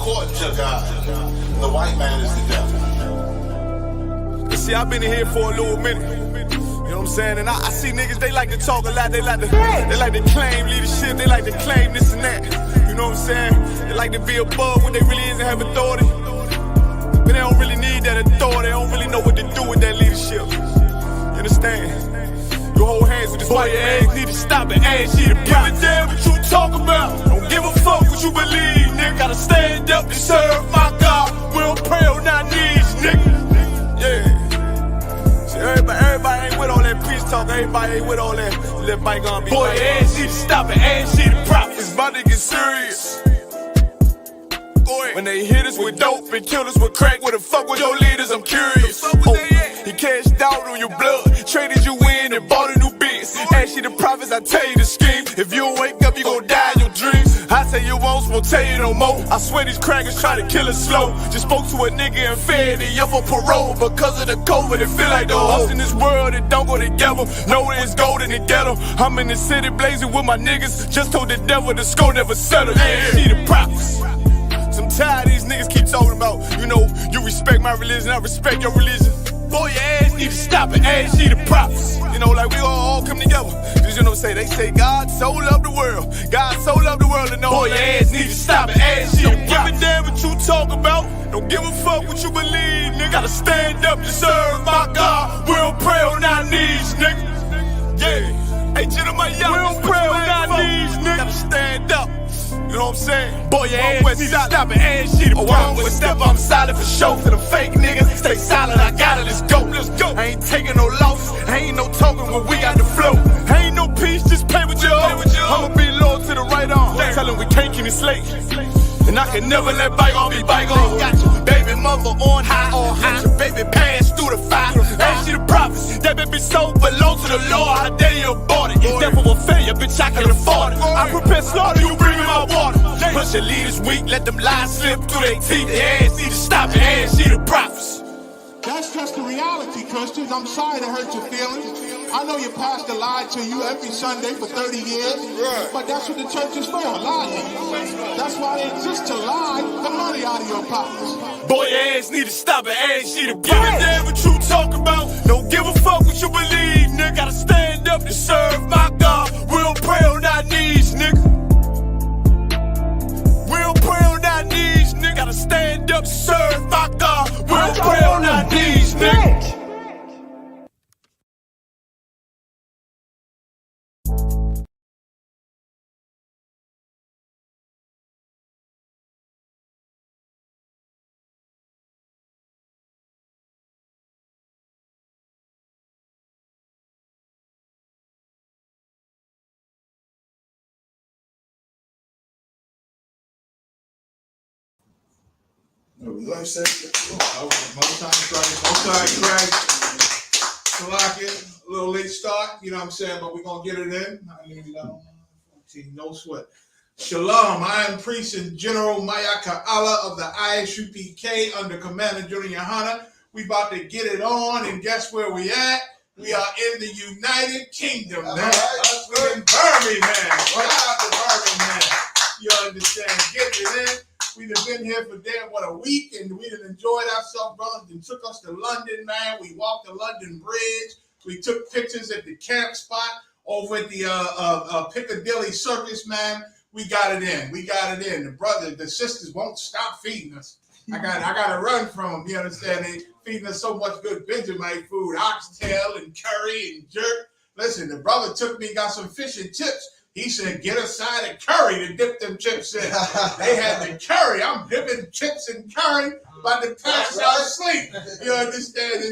court to God. The white man is the devil. You see, I've been in here for a little minute. You know what I'm saying? And I see niggas, they like to talk a lot. They like to claim leadership. They like to claim this and that. You know what I'm saying? They like to be above what they really is and have authority. But they don't really need that authority. They don't really know what to do with that leadership. You understand? You hold hands with this white ass, need to stop it, ass shit. Give a damn what you talk about. Don't give a fuck what you believe, nigga. Gotta stand up to serve my God. We don't pray on our knees, nigga. Yeah. See, everybody ain't with all that peace talk. Everybody ain't with all that. Let bygone be. Boy, ass shit, stop it, ass shit. The prophets. It's about to get serious. When they hit us with dope and kill us with crack, where the fuck with your leaders? I'm curious. He cashed out on your blood, traded you in and bought a new biz. Ask you the prophets, I tell you the scheme. If you don't wake up, you gon' die in your dreams. I say you won't tell you no more. I swear these crackers try to kill us slow. Just spoke to a nigga and fed it up for parole. Because of the COVID, it feel like the host in this world, it don't go together. Know it's gold in the ghetto. I'm in the city blazing with my niggas. Just told the devil the score never settled. Yeah, see the prophets. I'm tired of these niggas keep talking about, you know, you respect my religion, I respect your religion. Boy, your ass need to stop it, ass see the prophets. You know, like we all come together. Cause you know what I'm saying, they say God so loved the world. God so loved the world, and know boy, your ass need to stop it, ass see the prophets. Don't give a damn what you talk about. Don't give a fuck what you believe, nigga. Gotta stand up to serve my God. We don't pray on our knees, nigga. Yeah. Hey, gentlemen, y'all, we don't pray on our knees, nigga. Gotta stand up. You know what I'm saying? Boy, your ass need to stop it, ass shit. Oh, I'm with step, I'm solid for show. For the fake niggas, stay silent, I got it, let's go. Let's go. I ain't taking no loss, ain't no talking when we got the flow. Ain't no peace, just pay with your own. I'ma be loyal to the right arm. Tell him we can't keep me slate. And I can never let bygone be bygone. Got your baby mother on high, got your baby pass through the fire. Ain't she the prophets? That baby so belong to the Lord. How dare you abort it? Devil will failure, bitch, I can afford it. I prepare slaughter, you bring me my water. Push your leaders weak, let them lies slip through their teeth. Their ass need to stop it, ass she the prophets. That's just the reality, Christians. I'm sorry to hurt your feelings. I know your pastor lied to you every Sunday for 30 years, but that's what the church is for, lying. That's why they exist, to lie the money out of your pockets. Boy, your ass need to stop it, ass she the prophets. Give a damn what you talk about. Don't give a fuck what you believe, nigga. Gotta stand up to serve my God. We don't pray on our knees, nigga. We don't pray on our knees, nigga. Gotta stand up to serve my God. We don't pray on our knees, nigga. Most time, Salaki, a little late start, you know what I'm saying, but we're going to get it in. I mean, no sweat. Shalom, I am Priest and General Mayak of the I.S.U.P.K under Commander General YAHANNA. We about to get it on, and guess where we at? We are in the United Kingdom, man. We're in Birmingham. Shout out to Birmingham. You understand? Getting it in. We've been here for damn what, a week, and we done enjoyed ourselves, brother. They took us to London, man. We walked the London Bridge. We took pictures at the camp spot over at the Piccadilly Circus, man. We got it in. We got it in. The sisters won't stop feeding us. I got to run from them. You understand? They feeding us so much good Benjamin food, oxtail and curry and jerk. Listen, the brother took me, got some fish and chips. He said, get a side of curry to dip them chips in. They had the curry. I'm dipping chips in curry, about to pass out asleep. You understand?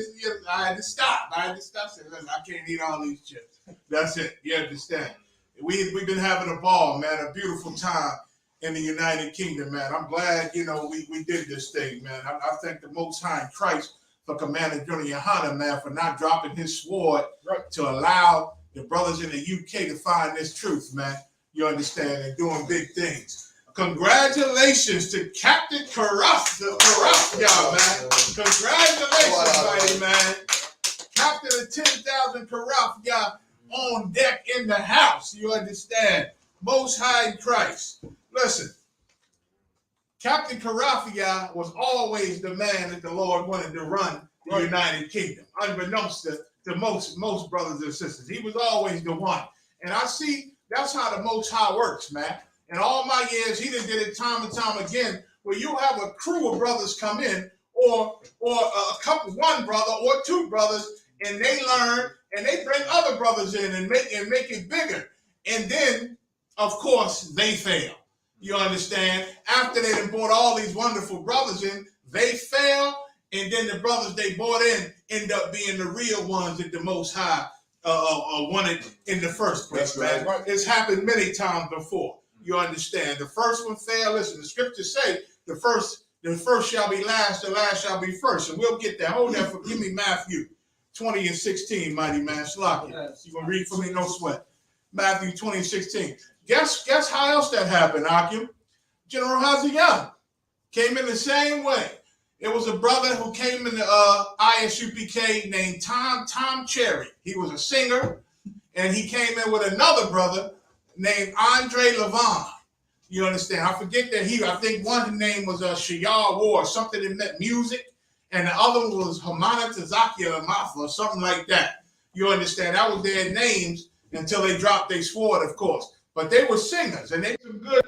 I had to stop. I said, listen, I can't eat all these chips. That's it. You understand? We've been having a ball, man, a beautiful time in the United Kingdom, man. I'm glad, you know, we did this thing, man. I thank the Most High in Christ for Commander General YAHANNA, man, for not dropping his sword to allow the brothers in the UK to find this truth, man. You understand? And doing big things. Congratulations to Captain Karaf, y'all, man. Congratulations, buddy, man. Captain of 10,000 Karaf, y'all, on deck in the house. You understand? Most High in Christ. Listen, Captain Carafia was always the man that the Lord wanted to run the United Kingdom, unbeknownst to most brothers and sisters. He was always the one. And I see that's how the Most High works, man. In all my years, he done did it time and time again, where you have a crew of brothers come in, or a couple, one brother or two brothers, and they learn and they bring other brothers in and make it bigger. And then, of course, they fail. You understand? After they done brought all these wonderful brothers in, they fail, and then the brothers they brought in end up being the real ones that the Most High wanted in the first place, man. Right. It's happened many times before. You understand? The first one failed. Listen, the scriptures say the first shall be last, the last shall be first. And we'll get that. Hold that for, give me Matthew 20 and 16, mighty man. Slocky. You gonna read for me? No sweat. Matthew 20 and 16. Guess how else that happened, Akim? General Hazayan came in the same way. It was a brother who came in the I.S.U.P.K. named Tom Cherry. He was a singer, and he came in with another brother named Andre Levon. You understand? I forget that I think one name was Shayar War, something that meant music, and the other one was Hamana Tazakia Lamafa, or something like that. You understand? That was their names until they dropped their sword, of course. But they were singers, and they had some good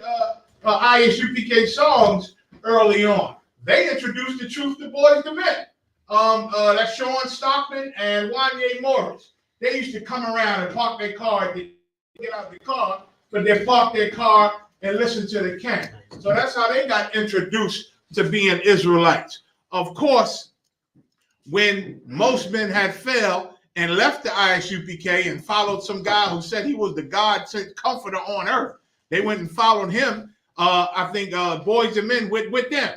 I.S.U.P.K. songs early on. They introduced the truth to Boys to Men. That's Sean Stockman and Wanye Morris. They used to come around and park their car. They get out the car, but they park their car and listen to the camp. So that's how they got introduced to being Israelites. Of course, when most men had failed and left the I.S.U.P.K. and followed some guy who said he was the God-sent comforter on earth, they went and followed him. I think Boys and Men with them.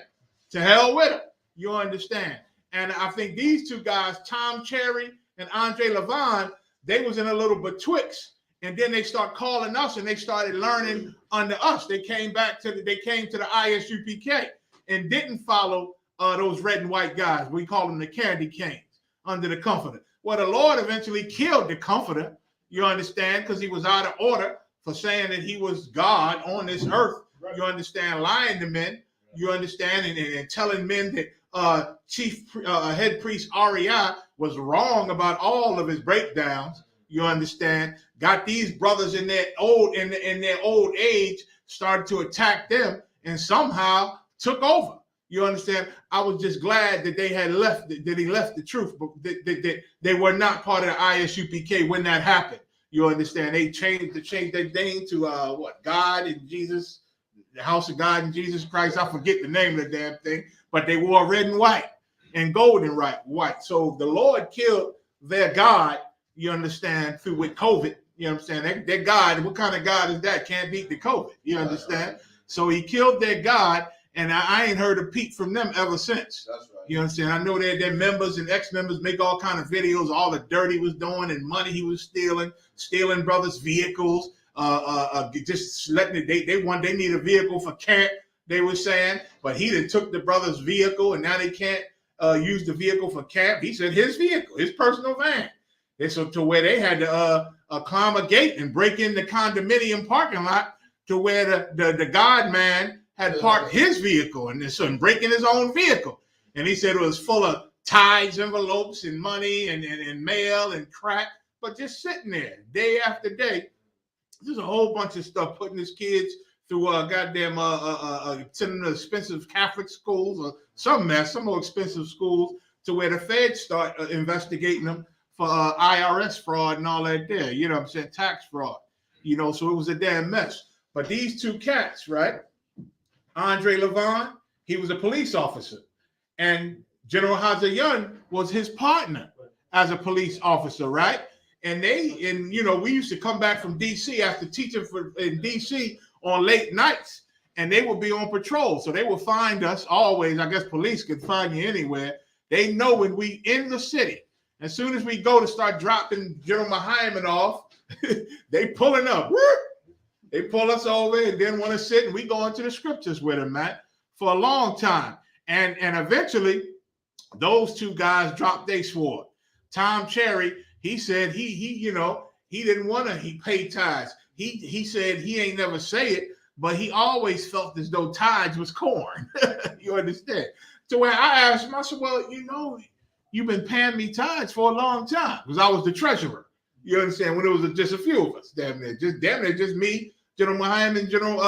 To hell with them. You understand? And I think these two guys, Tom Cherry and Andre Levon, they was in a little betwixt. And then they start calling us, and they started learning under us. They came to the I.S.U.P.K. and didn't follow those red and white guys. We call them the candy canes under the comforter. Well, the Lord eventually killed the comforter, you understand, because he was out of order for saying that he was God on this earth. You understand, lying to men, you understand, and telling men that head priest Ariah was wrong about all of his breakdowns. You understand, got these brothers in their old age, started to attack them, and somehow took over. You understand? I was just glad that they had left, that he left the truth, but that they were not part of the I.S.U.P.K. when that happened. You understand? They changed their name to God and Jesus, the House of God and Jesus Christ. I forget the name of the damn thing, but they wore red and white and gold and white. So the Lord killed their God, you understand, with COVID. You know what I'm saying? Their God, what kind of God is that? Can't beat the COVID. You understand? So he killed their God, and I ain't heard a peep from them ever since. That's right. You understand? I know that their members and ex-members make all kind of videos, all the dirt he was doing and money he was stealing brothers' vehicles, just letting it, they need a vehicle for camp, they were saying, but he done took the brother's vehicle, and now they can't use the vehicle for camp. He said his vehicle, his personal van. And so to where they had to climb a gate and break in the condominium parking lot to where the God man had parked his vehicle, and breaking his own vehicle. And he said it was full of tithes envelopes and money and mail and crack, but just sitting there day after day. There's a whole bunch of stuff, putting his kids through sending them to expensive Catholic schools or some more expensive schools, to where the feds start investigating them for IRS fraud and all that there. You know what I'm saying? Tax fraud. You know, so it was a damn mess. But these two cats, right? Andre Levon, he was a police officer, and General Hazayan was his partner as a police officer, right? And we used to come back from DC after teaching in DC on late nights, and they would be on patrol. So they would find us always. I guess police could find you anywhere. They know when we in the city. As soon as we go to start dropping General Mayak off, they pulling up. They pull us over and then want to sit, and we go into the scriptures with them, man, for a long time. And eventually, those two guys dropped their sword. Tom Cherry, he said he didn't want to pay tithes. He said he ain't never say it, but he always felt as though tithes was corn. You understand? So when I asked him, I said, well, you've been paying me tithes for a long time, because I was the treasurer. You understand? When it was just a few of us, damn near just me, General Mahim, and Commander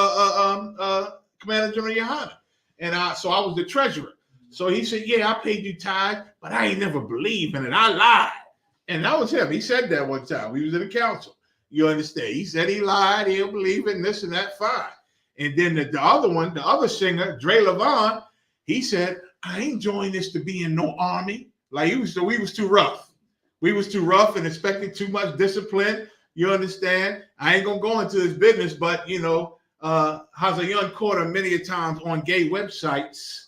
General YAHANNA. And so I was the treasurer. So he said, yeah, I paid you tithe, but I ain't never believed in it. I lied. And that was him. He said that one time. We was in the council. You understand? He said he lied. He didn't believe in this and that. Fine. And then the other one, the other singer, Dre Levon, he said, I ain't joined this to be in no army. Like we was too rough. We was too rough and expecting too much discipline. You understand? I ain't gonna go into his business, but Hazayan caught him many a times on gay websites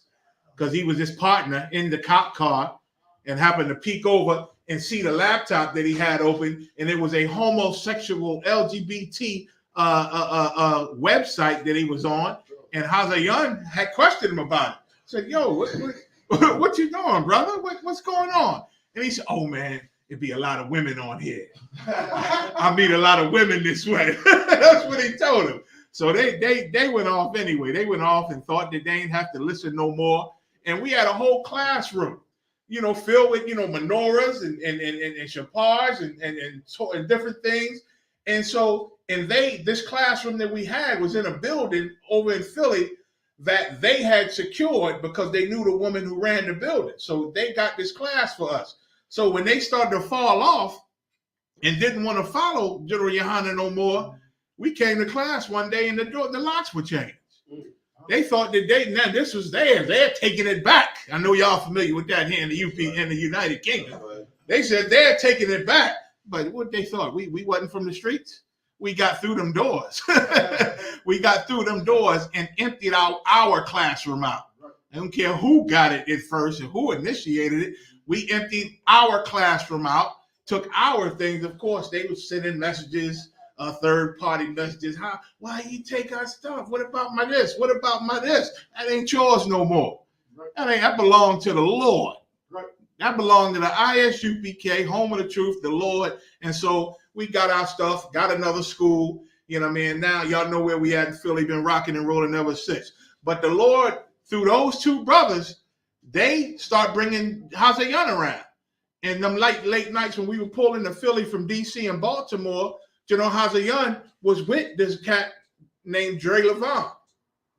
because he was his partner in the cop car and happened to peek over and see the laptop that he had open, and it was a homosexual LGBT website that he was on, and Hazayan had questioned him about it. Said, yo, what you doing, brother? What's going on? And he said, oh, man, it'd be a lot of women on here. I meet a lot of women this way. That's what he told him. So they went off anyway. They went off and thought that they didn't have to listen no more. And we had a whole classroom, filled with, menorahs and shapars and different things. And so, this classroom that we had was in a building over in Philly that they had secured because they knew the woman who ran the building. So they got this class for us. So when they started to fall off and didn't want to follow General YAHANNA no more, we came to class one day and the locks were changed. They thought that this was theirs. They're taking it back. I know y'all familiar with that here in the UP in the United Kingdom. They said they're taking it back. But what they thought, we wasn't from the streets. We got through them doors. We got through them doors and emptied our classroom out. I don't care who got it at first and who initiated it. We emptied our classroom out, took our things. Of course, they would send in messages, third-party messages. Why you take our stuff? What about my this? What about my this? That ain't yours no more. That belonged to the Lord. That belonged to the I.S.U.P.K, home of the truth, the Lord. And so we got our stuff, got another school. You know what I mean? Now y'all know where we at in Philly, been rocking and rolling ever since. But the Lord, through those two brothers, they start bringing Hazayan around. And them late nights when we were pulling to Philly from D.C. and Baltimore, Hazayan was with this cat named Dre Levon.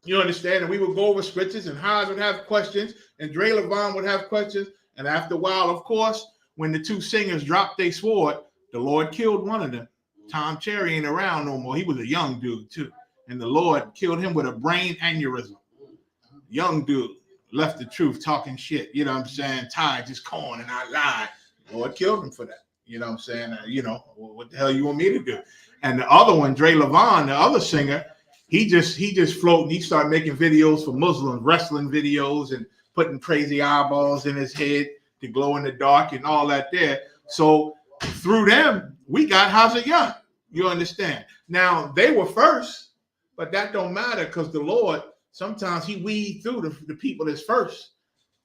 You understand? And we would go over scriptures, and Haz would have questions, and Dre Levon would have questions. And after a while, of course, when the two singers dropped their sword, the Lord killed one of them. Tom Cherry ain't around no more. He was a young dude, too. And the Lord killed him with a brain aneurysm. Young dude, left the truth, talking shit. You know what I'm saying? Tithes is corn, and I lied. The Lord killed him for that. You know what I'm saying? What the hell you want me to do? And the other one, Dre Levon, the other singer, he just floating. He started making videos for Muslims, wrestling videos, and putting crazy eyeballs in his head to glow in the dark and all that there. So through them, we got Hazayan. You understand? Now, they were first, but that don't matter because the Lord, sometimes he weed through the people that's first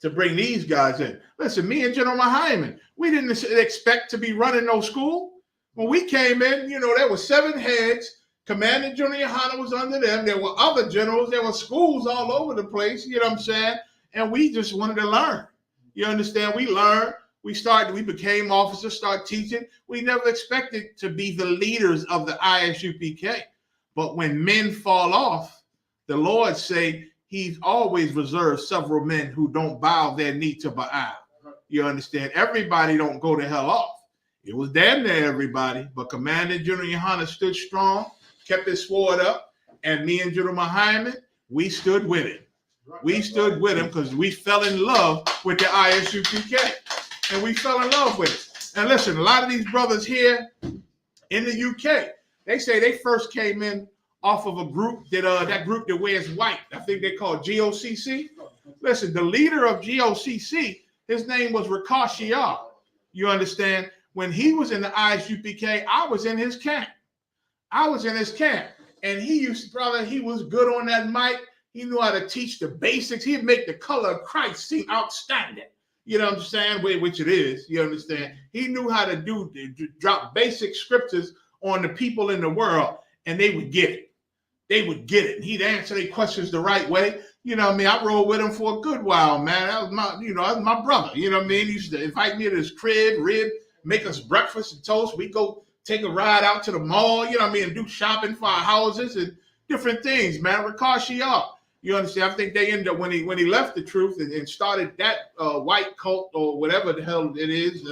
to bring these guys in. Listen, me and General Mahim, we didn't expect to be running no school. When we came in, there were 7 heads. Commander General YAHANNA was under them. There were other generals. There were schools all over the place. You know what I'm saying? And we just wanted to learn. You understand? We learned. We became officers, started teaching. We never expected to be the leaders of the I.S.U.P.K. But when men fall off, the Lord say he's always reserved several men who don't bow their knee to Baal. You understand? Everybody don't go to hell off. It was damn near everybody, but Commander General YAHANNA stood strong, kept his sword up, and me and General Mahim, we stood with him. We stood with him because we fell in love with the I.S.U.P.K. and we fell in love with it. And listen, a lot of these brothers here in the UK, they say they first came in off of a group that group that wears white. I think they call GOCC. Listen, the leader of GOCC, his name was Rakash Yar. You understand? When he was in the I.S.U.P.K, I was in his camp. And he was good on that mic. He knew how to teach the basics. He'd make the color of Christ seem outstanding. You know what I'm saying? Which it is. You understand? He knew how to drop basic scriptures on the people in the world, and they would get it. they would get it. He'd answer their questions the right way. You know what I mean? I rode with him for a good while, man. That was my, that was my brother. You know what I mean? He used to invite me to his crib, make us breakfast and toast. We go take a ride out to the mall, you know what I mean, and do shopping for our houses and different things, man. Ricochet. You understand? I think they ended up when he left the truth and started that white cult or whatever the hell it is,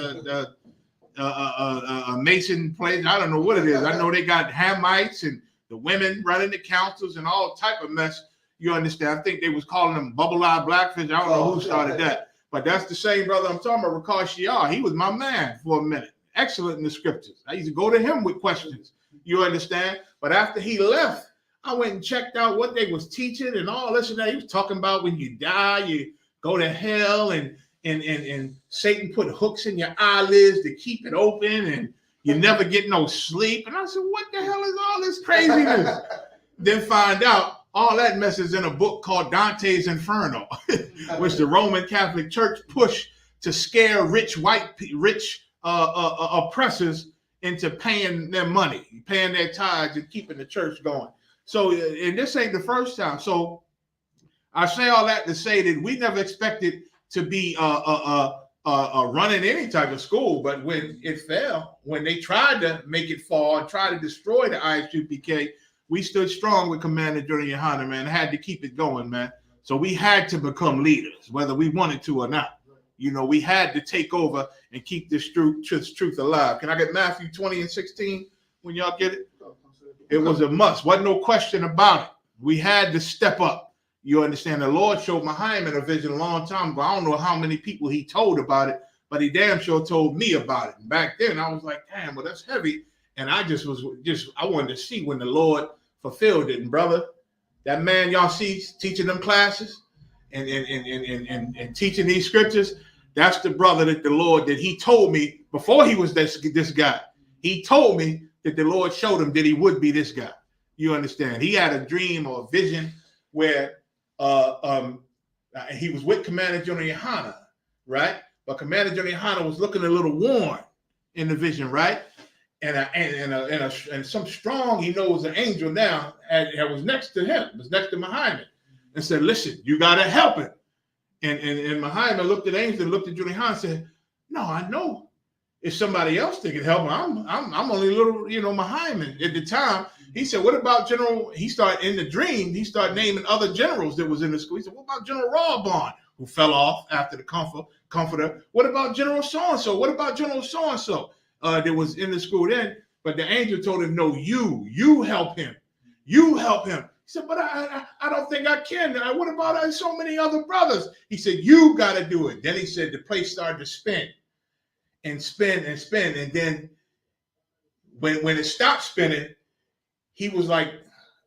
Mason place. I don't know what it is. I know they got Hamites and the women running the councils and all type of mess. You understand? I think they was calling them bubble-eyed blackfish. I don't know who started that. But that's the same brother I'm talking about, Ricochet. He was my man for a minute. Excellent in the scriptures. I used to go to him with questions. You understand? But after he left, I went and checked out what they was teaching and all this and that. He was talking about when you die, you go to hell and Satan put hooks in your eyelids to keep it open and you never get no sleep. And I said, what the hell is all this craziness? Then find out all that mess is in a book called Dante's Inferno, which the Roman Catholic Church pushed to scare rich oppressors into paying their money, paying their tithes and keeping the church going. So, and this ain't the first time. So I say all that to say that we never expected to be running any type of school, but when it fell, when they tried to make it fall and try to destroy the I.S.U.P.K, we stood strong with Commander General YAHANNA, man. I had to keep it going, man. So we had to become leaders, whether we wanted to or not. We had to take over and keep this truth alive. Can I get Matthew 20:16 when y'all get it? It was a must. Wasn't no question about it. We had to step up. You understand? The Lord showed Muhammad a vision a long time ago. I don't know how many people he told about it, but he damn sure told me about it. And back then, I was like, damn, well, that's heavy. And I I wanted to see when the Lord fulfilled it. And brother, that man y'all see teaching them classes and teaching these scriptures, that's the brother that the Lord, that he told me before he was this guy. He told me that the Lord showed him that he would be this guy. You understand? He had a dream or a vision where he was with Commander General YAHANNA, right? But Commander General YAHANNA was looking a little worn in the vision, right? And some strong, was an angel now, and was next to him, was next to Muhammad, and said, listen, you got to help him. And Muhammad looked at the angel and looked at General YAHANNA and said, no, I know if somebody else that could help him. I'm only little, Muhammad at the time. He said, what about General? He started in the dream. He started naming other generals that was in the school. He said, what about General Rawbon, who fell off after the comforter? What about General so-and-so? What about General so-and-so that was in the school then? But the angel told him, no, you help him. You help him. He said, but I don't think I can. What about so many other brothers? He said, you got to do it. Then he said the place started to spin and spin and spin. And then when it stopped spinning, he was like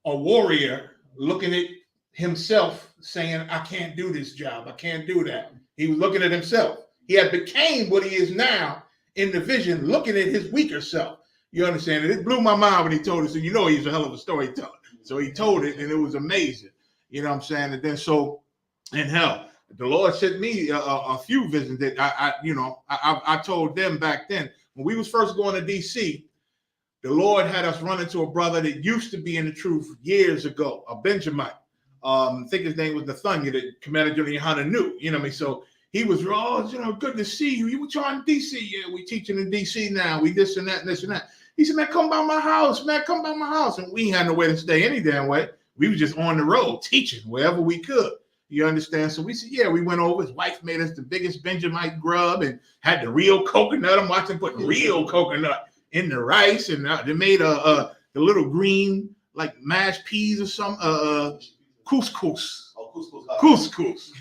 a warrior looking at himself saying, I can't do this job. I can't do that. He was looking at himself. He had became what he is now in the vision, looking at his weaker self. You understand? And it blew my mind when he told us. And he's a hell of a storyteller. So he told it and it was amazing. You know what I'm saying? And then in hell, the Lord sent me a few visions that I told them back then. When we was first going to D.C., the Lord had us run into a brother that used to be in the truth years ago, a Benjamite. I think his name was Nathaniel, that Commander General YAHANNA knew. You know what I mean? So he was, good to see you. You were trying in D.C. Yeah, we teaching in D.C. now. We this and that and this and that. He said, man, come by my house, man. Come by my house. And we had no way to stay any damn way. We were just on the road teaching wherever we could. You understand? So we said, yeah, we went over. His wife made us the biggest Benjamite grub and had the real coconut. I'm watching put real coconut in the rice. And they made the little green, like mashed peas or some couscous. Couscous.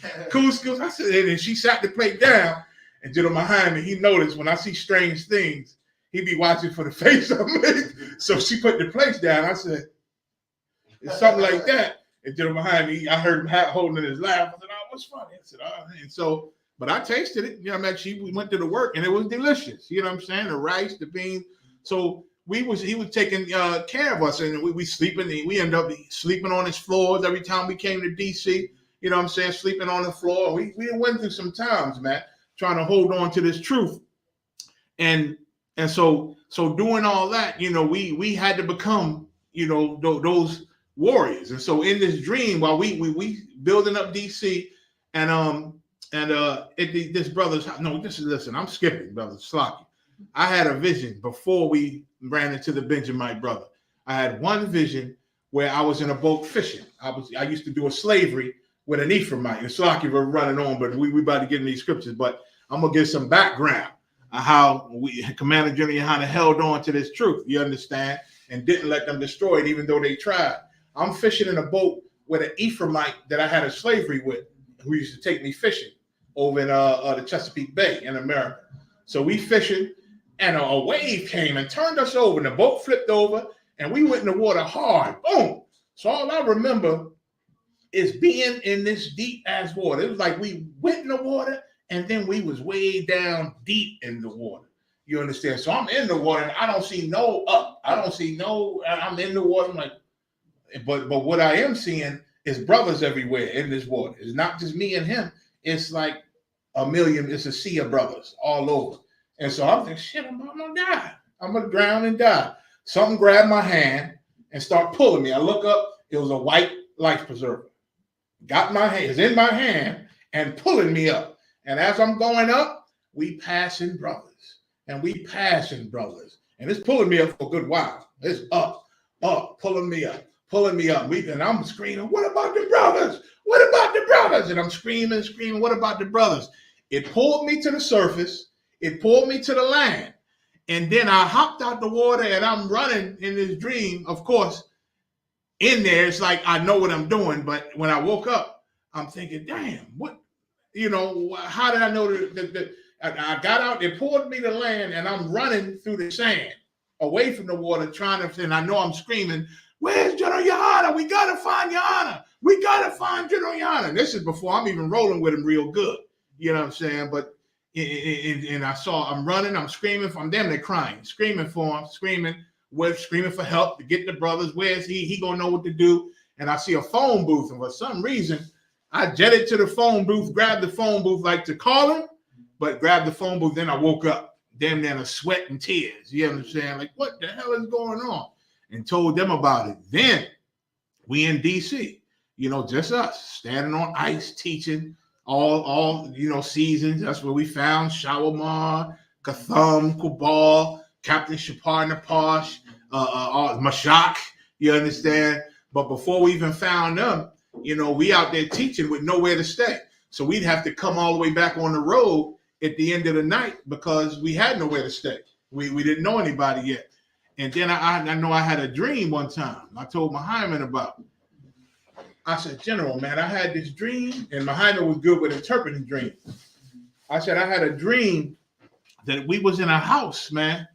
I said, and she sat the plate down. And General Muhammad, he noticed when I see strange things, he be watching for the face of me. So she put the plates down. I said, it's something like that. And General Muhammad, I heard him holding his laugh. I said, oh, what's funny? I said, oh. And so, but I tasted it. You know what I mean? We went to the work and it was delicious. You know what I'm saying? The rice, the beans. So he was taking care of us, and we sleeping. We ended up sleeping on his floors every time we came to D.C. You know what I'm saying? Sleeping on the floor. We went through some times, man, trying to hold on to this truth. And so doing all that, we had to become, those warriors. And so in this dream, while we building up DC, and this brother's no, listen, I'm skipping, brother Slocky. I had a vision before we ran into the Benjamite brother. I had one vision where I was in a boat fishing. I used to do a slavery with an Ephraimite, and Slocky were running on, but we about to get in these scriptures. But I'm gonna give some background on how Commander General YAHANNA held on to this truth. You understand? And didn't let them destroy it, even though they tried. I'm fishing in a boat with an Ephraimite that I had a slavery with, who used to take me fishing over in the Chesapeake Bay in America. So we fishing, and a wave came and turned us over, and the boat flipped over, and we went in the water hard. Boom. So all I remember is being in this deep ass water. It was like we went in the water, and then we was way down deep in the water. You understand? So I'm in the water, and I don't see no up. I don't see no. I'm in the water. I'm like, but what I am seeing is brothers everywhere in this water. It's not just me and him. It's like a million. It's a sea of brothers all over. And so I'm thinking, shit, I'm gonna die. I'm gonna drown and die. Something grabbed my hand and start pulling me. I look up. It was a white life preserver. Got my hand. It's in my hand and pulling me up. And as I'm going up, we passing brothers. And we passing brothers. And it's pulling me up for a good while. It's up, pulling me up. And I'm screaming, what about the brothers? What about the brothers? And I'm screaming, what about the brothers? It pulled me to the surface. It pulled me to the land. And then I hopped out the water, and I'm running in this dream. Of course, in there, it's like I know what I'm doing. But when I woke up, I'm thinking, damn, what? You know, how did I know that I got out, it pulled me to land, and I'm running through the sand away from the water, trying to, and I know I'm screaming, where's General YAHANNA? We got to find YAHANNA. We got to find General YAHANNA. And this is before I'm even rolling with him real good. You know what I'm saying? But, and I'm running, I'm screaming, I'm damn near crying, screaming for him, screaming for help to get the brothers. Where's he? He going to know what to do. And I see a phone booth, and for some reason, I jetted to the phone booth, grabbed the phone booth like to call him, but grabbed the phone booth. Then I woke up, damn near in a sweat and tears. You know what I'm saying? Like, what the hell is going on? And told them about it. Then we in DC, you know, just us standing on ice, teaching all you know, seasons. That's where we found Shalimar, Katham, Kubal, Captain Shapar Napash, Mashak. You understand? But before we even found them, you know, we out there teaching with nowhere to stay. So we'd have to come all the way back on the road at the end of the night because we had nowhere to stay. We didn't know anybody yet. And then I know I had a dream one time. I told Muhammad about it. I said, General, man, I had this dream, and Muhammad was good with interpreting dreams. I said, I had a dream that we was in a house, man,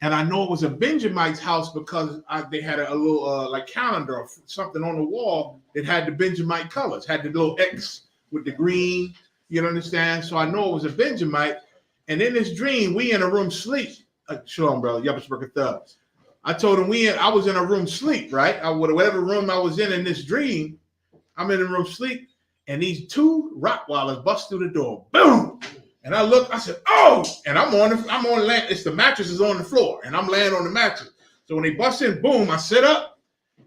and I know it was a Benjamite's house because they had a little like calendar or something on the wall that had the Benjamite colors, had the little X with the green, you understand? So I know it was a Benjamite. And in this dream, we in a room sleep. Shalom, brother. YAHANNA. I told him I was in a room sleep, right? Whatever room I was in this dream, I'm in a room sleep, and these two Rottweilers bust through the door. Boom! And I look, I said, oh! And I'm on land. It's the mattress is on the floor, and I'm laying on the mattress. So when they bust in, boom, I sit up,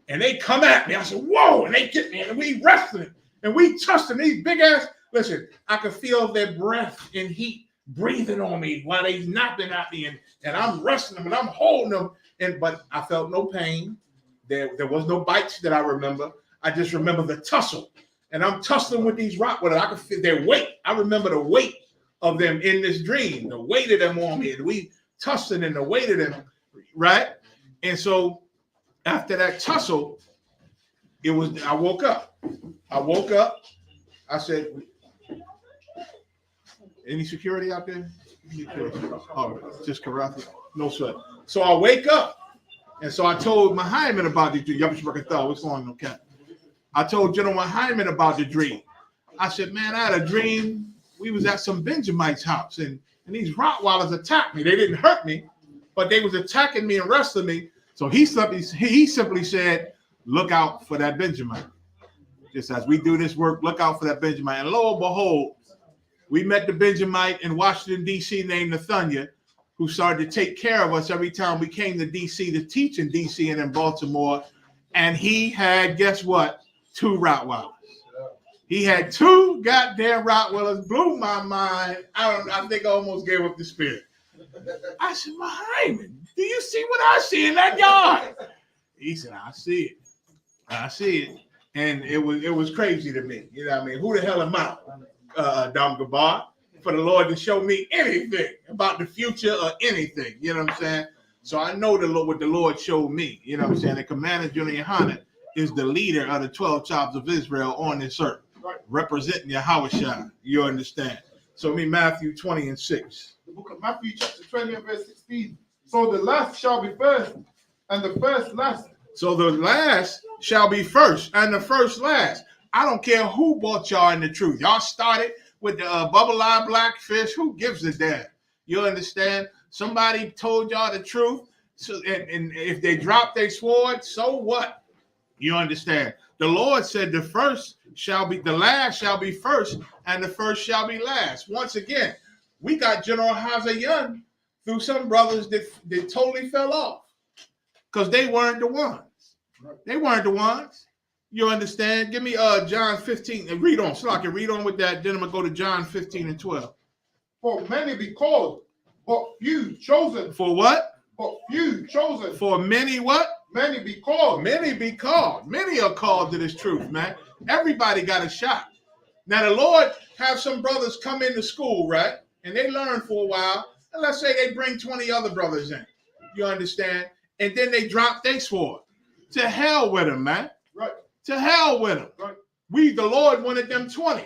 and they come at me. I said, whoa! And they get me, and we wrestling, and we tussling these big ass. Listen, I could feel their breath and heat breathing on me while they knocking at me, and I'm wrestling them, and I'm holding them, but I felt no pain. There was no bites that I remember. I just remember the tussle, and I'm tussling with these Rottweilers. I could feel their weight. I remember the weight of them in this dream, the weight of them on me, and we tussling and the weight of them, right? And so after that tussle, I woke up. I said, any security out there? Oh, just Karathi? No sweat. So I wake up, and so I told Muhammad about the dream. What's going on, okay? I told General Muhammad about the dream. I said, man, I had a dream. We was at some Benjamite's house, and these Rottweilers attacked me. They didn't hurt me, but they was attacking me and wrestling me. So he simply said, look out for that Benjamite. Just as we do this work, look out for that Benjamite. And lo and behold, we met the Benjamite in Washington, D.C. named Nathaniel, who started to take care of us every time we came to D.C. to teach in D.C. and in Baltimore. And he had, guess what? 2 Rottweilers. He had 2 goddamn Rottweilers. Blew my mind. I think I almost gave up the spirit. I said, Hyman, do you see what I see in that yard? He said, I see it. I see it. And it was crazy to me. You know what I mean? Who the hell am I, Dom Gabar, for the Lord to show me anything about the future or anything? You know what I'm saying? So I know what the Lord showed me. You know what I'm saying? The Commander General YAHANNA is the leader of the 12 tribes of Israel on this earth, representing Yahushua. You understand? So me, Matthew 20 and 6. The book of Matthew chapter 20 and verse 16. So the last shall be first, and the first last. So the last shall be first, and the first last. I don't care who brought y'all in the truth. Y'all started with the bubble-eyed blackfish. Who gives a damn? You understand? Somebody told y'all the truth. So, and if they drop their sword, so what? You understand? The Lord said the last shall be first, and the first shall be last. Once again, we got General Hazayan through some brothers that totally fell off because they weren't the ones. They weren't the ones. You understand? Give me John 15 and read on. So I can read on with that. Then I'm going to go to John 15 and 12. For many be called, but few chosen. For what? But few chosen. For many what? Many be called. Many be called. Many are called to this truth, man. Everybody got a shot. Now the Lord have some brothers come into school, right? And they learn for a while. And let's say they bring 20 other brothers in. You understand? And then they drop their sword. To hell with them, man. Right. To hell with them. Right. The Lord wanted them 20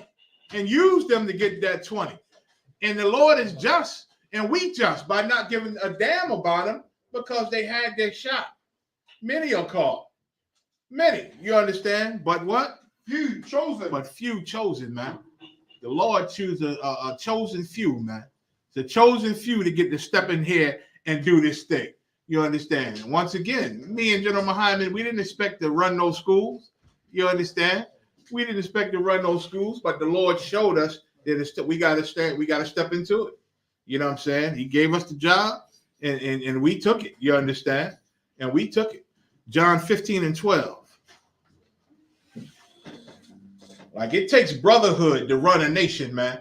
and used them to get that 20. And the Lord is just, and we just by not giving a damn about them because they had their shot. Many are called. Many, you understand? But what? Few chosen. But few chosen, man. The Lord chooses a chosen few, man. It's a chosen few to get to step in here and do this thing. You understand? And once again, me and General Muhammad, we didn't expect to run those schools. You understand? We didn't expect to run those schools, but the Lord showed us that we got to step into it. You know what I'm saying? He gave us the job, and we took it. You understand? And we took it. John 15 and 12. Like it takes brotherhood to run a nation, man.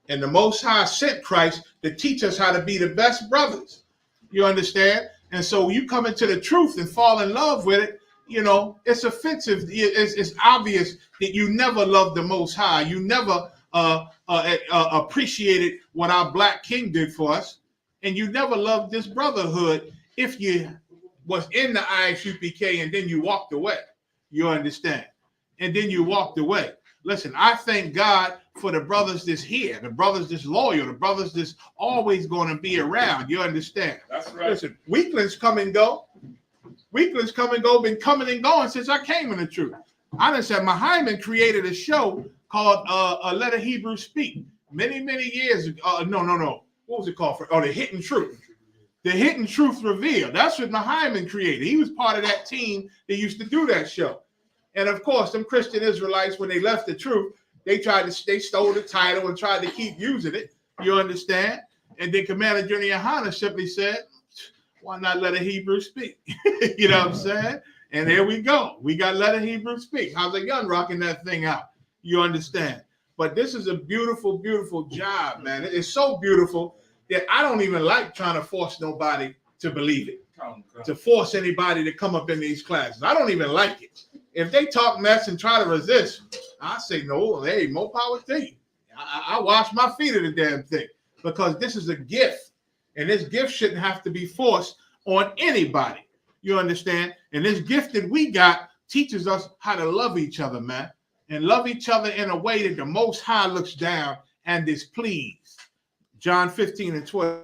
And the Most High sent Christ to teach us how to be the best brothers. You understand? And so you come into the truth and fall in love with it, you know, it's offensive. It's obvious that you never loved the Most High. You never appreciated what our black king did for us. And you never loved this brotherhood if you was in the I.S.U.P.K. and then you walked away. You understand? And then you walked away. Listen, I thank God for the brothers that's here, the brothers that's loyal, the brothers that's always going to be around. You understand? That's right. Listen, weaklings come and go. Weaklings come and go, been coming and going since I came in the truth. I done said Hyman created a show called Let a Hebrew Speak many, many years ago. No. What was it called? The Hidden Truth. The Hidden Truth Revealed. That's what Hyman created. He was part of that team that used to do that show. And of course, them Christian Israelites, when they left the truth, they stole the title and tried to keep using it. You understand? And then Commander General YAHANNA simply said, why not let a Hebrew speak? You know what I'm saying? And there we go. We got Let a Hebrew Speak. How's a gun rocking that thing out? You understand? But this is a beautiful, beautiful job, man. It's so beautiful that I don't even like trying to force nobody to believe it, to force anybody to come up in these classes. I don't even like it. If they talk mess and try to resist, I say, no, hey, more power to you. I wash my feet of the damn thing because this is a gift. And this gift shouldn't have to be forced on anybody. You understand? And this gift that we got teaches us how to love each other, man. And love each other in a way that the Most High looks down and is pleased. John 15 and 12.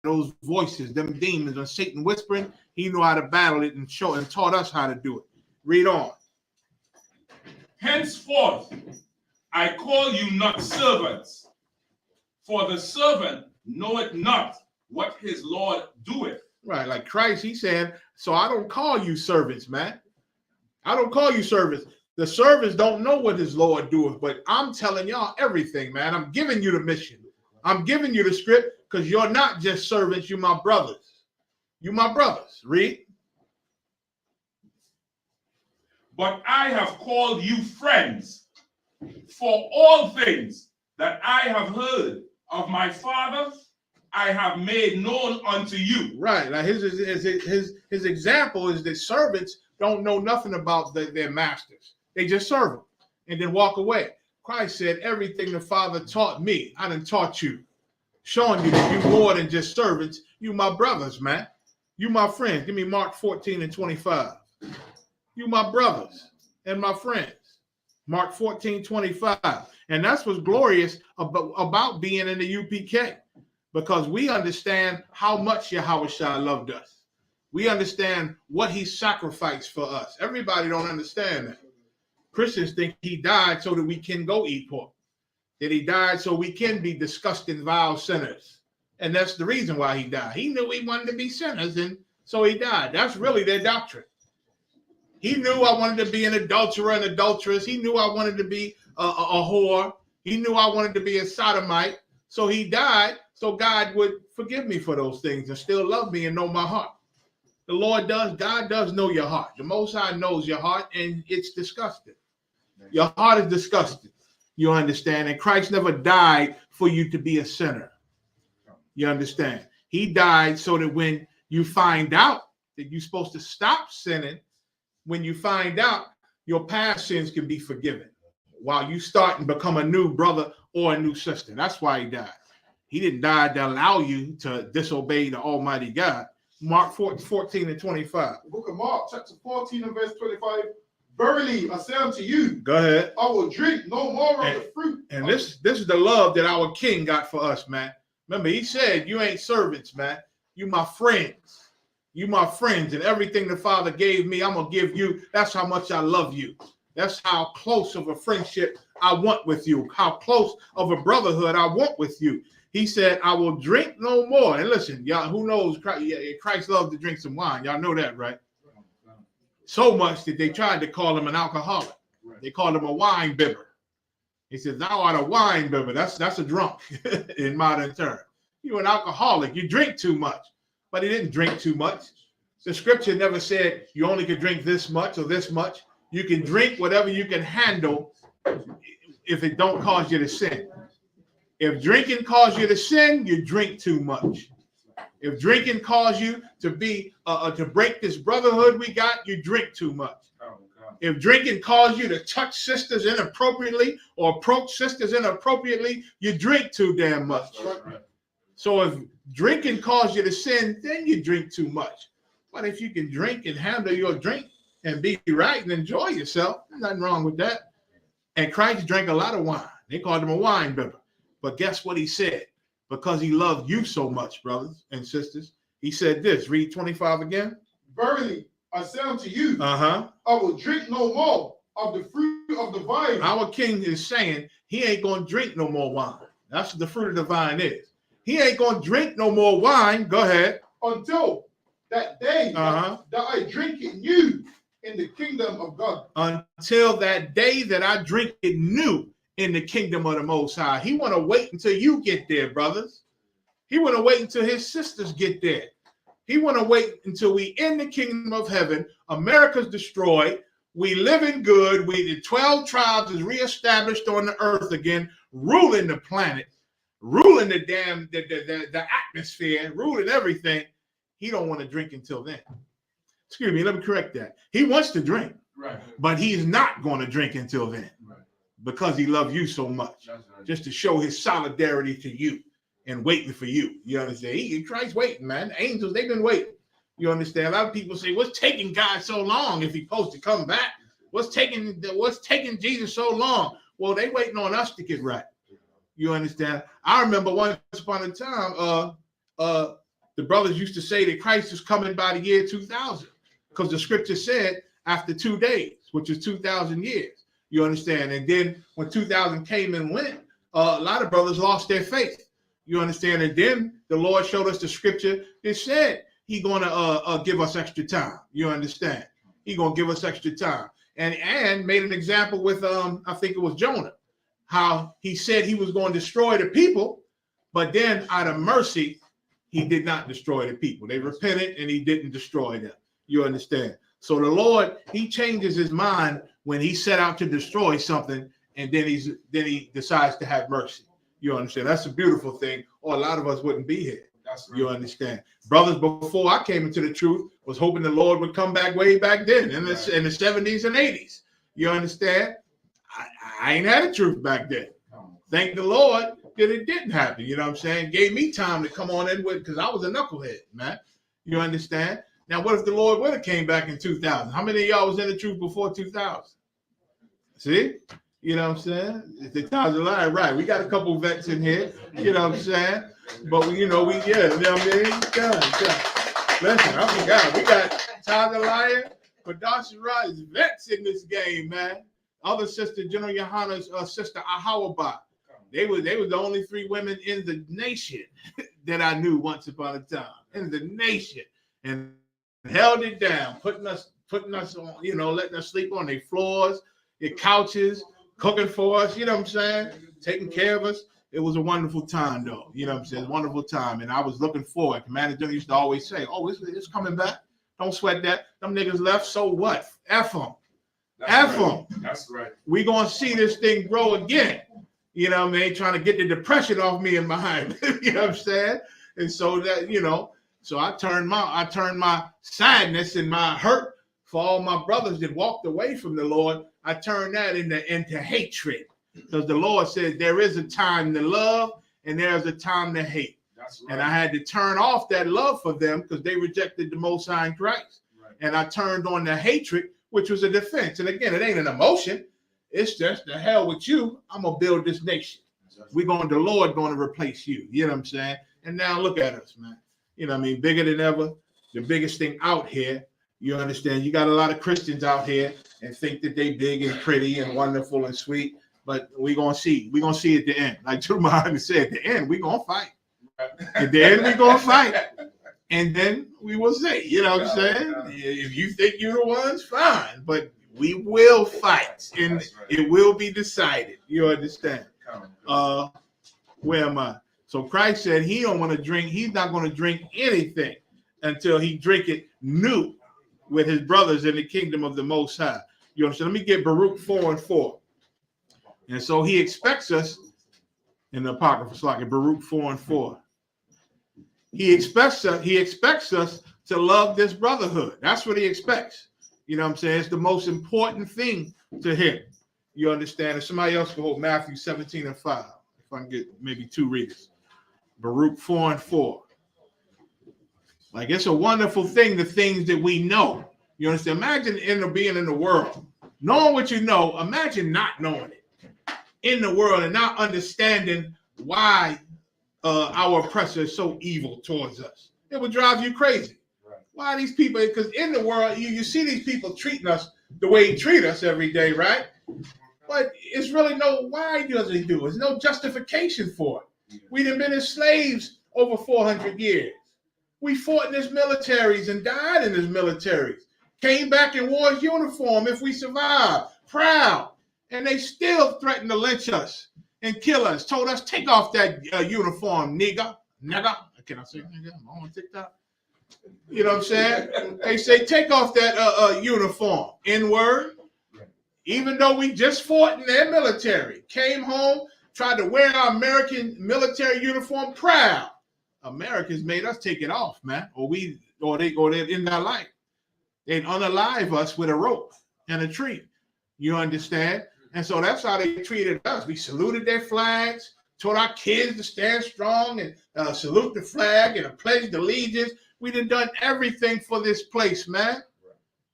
those voices, them demons, and Satan whispering. He knew how to battle it and show and taught us how to do it. Read on. Henceforth, I call you not servants, for the servant knoweth not what his Lord doeth. Right, like Christ, he said, so I don't call you servants, man. I don't call you servants. The servants don't know what his Lord doeth, but I'm telling y'all everything, man. I'm giving you the mission. I'm giving you the script because you're not just servants, you're my brothers. You my brothers. Read. But I have called you friends, for all things that I have heard of my Father, I have made known unto you. Right. Like his example is that servants don't know nothing about their masters. They just serve them and then walk away. Christ said, everything the Father taught me, I done taught you. Showing you that you more than just servants. You my brothers, man. You my friends. Give me Mark 14:25. You my brothers and my friends. Mark 14:25. And that's what's glorious about being in the UPK. Because we understand how much YAHANNA loved us. We understand what he sacrificed for us. Everybody don't understand that. Christians think he died so that we can go eat pork. That he died so we can be disgusting, vile sinners. And that's the reason why he died. He knew we wanted to be sinners, and so he died. That's really their doctrine. He knew I wanted to be an adulterer and adulteress. He knew I wanted to be a whore. He knew I wanted to be a sodomite. So he died so God would forgive me for those things and still love me and know my heart. The Lord does. God does know your heart. The Most High knows your heart, and it's disgusting. Your heart is disgusting. You understand? And Christ never died for you to be a sinner. You understand? He died so that when you find out that you're supposed to stop sinning, when you find out your past sins can be forgiven while you start and become a new brother or a new sister. That's why he died. He didn't die to allow you to disobey the Almighty God. Mark 14:25. The book of Mark, chapter 14 and verse 25. Verily, I say unto you, go ahead. I will drink no more of the fruit. And this is the love that our King got for us, man. Remember, he said, you ain't servants, man. You my friends. You my friends. And everything the Father gave me, I'm going to give you. That's how much I love you. That's how close of a friendship I want with you. How close of a brotherhood I want with you. He said, I will drink no more. And listen, y'all, who knows? Christ loved to drink some wine. Y'all know that, right? So much that they tried to call him an alcoholic. They called him a wine bibber. He says, thou art a wine bibber. That's a drunk in modern terms. You're an alcoholic. You drink too much. But he didn't drink too much. The scripture never said you only could drink this much or this much. You can drink whatever you can handle if it don't cause you to sin. If drinking causes you to sin, you drink too much. If drinking causes you to be to break this brotherhood we got, you drink too much. If drinking causes you to touch sisters inappropriately or approach sisters inappropriately, you drink too damn much. So if drinking causes you to sin, then you drink too much. But if you can drink and handle your drink and be right and enjoy yourself, there's nothing wrong with that. And Christ drank a lot of wine. They called him a wine bibber. But guess what he said? Because he loved you so much, brothers and sisters, he said this. Read 25 again. Verily, I say unto you, I will drink no more of the fruit of the vine. Our King is saying he ain't going to drink no more wine. That's what the fruit of the vine is. He ain't going to drink no more wine. Go ahead. Until that day that I drink it new in the kingdom of God. Until that day that I drink it new in the kingdom of the Most High. He want to wait until you get there, brothers. He want to wait until his sisters get there. He want to wait until we in the kingdom of heaven. America's destroyed. We live in good. The 12 tribes is reestablished on the earth again, ruling the planet, ruling the damn the atmosphere, ruling everything. He don't want to drink until then. Excuse me, let me correct that. He wants to drink, right, but he's not going to drink until then. Right. Because he loves you so much, right, just to show his solidarity to you and waiting for you. You understand? Christ's waiting, man. The angels, they've been waiting. You understand? A lot of people say, what's taking God so long if he's supposed to come back? What's taking Jesus so long? Well, they waiting on us to get right. You understand? I remember once upon a time, the brothers used to say that Christ was coming by the year 2000 because the scripture said after 2 days, which is 2,000 years. You understand? And then when 2000 came and went, a lot of brothers lost their faith. You understand? And then the Lord showed us the scripture. It said He's gonna give us extra time. You understand? He's gonna give us extra time. And made an example with I think it was Jonah, how he said he was going to destroy the people, but then out of mercy, he did not destroy the people. They repented and he didn't destroy them. You understand? So the Lord, he changes his mind when he set out to destroy something, and then he decides to have mercy. You understand? That's a beautiful thing, or a lot of us wouldn't be here. That's right. You understand? Brothers, before I came into the truth, was hoping the Lord would come back way back then in the 70s and 80s. You understand? I ain't had the truth back then. Thank the Lord that it didn't happen. You know what I'm saying? Gave me time to come on in with, because I was a knucklehead, man. You understand? Now, what if the Lord would have came back in 2000? How many of y'all was in the truth before 2000? See? You know what I'm saying? The times are lying, right? We got a couple vets in here. You know what I'm saying? But you know what I mean? God. Listen, I forgot. We got Tyler Lion, Production Rise, vets in this game, man. Other sister, General YAHANNA's sister, AhAhla. They were the only 3 women in the nation that I knew once upon a time. In the nation. And held it down, putting us on, you know, letting us sleep on their floors, their couches, cooking for us, you know what I'm saying? Taking care of us. It was a wonderful time, though. You know what I'm saying? Wonderful time. And I was looking forward. Commander General used to always say, oh, it's coming back. Don't sweat that. Them niggas left, so what? F them. F them. That's right. We going to see this thing grow again. You know what I mean? Trying to get the depression off me and behind. You know what I'm saying? And so that, you know, so I turned my sadness and my hurt for all my brothers that walked away from the Lord. I turned that into hatred, because the Lord said there is a time to love and there's a time to hate. That's right. And I had to turn off that love for them because they rejected the Most High in Christ. Right. And I turned on the hatred, which was a defense. And again, it ain't an emotion. It's just the hell with you. I'm gonna build this nation. The Lord going to replace you. You know what I'm saying? And now look at us, man. You know what I mean? Bigger than ever. The biggest thing out here. You understand? You got a lot of Christians out here and think that they big and pretty and wonderful and sweet. But we're going to see. We're going to see at the end. Like True Muhammad said, at the end, we're going to fight. At the end, we're going to fight. And then we will see. You know what I'm saying? If you think you're the ones, fine. But we will fight. And it will be decided. You understand? Where am I? So Christ said he don't want to drink. He's not going to drink anything until he drink it new with his brothers in the kingdom of the Most High. You understand? Let me get Baruch 4:4. And so he expects us in the Apocrypha, like Baruch 4:4. He expects us to love this brotherhood. That's what he expects. You know what I'm saying? It's the most important thing to him. You understand? If somebody else can hold Matthew 17:5, if I can get maybe 2 readers. Baruch 4:4. Like, it's a wonderful thing, the things that we know. You understand? Imagine being in the world, knowing what you know. Imagine not knowing it in the world and not understanding why our oppressor is so evil towards us. It would drive you crazy. Right. Why these people? Because in the world, you see these people treating us the way he treat us every day, right? But it's really why does he do it? There's no justification for it. We done been as slaves over 400 years. We fought in his militaries and died in his militaries. Came back in war's uniform if we survived. Proud. And they still threatened to lynch us and kill us. Told us, take off that uniform, nigga. Can I say nigga? I'm on TikTok. You know what I'm saying? They say, take off that uniform. N-word. Even though we just fought in their military. Came home, tried to wear our American military uniform, proud. Americans made us take it off, man. Or they're in their life. They'd unalive us with a rope and a tree. You understand? And so that's how they treated us. We saluted their flags, told our kids to stand strong and salute the flag and pledged allegiance. We done everything for this place, man.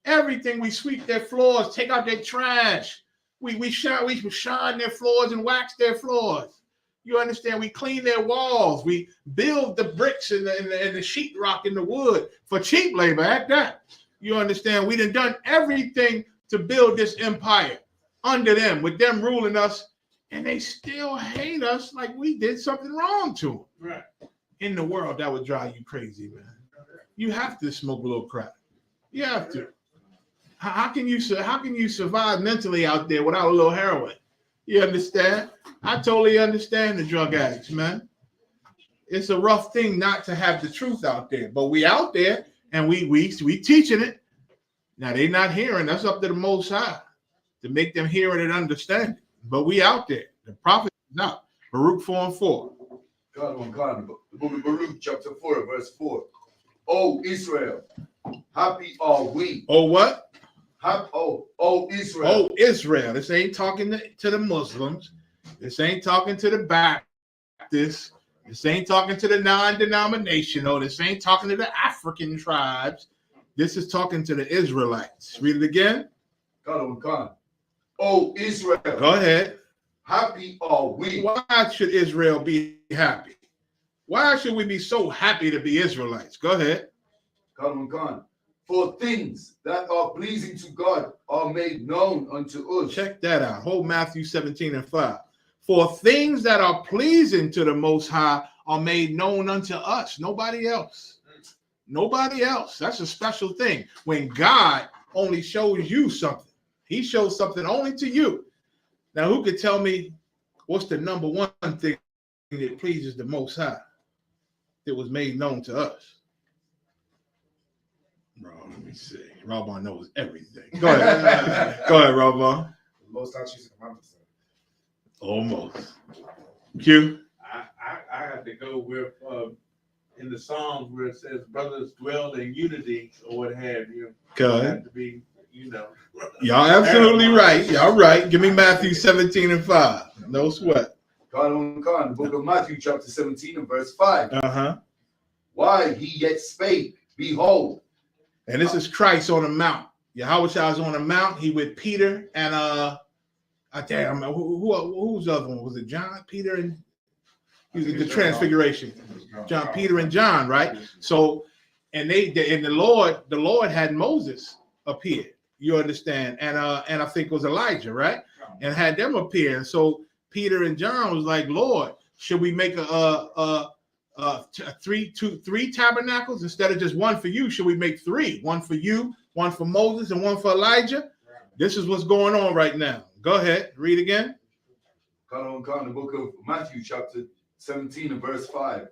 Everything. We sweep their floors, take out their trash. We shine their floors and wax their floors. You understand? We clean their walls. We build the bricks and the sheetrock and the wood for cheap labor at that. You understand? We done everything to build this empire under them, with them ruling us, and they still hate us like we did something wrong to them. Right. In the world, that would drive you crazy, man. You have to smoke a little crack. You have to. How can you survive mentally out there without a little heroin? You understand? I totally understand the drug addicts, man. It's a rough thing not to have the truth out there, but we out there and we teaching it. Now they not hearing. That's up to the Most High to make them hear it and understand it. But we out there. The prophet is out. Baruch 4:4. God, the book of Baruch, chapter 4, verse 4. O Israel, happy are we. Oh, what? Oh, Israel. Oh, Israel. This ain't talking to the Muslims. This ain't talking to the Baptists. This ain't talking to the non-denominational. This ain't talking to the African tribes. This is talking to the Israelites. Read it again. God. Oh, Israel. Go ahead. Happy are we. Why should Israel be happy? Why should we be so happy to be Israelites? Go ahead. God. For things that are pleasing to God are made known unto us. Check that out. Hold Matthew 17:5. For things that are pleasing to the Most High are made known unto us. Nobody else. Nobody else. That's a special thing. When God only shows you something, he shows something only to you. Now, who could tell me what's the number one thing that pleases the Most High that was made known to us? Bro, let me see. Rabban knows everything. Go ahead. Go ahead, Rabban. Most times she's a commandment. Almost. Q. I have to go with in the Psalms where it says brothers dwell in unity or what have you. Go It ahead. have to be, Y'all absolutely right. Y'all right. Give me Matthew 17:5. No sweat. God, the book of Matthew, chapter 17, and verse 5. Uh-huh. Why he yet spake, behold. And this is Christ on the mount. Yahweh is on the mount. He with Peter and who's the other one? Was it John, Peter, and he was the Transfiguration? John, Peter, and John, right? So, and the Lord had Moses appear. You understand? And I think it was Elijah, right? And had them appear. And so Peter and John was like, Lord, should we make three tabernacles instead of just one for you? Should we make three? One for you, one for Moses, and one for Elijah? This is what's going on right now. Go ahead, read again. The book of Matthew, chapter 17, and verse 5.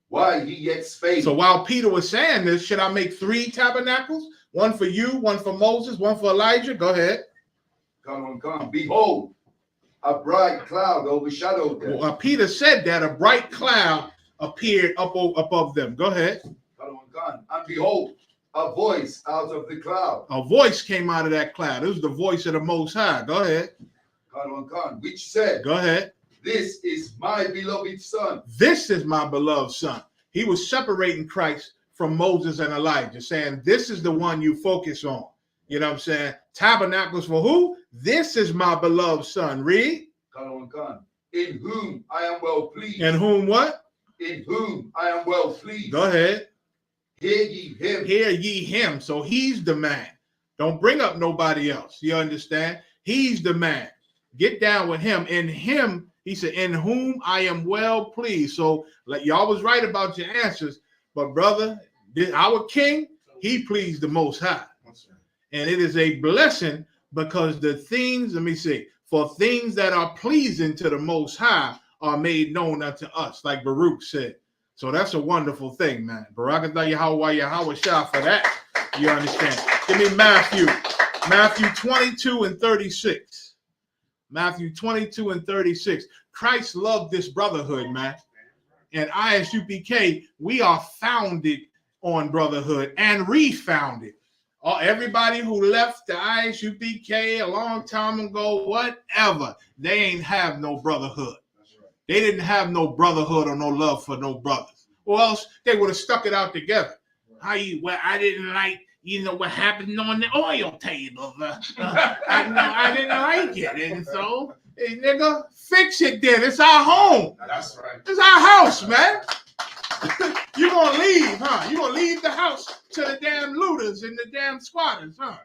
Why he yet spake. So while Peter was saying this, should I make three tabernacles? One for you, one for Moses, one for Elijah? Go ahead. Behold, a bright cloud overshadowed them. Well, Peter said that a bright cloud appeared up above them. Go ahead. And behold, a voice out of the cloud. A voice came out of that cloud. It was the voice of the Most High. Go ahead. Which said, go ahead. This is my beloved son. This is my beloved son. He was separating Christ from Moses and Elijah, saying, this is the one you focus on. You know what I'm saying? Tabernacles for who? This is my beloved son. Read. In whom I am well pleased. In whom what? In whom I am well pleased. Go ahead. Hear ye him. Hear ye him. So he's the man. Don't bring up nobody else. You understand? He's the man. Get down with him. In him, he said, in whom I am well pleased. So like y'all was right about your answers. But brother, our king, he pleased the Most High. And it is a blessing because the things, let me see, for things that are pleasing to the Most High are made known unto us, like Baruch said. So that's a wonderful thing, man. Baruch Yahweh Shah for that. You understand? Give me Matthew 22 and 36. Matthew 22 and 36. Christ loved this brotherhood, man. And I.S.U.P.K, we are founded on brotherhood and refounded. Everybody who left the I.S.U.P.K a long time ago, whatever, they ain't have no brotherhood. They didn't have no brotherhood or no love for no brothers. Or else they would have stuck it out together. I didn't like you know what happened on the oil table. I didn't like it. And so, hey, nigga, fix it then. It's our home. That's right. It's our house, man. You gonna leave, huh? You gonna leave the house to the damn looters and the damn squatters, huh?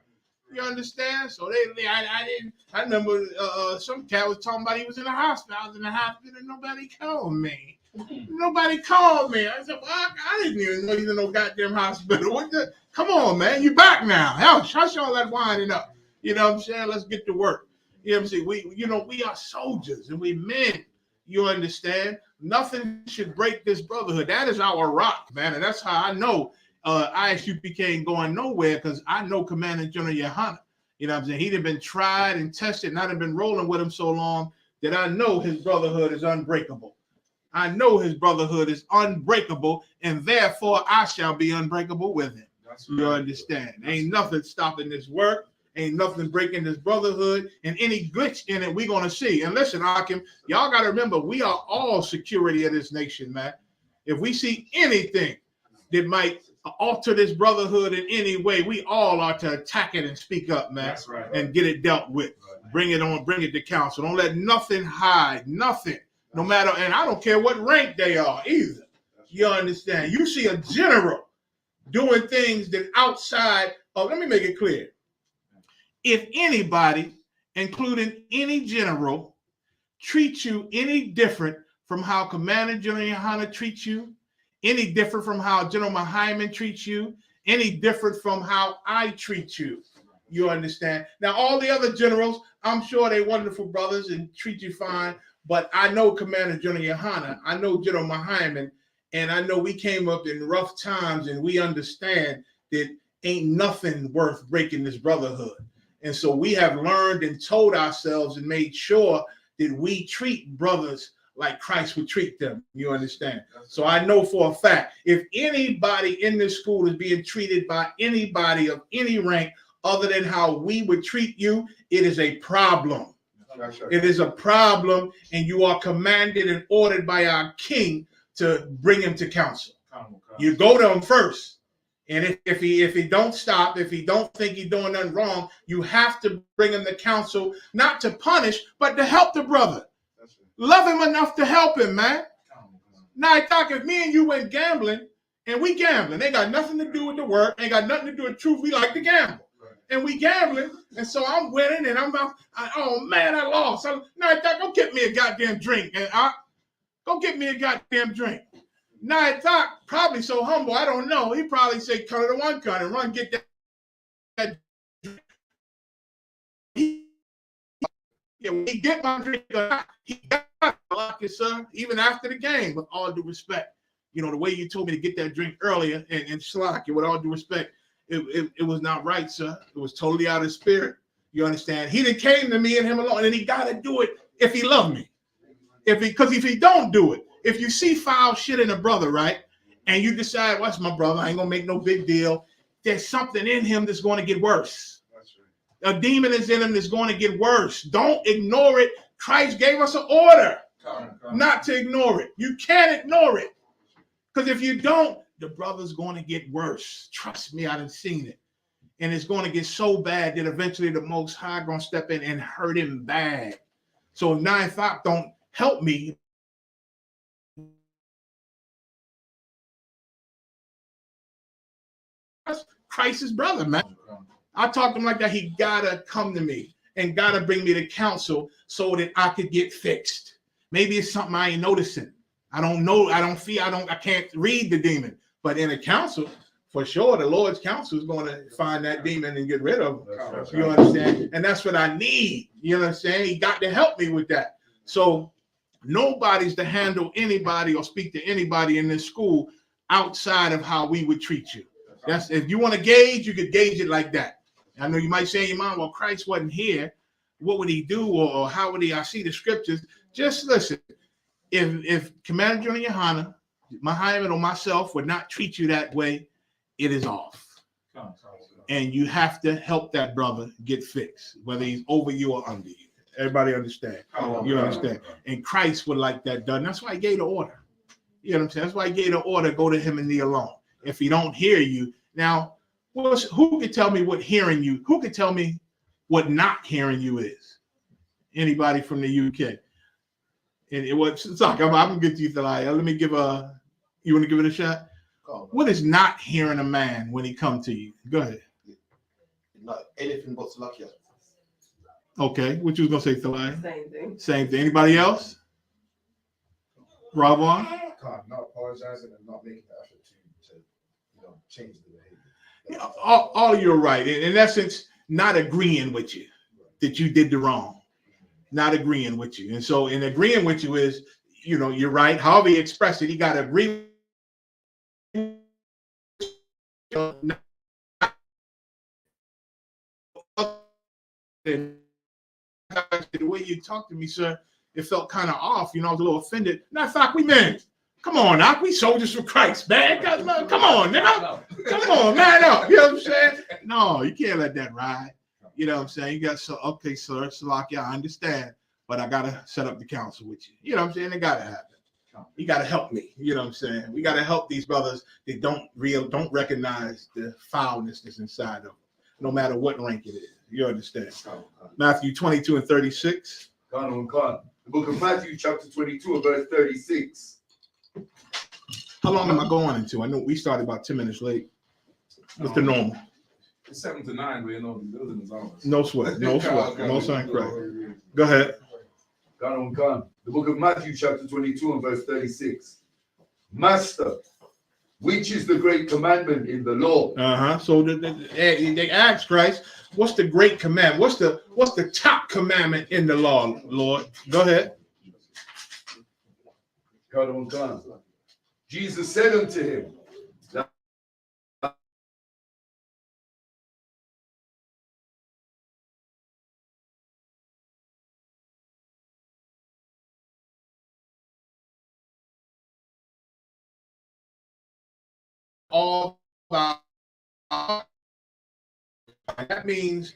You understand? So I remember some cat was talking about he was in the hospital. I was in the hospital and nobody called me. Nobody called me. I said, well, I didn't even know you in no goddamn hospital. Come on, man. You back now. Hell, hush all that winding up. You know what I'm saying? Let's get to work. You know what I'm saying? We are soldiers and we men. You understand? Nothing should break this brotherhood. That is our rock, man. And that's how I know I.S.U.P.K ain't going nowhere, because I know Commander General YAHANNA. You know what I'm saying? He'd have been tried and tested, and I'd have been rolling with him so long that I know his brotherhood is unbreakable. I know his brotherhood is unbreakable, and therefore I shall be unbreakable with him. You understand? Ain't nothing stopping this work. Ain't nothing breaking this brotherhood, and any glitch in it we're going to see. And listen, Akim, y'all got to remember, we are all security of this nation, man. If we see anything that might alter this brotherhood in any way, we all are to attack it and speak up, man. That's right. And get it dealt with. Bring it on, bring it to council. Don't let nothing hide, nothing, no matter, and I don't care what rank they are either. You understand? You see a general doing things that outside of, let me make it clear. If anybody, including any general, treats you any different from how Commander General YAHANNA treats you, any different from how General Mayak treats you, any different from how I treat you, you understand? Now, all the other generals, I'm sure they're wonderful brothers and treat you fine, but I know Commander General YAHANNA, I know General Mayak, and I know we came up in rough times, and we understand that ain't nothing worth breaking this brotherhood. And so we have learned and told ourselves and made sure that we treat brothers like Christ would treat them. You understand? So I know for a fact, if anybody in this school is being treated by anybody of any rank other than how we would treat you, it is a problem. It is a problem, and you are commanded and ordered by our king to bring him to council. You go to him first. And if he don't stop, if he don't think he's doing nothing wrong, you have to bring him to council, not to punish, but to help the brother. Love him enough to help him, man. Now, I thought if me and you went gambling, and we gambling, they got nothing to do with the work, ain't got nothing to do with truth. We like to gamble, and we gambling, and so I'm winning, and oh man, I lost. Now I thought, go get me a goddamn drink, and go get me a goddamn drink. Now I thought, probably so humble, I don't know. He probably say, cut it to one cut and run get that drink. When he get my drink, he got like it, sir, even after the game, with all due respect. You know, the way you told me to get that drink earlier and slack it, with all due respect, it was not right, sir. It was totally out of spirit. You understand? He done came to me and him alone, and he got to do it if he loved me. Because if he don't do it, if you see foul shit in a brother, right, and you decide, well, that's my brother, I ain't gonna make no big deal, there's something in him that's going to get worse. That's right. A demon is in him that's going to get worse. Don't ignore it. Christ gave us an order not to ignore it. You can't ignore it. Because if you don't, the brother's going to get worse. Trust me, I done seen it. And it's going to get so bad that eventually the Most High going to step in and hurt him bad. So if 9 o'clock don't help me, Christ's brother, man. I talked to him like that. He gotta come to me and gotta bring me to counsel so that I could get fixed. Maybe it's something I ain't noticing. I don't know. I can't read the demon. But in a council, for sure, the Lord's counsel is going to find that demon and get rid of him. You understand? And that's what I need. You know what I'm saying? He got to help me with that. So nobody's to handle anybody or speak to anybody in this school outside of how we would treat you. That's, if you want to gauge, you could gauge it like that. I know you might say in your mind, well, Christ wasn't here. What would he do? Or how would he? I see the scriptures. Just listen. If Commander General YAHANNA, Muhammad, or myself would not treat you that way, it is off. And you have to help that brother get fixed, whether he's over you or under you. Everybody understand? You understand? And Christ would like that done. That's why he gave the order. You know what I'm saying? That's why he gave the order, go to him and kneel alone. If he don't hear you. Now, who could tell me what hearing you? Who could tell me what not hearing you is? Anybody from the UK? And it was I'm gonna get you, Thalia. Let me give a. You want to give it a shot? What is not hearing a man when he come to you? Go ahead. Like anything but Salakia. Okay, what you was gonna say, Thalia? Same thing. Same thing. Anybody else? Ravon? Not apologizing and not making the effort to change the behavior. Yeah, all you're right. In essence, not agreeing with you that you did the wrong. Not agreeing with you. And so in agreeing with you is, you're right. However you express it, you got to agree. The way you talked to me, sir, it felt kind of off. I was a little offended. Matter of fact, we men. Come on, Doc. We soldiers for Christ, man. Come on, nigga. Come on, man up. You know what I'm saying? No, you can't let that ride. You know what I'm saying? You got okay, sir, Salakia, I understand, but I gotta set up the council with you. You know what I'm saying? It gotta happen. You gotta help me. You know what I'm saying? We gotta help these brothers that don't recognize the foulness that's inside of them, no matter what rank it is. You understand? Matthew 22 and 36. The book of Matthew, chapter 22, and verse 36. How long am I going into? I know we started about 10 minutes late. What's the normal? It's 7 to 9, but the building is ours. No sweat. No sweat. No sign crack. Go ahead. The book of Matthew, chapter 22, and verse 36. Master, which is the great commandment in the law? So they asked Christ, what's the great commandment? What's the top commandment in the law, Lord? Go ahead. Jesus said unto him, all that means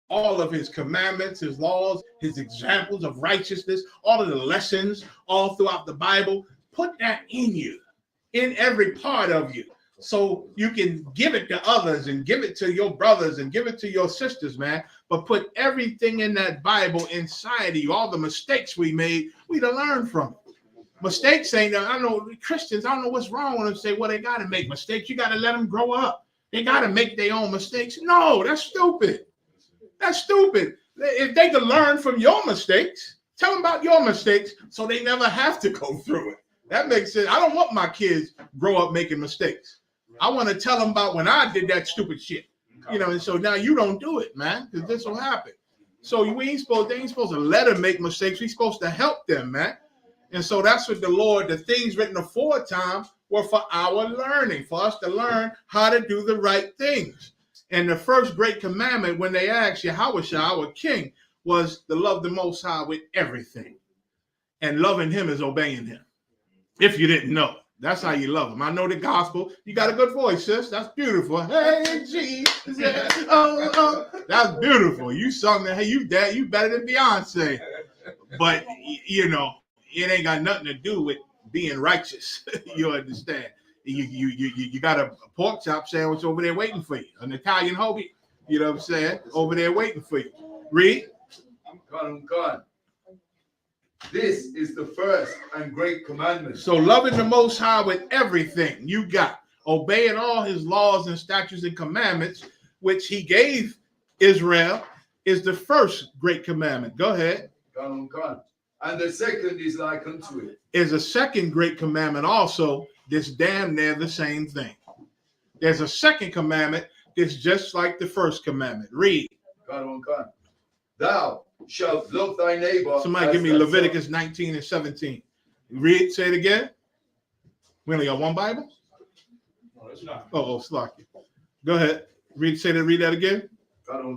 all of his commandments, his laws, his examples of righteousness, all of the lessons all throughout the Bible. Put that in you, in every part of you, so you can give it to others and give it to your brothers and give it to your sisters, man. But put everything in that Bible inside of you. All the mistakes we made, we to learn from it. Mistakes ain't, I know Christians, I don't know what's wrong with them. Say, well, they got to make mistakes. You got to let them grow up. They got to make their own mistakes. No, that's stupid. That's stupid. If they could learn from your mistakes, tell them about your mistakes so they never have to go through it. That makes sense. I don't want my kids grow up making mistakes. I want to tell them about when I did that stupid shit. And so now you don't do it, man, because this will happen. So they ain't supposed to let them make mistakes. We're supposed to help them, man. And so that's what the things written aforetime were for our learning, for us to learn how to do the right things. And the first great commandment, when they asked Yahweh, our king, was to love the Most High with everything. And loving him is obeying him. If you didn't know, that's how you love him. I know the gospel. You got a good voice, sis. That's beautiful. Hey, Jesus. Oh. That's beautiful. You sung that. Hey, you better than Beyonce. But, it ain't got nothing to do with being righteous. You understand? You got a pork chop sandwich over there waiting for you, an Italian hoagie. You know what I'm saying? Over there waiting for you. Read. God. This is the first and great commandment. So loving the Most High with everything you got, obeying all his laws and statutes and commandments, which he gave Israel, is the first great commandment. Go ahead. God. And the second is like unto it. Is a second great commandment also that's damn near the same thing. There's a second commandment that's just like the first commandment. Read. God. Thou shalt love thy neighbor. Somebody give me Leviticus 19 and 17. Read, say it again. We only got one Bible? No, it's not. Slocky. Go ahead. Read that again.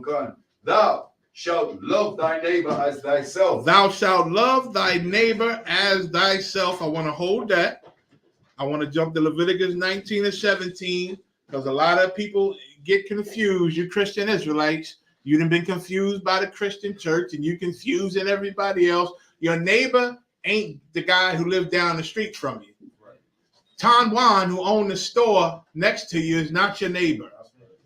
God. Thou shalt love thy neighbor as thyself. Thou shalt love thy neighbor as thyself. I want to hold that. I want to jump to Leviticus 19 and 17 because a lot of people get confused. You Christian Israelites, you done been confused by the Christian church and you confusing everybody else. Your neighbor ain't the guy who lived down the street from you. Right. Tan Juan, who owned the store next to you, is not your neighbor.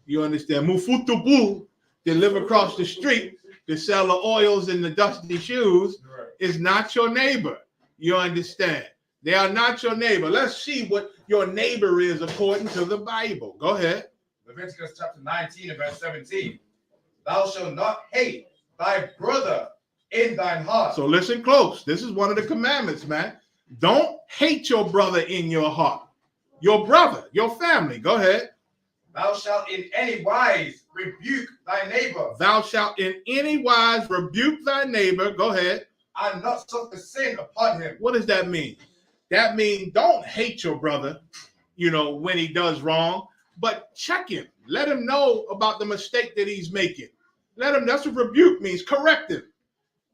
You understand? Mufutubu, they live across the street, to sell the oils and the dusty shoes, is not your neighbor. You understand? They are not your neighbor. Let's see what your neighbor is according to the Bible. Go ahead. Leviticus chapter 19 and verse 17. Thou shalt not hate thy brother in thine heart. So listen close. This is one of the commandments, man. Don't hate your brother in your heart. Your brother, your family. Go ahead. Thou shalt in any wise rebuke thy neighbor. Thou shalt in any wise rebuke thy neighbor. Go ahead. And not suffer sin upon him. What does that mean? That means don't hate your brother, when he does wrong, but check him. Let him know about the mistake that he's making. That's what rebuke means. Correct him.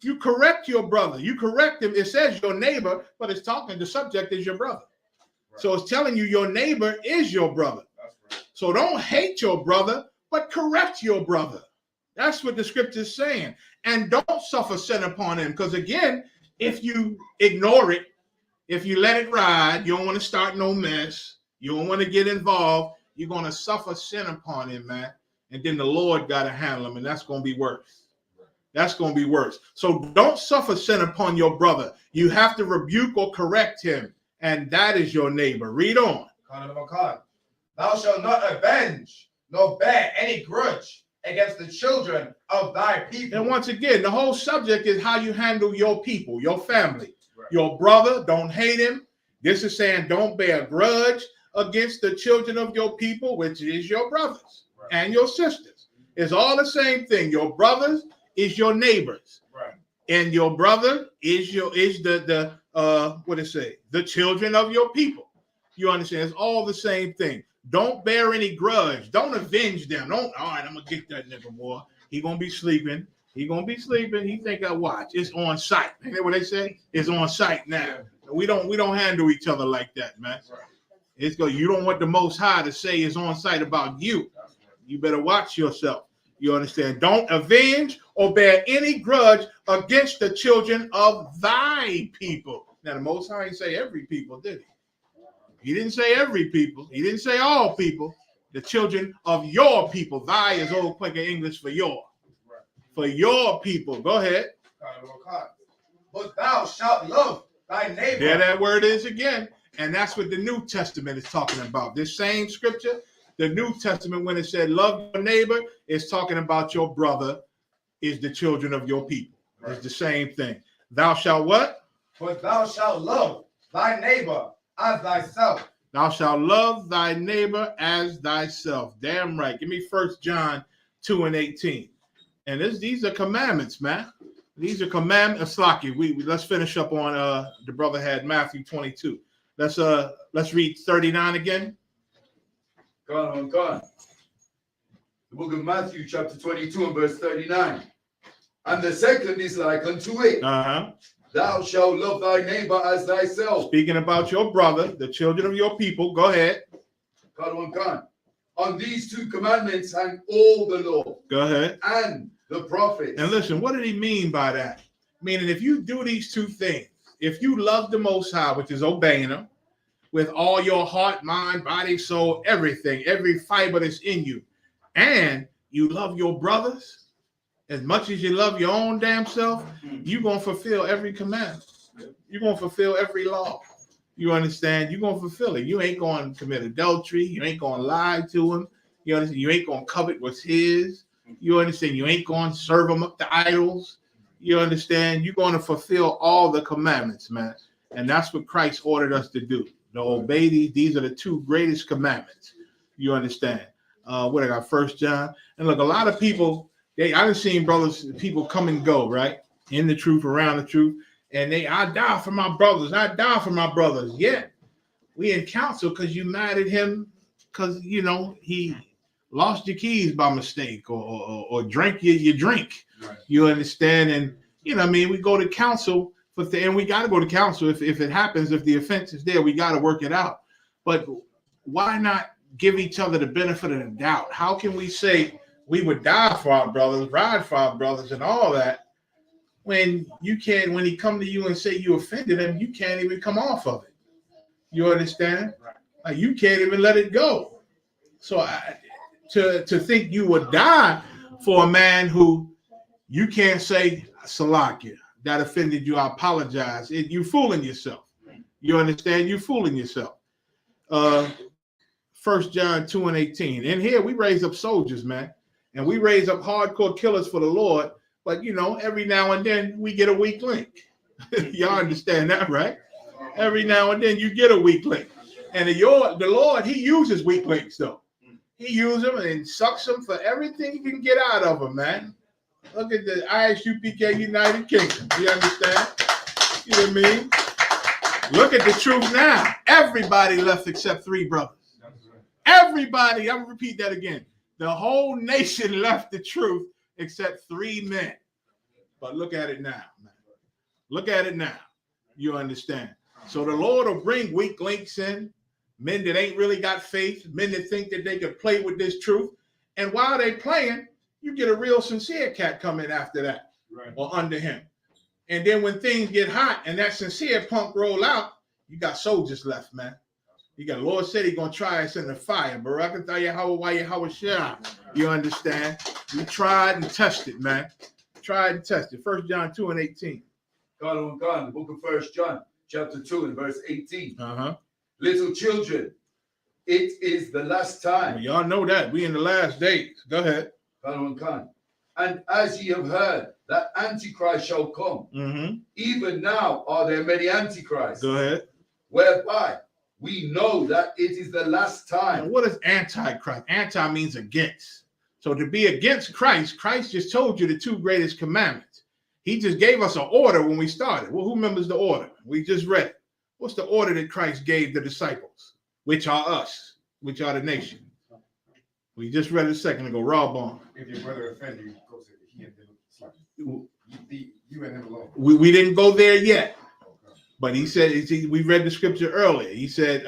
You correct your brother. You correct him. It says your neighbor, but it's talking, the subject is your brother. Right. So it's telling you your neighbor is your brother. That's right. So don't hate your brother, but correct your brother. That's what the scripture is saying. And don't suffer sin upon him. Because again, if you ignore it, if you let it ride, you don't want to start no mess. You don't want to get involved. You're going to suffer sin upon him, man. And then the Lord got to handle him. And that's going to be worse. That's going to be worse. So don't suffer sin upon your brother. You have to rebuke or correct him. And that is your neighbor. Read on. Thou shalt not avenge nor bear any grudge against the children of thy people. And once again, the whole subject is how you handle your people, your family. Right. Your brother, don't hate him. This is saying don't bear a grudge against the children of your people, which is your brothers and your sisters. It's all the same thing. Your brothers is your neighbors. Right. And your brother is the children of your people. You understand? It's all the same thing. Don't bear any grudge. Don't avenge them. All right, I'm gonna get that nigga, boy. He gonna be sleeping. He think I watch. It's on site. Ain't that what they say? It's on site now. We don't handle each other like that, man. Right. It's go. You don't want the Most High to say it's on site about you. You better watch yourself. You understand? Don't avenge or bear any grudge against the children of thy people. Now, the Most High didn't say every people, did he? He didn't say every people. He didn't say all people. The children of your people. Thy is old Quaker English for your. For your people. Go ahead. But thou shalt love thy neighbor. There that word is again. And that's what the New Testament is talking about. This same scripture, the New Testament, when it said love your neighbor, is talking about your brother is the children of your people. Right. It's the same thing. Thou shalt what? But thou shalt love thy neighbor as thyself. Thou shalt love thy neighbor as thyself. Damn right. Give me 1 John 2 and 18. And these are commandments, man. These are commandments. Let's finish up on the brother had Matthew 22. Let's read 39 again. Go on. The book of Matthew, chapter 22 and verse 39. And the second is like unto it. Thou shalt love thy neighbor as thyself. Speaking about your brother, the children of your people. Go ahead. On these two commandments hang all the law. Go ahead. And the prophets. And listen, what did he mean by that? Meaning, if you do these two things, if you love the Most High, which is obeying him, with all your heart, mind, body, soul, everything, every fiber that's in you, and you love your brothers as much as you love your own damn self, you're going to fulfill every commandment. You're going to fulfill every law. You understand? You're going to fulfill it. You ain't going to commit adultery. You ain't going to lie to him. You understand? You ain't going to covet what's his. You understand? You ain't going to serve him up to idols. You understand? You're going to fulfill all the commandments, man. And that's what Christ ordered us to do. To obey these are the two greatest commandments. You understand? What I got, 1 John. And look, a lot of people, I've seen people come and go, right? In the truth, around the truth. And I die for my brothers. I die for my brothers. Yet we in council because you mad at him because, he lost your keys by mistake or drank your drink. Right. You understand? And, we go to council and we got to go to council if it happens, if the offense is there, we got to work it out. But why not give each other the benefit of the doubt? How can we say we would die for our brothers, ride for our brothers and all that, when he come to you and say you offended him, you can't even come off of it. You understand? Right. Like you can't even let it go. So to think you would die for a man who you can't say, Salakia, that offended you, I apologize. You fooling yourself. You understand? You fooling yourself. 1 John 2:18. And here we raise up soldiers, man. And we raise up hardcore killers for the Lord. But, you know, every now and then we get a weak link. Y'all understand that, right? Every now and then you get a weak link. And the Lord, he uses weak links, though. He uses them and sucks them for everything he can get out of them, man. Look at the I.S.U.P.K. United Kingdom. You understand? You know what I mean? Look at the truth now. Everybody left except 3 brothers. Everybody, I'm going to repeat that again. The whole nation left the truth except 3 men. But look at it now, man. Look at it now. You understand? So the Lord will bring weak links in, men that ain't really got faith, men that think that they could play with this truth. And while they playing, you get a real sincere cat coming after that, right, or under him. And then when things get hot and that sincere punk roll out, you got soldiers left, man. You got, Lord said he's going to try us in the fire. You understand? We tried and tested, man. Tried and tested. 1 John 2:18. God, the book of 1 John, chapter 2 and verse 18. Uh-huh. Little children, it is the last time. Well, y'all know that. We in the last days. Go ahead. God. And as ye have heard that Antichrist shall come, even now are there many Antichrists. Go ahead. Whereby we know that it is the last time. Now, what is Antichrist? Anti means against. So to be against Christ, Christ just told you the 2 greatest commandments. He just gave us an order when we started. Well, who remembers the order? We just read it. What's the order that Christ gave the disciples, which are us, which are the nation? We just read it a second ago. Rob on. If your brother offend you, go to he and them. You and him alone. We didn't go there yet. But he said, we read the scripture earlier. He said,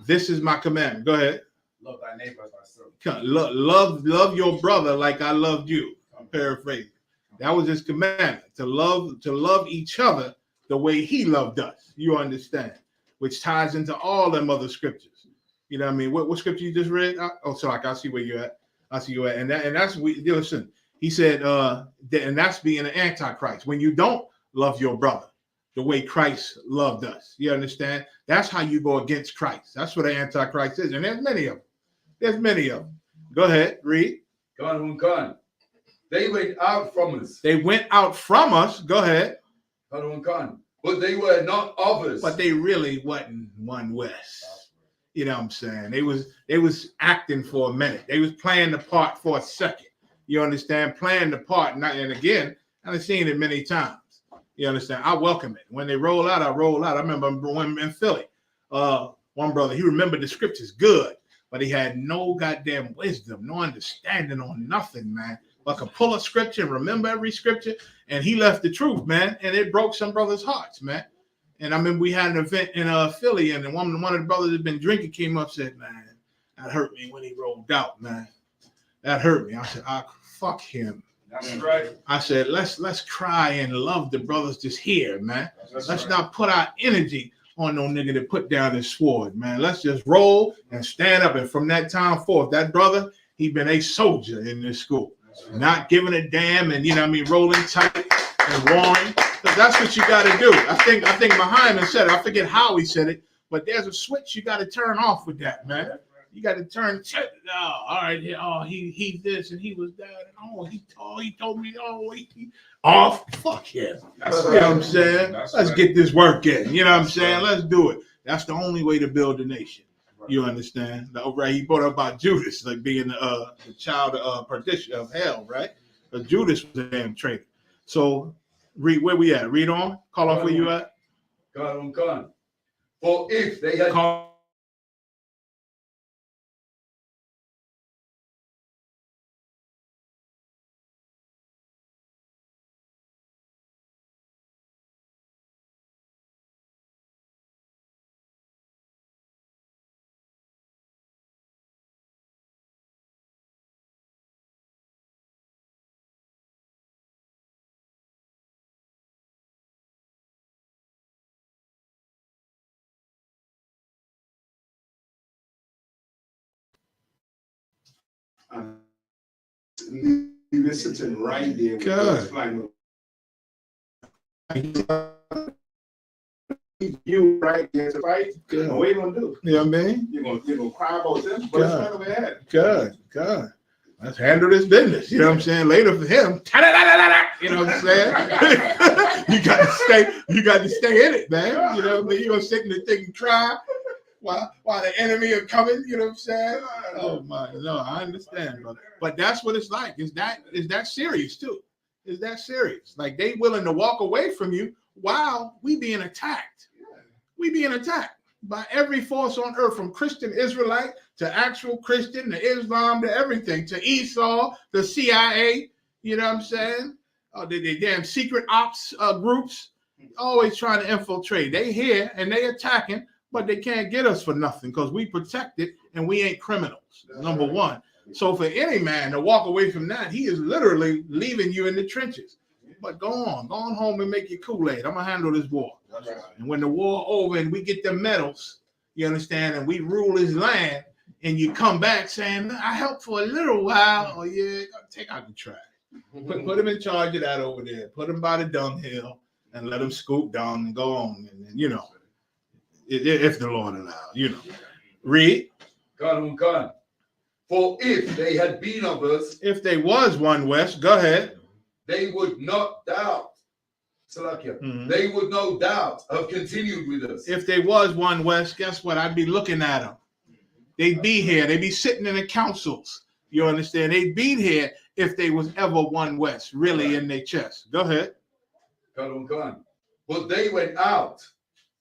this is my commandment. Go ahead. Love thy neighbor as thyself. Love your brother like I loved you. I'm paraphrasing. That was his commandment, to love each other the way he loved us. You understand? Which ties into all them other scriptures. You know what I mean? What scripture you just read? Oh, sorry, I see where you're at. I see you at. And that's listen, he said, and that's being an antichrist. When you don't love your brother the way Christ loved us. You understand? That's how you go against Christ. That's what an antichrist is. And there's many of them. There's many of them. Go ahead, read. God. They went out from us. They went out from us. Go ahead. God. But they were not of us. But they really wasn't one West. You know what I'm saying? They was acting for a minute. They was playing the part for a second. You understand? Playing the part. And again, I've seen it many times. You understand? I welcome it. When they roll out, I roll out. I remember when in Philly, one brother, he remembered the scriptures good, but he had no goddamn wisdom, no understanding on nothing, man. But could pull a scripture and remember every scripture, and he left the truth, man, and it broke some brothers' hearts, man. And I remember we had an event in Philly, and one of the brothers that had been drinking came up and said, man, that hurt me when he rolled out, man. That hurt me. I said, fuck him. That's right. I said, let's cry and love the brothers just here, man. Let's right. not put our energy on no nigga that put down his sword, man. Let's just roll and stand up. And from that time forth, that brother, he been a soldier in this school. Right. Not giving a damn and, you know what I mean, rolling tight and warring. Because that's what you got to do. I think Muhammad said it. I forget how he said it, but there's a switch you got to turn off with that, man. You got to turn. All right. He this and he was that. And he told me. He off. Fuck him. You know what I'm saying? Let's get this work in. You know what I'm saying? Let's do it. That's the only way to build a nation. You understand? Right? He brought up about Judas, like being the child of perdition of hell, right? But Judas was a damn traitor. So read where we at. Read on. Call off where you at. God. For if they had You're sitting right there with Good. those flying. You right there to fight. Good. What are you gonna do? You know what I mean? You're gonna cry about this, but it's right over here. Good. Let's handle this business. You know what I'm saying? Later for him. You know what I'm saying? you got to stay in it, man. You know what I mean? You're gonna sit in the thing and cry while the enemy are coming, you know what I'm saying? Oh my, no, I understand, brother. But that's what it's like. Is that serious too? Is that serious? Like they willing to walk away from you while we being attacked. We being attacked by every force on earth, from Christian Israelite to actual Christian, to Islam, to everything, to Esau, the CIA, you know what I'm saying? The damn secret ops groups, always trying to infiltrate. They here and they attacking, but they can't get us for nothing because we protected and we ain't criminals, number one. So for any man to walk away from that, he is literally leaving you in the trenches. But go on home and make your Kool-Aid. I'm going to handle this war. And when the war over and we get the medals, you understand, and we rule his land, and you come back saying, I helped for a little while. Oh, yeah, take out the trash. Put him in charge of that over there. Put him by the dunghill and let him scoop down and go on. And you know, if the Lord allows, you know. Read. God. For if they had been of us, if they was one West, go ahead. They would not doubt. They would no doubt have continued with us. If they was one West, guess what? I'd be looking at them. They'd be here. They'd be sitting in the councils. You understand? They'd be here if they was ever one West, really in their chest. Go ahead. God. But they went out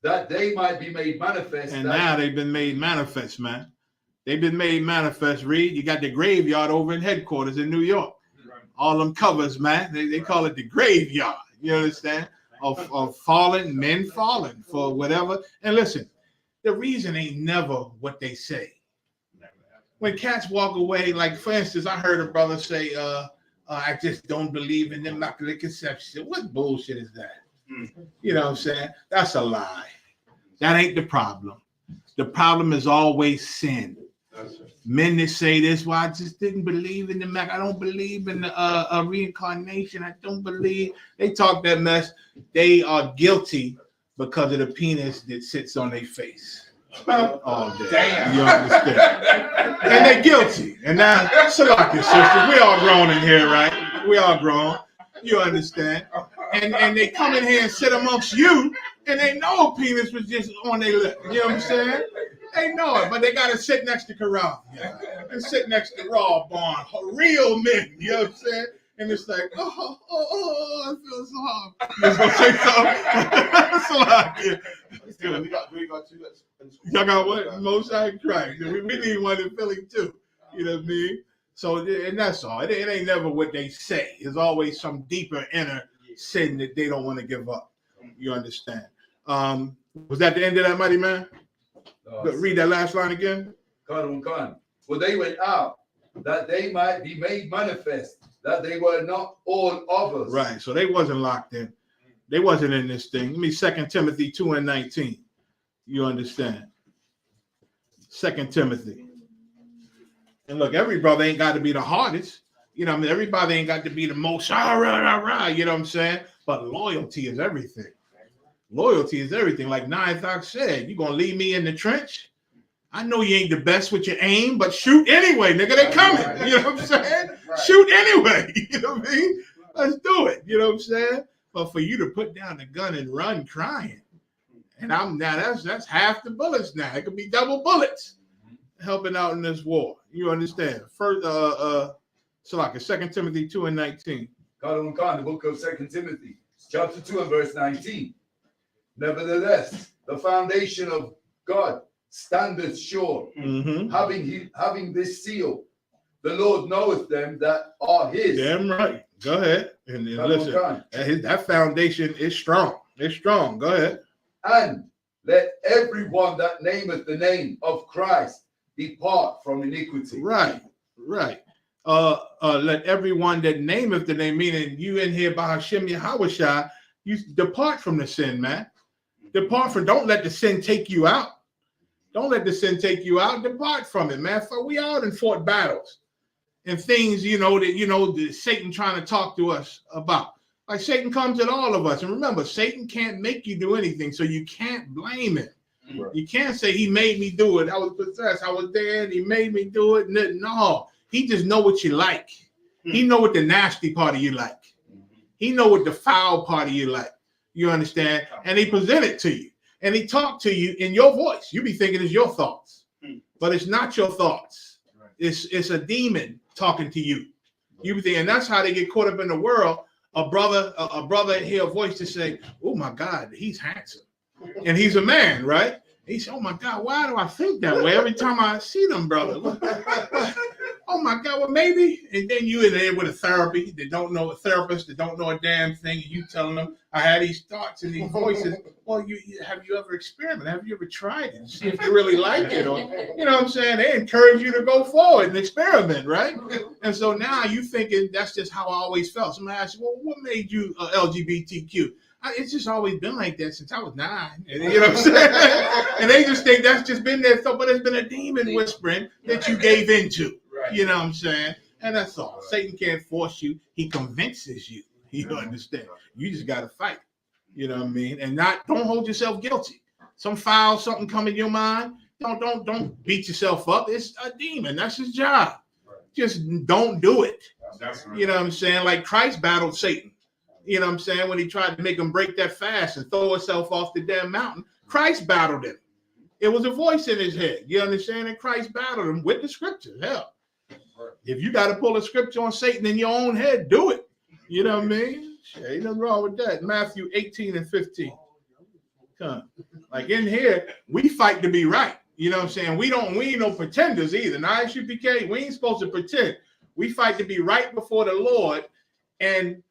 that they might be made manifest. And now they've been made manifest, man. They've been made manifest, Reed. You got the graveyard over in headquarters in New York. All them covers, man. They call it the graveyard. You understand? Of fallen men falling for whatever. And listen, the reason ain't never what they say. When cats walk away, like for instance, I heard a brother say, I just don't believe in the Immaculate Conception. What bullshit is that? You know what I'm saying? That's a lie. That ain't the problem. The problem is always sin. Men that say this, well, I just didn't believe in the Mac. I don't believe in the reincarnation. I don't believe. They talk that mess. They are guilty because of the penis that sits on their face all day. Damn. You understand? And they're guilty. And now, Salaki sisters, we all grown in here, right? We all grown. You understand? And they come in here and sit amongst you, and they know penis was just on their lip. You know what I'm saying? They know it, but they got to sit next to Corral. Yeah. And sit next to Raw Barn. Real men. You know what I'm saying? And it's like, I feel so hard. You gonna say something? So hard. We got two. Y'all got what? Most I Christ. We need one in Philly too. You know what I mean? So, and that's all. It ain't never what they say. There's always some deeper inner sin that they don't want to give up. You understand? Was that the end of that, mighty man? Read that last line again. God. Well, they went out that they might be made manifest, that they were not all of us. Right. So they wasn't locked in. They wasn't in this thing. Let me 2 Timothy 2:19. You understand? 2 Timothy. And look, every brother ain't got to be the hardest. You know what I mean? Everybody ain't got to be the most, you know what I'm saying? But loyalty is everything. Loyalty is everything. Like Mayak said, you gonna leave me in the trench? I know you ain't the best with your aim, but shoot anyway, nigga. They coming. You know what I'm saying? Right. Shoot anyway. You know what I mean? Let's do it. You know what I'm saying? But for you to put down the gun and run crying, and that's half the bullets now. It could be double bullets helping out in this war. You understand? First, Salaka, 2 Timothy 2:19. God, the book of 2 Timothy, chapter 2 and verse 19. Nevertheless, the foundation of God standeth sure, having this seal. The Lord knoweth them that are his. Damn right. Go ahead. And listen, that foundation is strong. It's strong. Go ahead. And let everyone that nameth the name of Christ depart from iniquity. Right. Let everyone that nameth the name, meaning you in here by Hashem Yahawashai, you depart from the sin, man. Depart from, don't let the sin take you out. Don't let the sin take you out. Depart from it, man. For we all in fought battles. and things, that Satan trying to talk to us about. Like Satan comes at all of us. And remember, Satan can't make you do anything, so you can't blame him. Right. You can't say he made me do it. I was possessed. I was there and he made me do it. No, he just know what you like. He know what the nasty part of you like. He know what the foul part of you like. You understand? And he present it to you. And he talked to you in your voice. You be thinking it's your thoughts. But it's not your thoughts. Right. It's a demon talking to you. You be thinking, and that's how they get caught up in the world. A brother hear a voice to say, "Oh my God, he's handsome," and he's a man, right? He said, "Oh my God, why do I think that way every time I see them, brother?" Oh my God, well maybe. And then you in there with a therapist that don't know a damn thing, and you telling them, "I had these thoughts and these voices." Well, have you ever experimented? Have you ever tried it? See if you really like it, or you know what I'm saying? They encourage you to go forward and experiment, right? And so now you thinking that's just how I always felt. Somebody asks, "Well, what made you LGBTQ?" It's just always been like that since I was 9. And, you know what I'm saying? And they just think that's just been there. But it's been a demon whispering that you gave into. Right. You know what I'm saying? And that's all. Satan can't force you. He convinces you. You understand? You just got to fight. You know what I mean? And don't hold yourself guilty. Something come in your mind. Don't beat yourself up. It's a demon. That's his job. Just don't do it. You know what I'm saying? Like Christ battled Satan. You know what I'm saying? When he tried to make him break that fast and throw himself off the damn mountain, Christ battled him. It was a voice in his head. You understand? And Christ battled him with the scriptures. Hell, if you got to pull a scripture on Satan in your own head, do it. You know what I mean? Ain't nothing wrong with that. Matthew 18 and 15. Like in here, we fight to be right. You know what I'm saying? We ain't no pretenders either. In I.S.U.P.K, we ain't supposed to pretend. We fight to be right before the Lord. And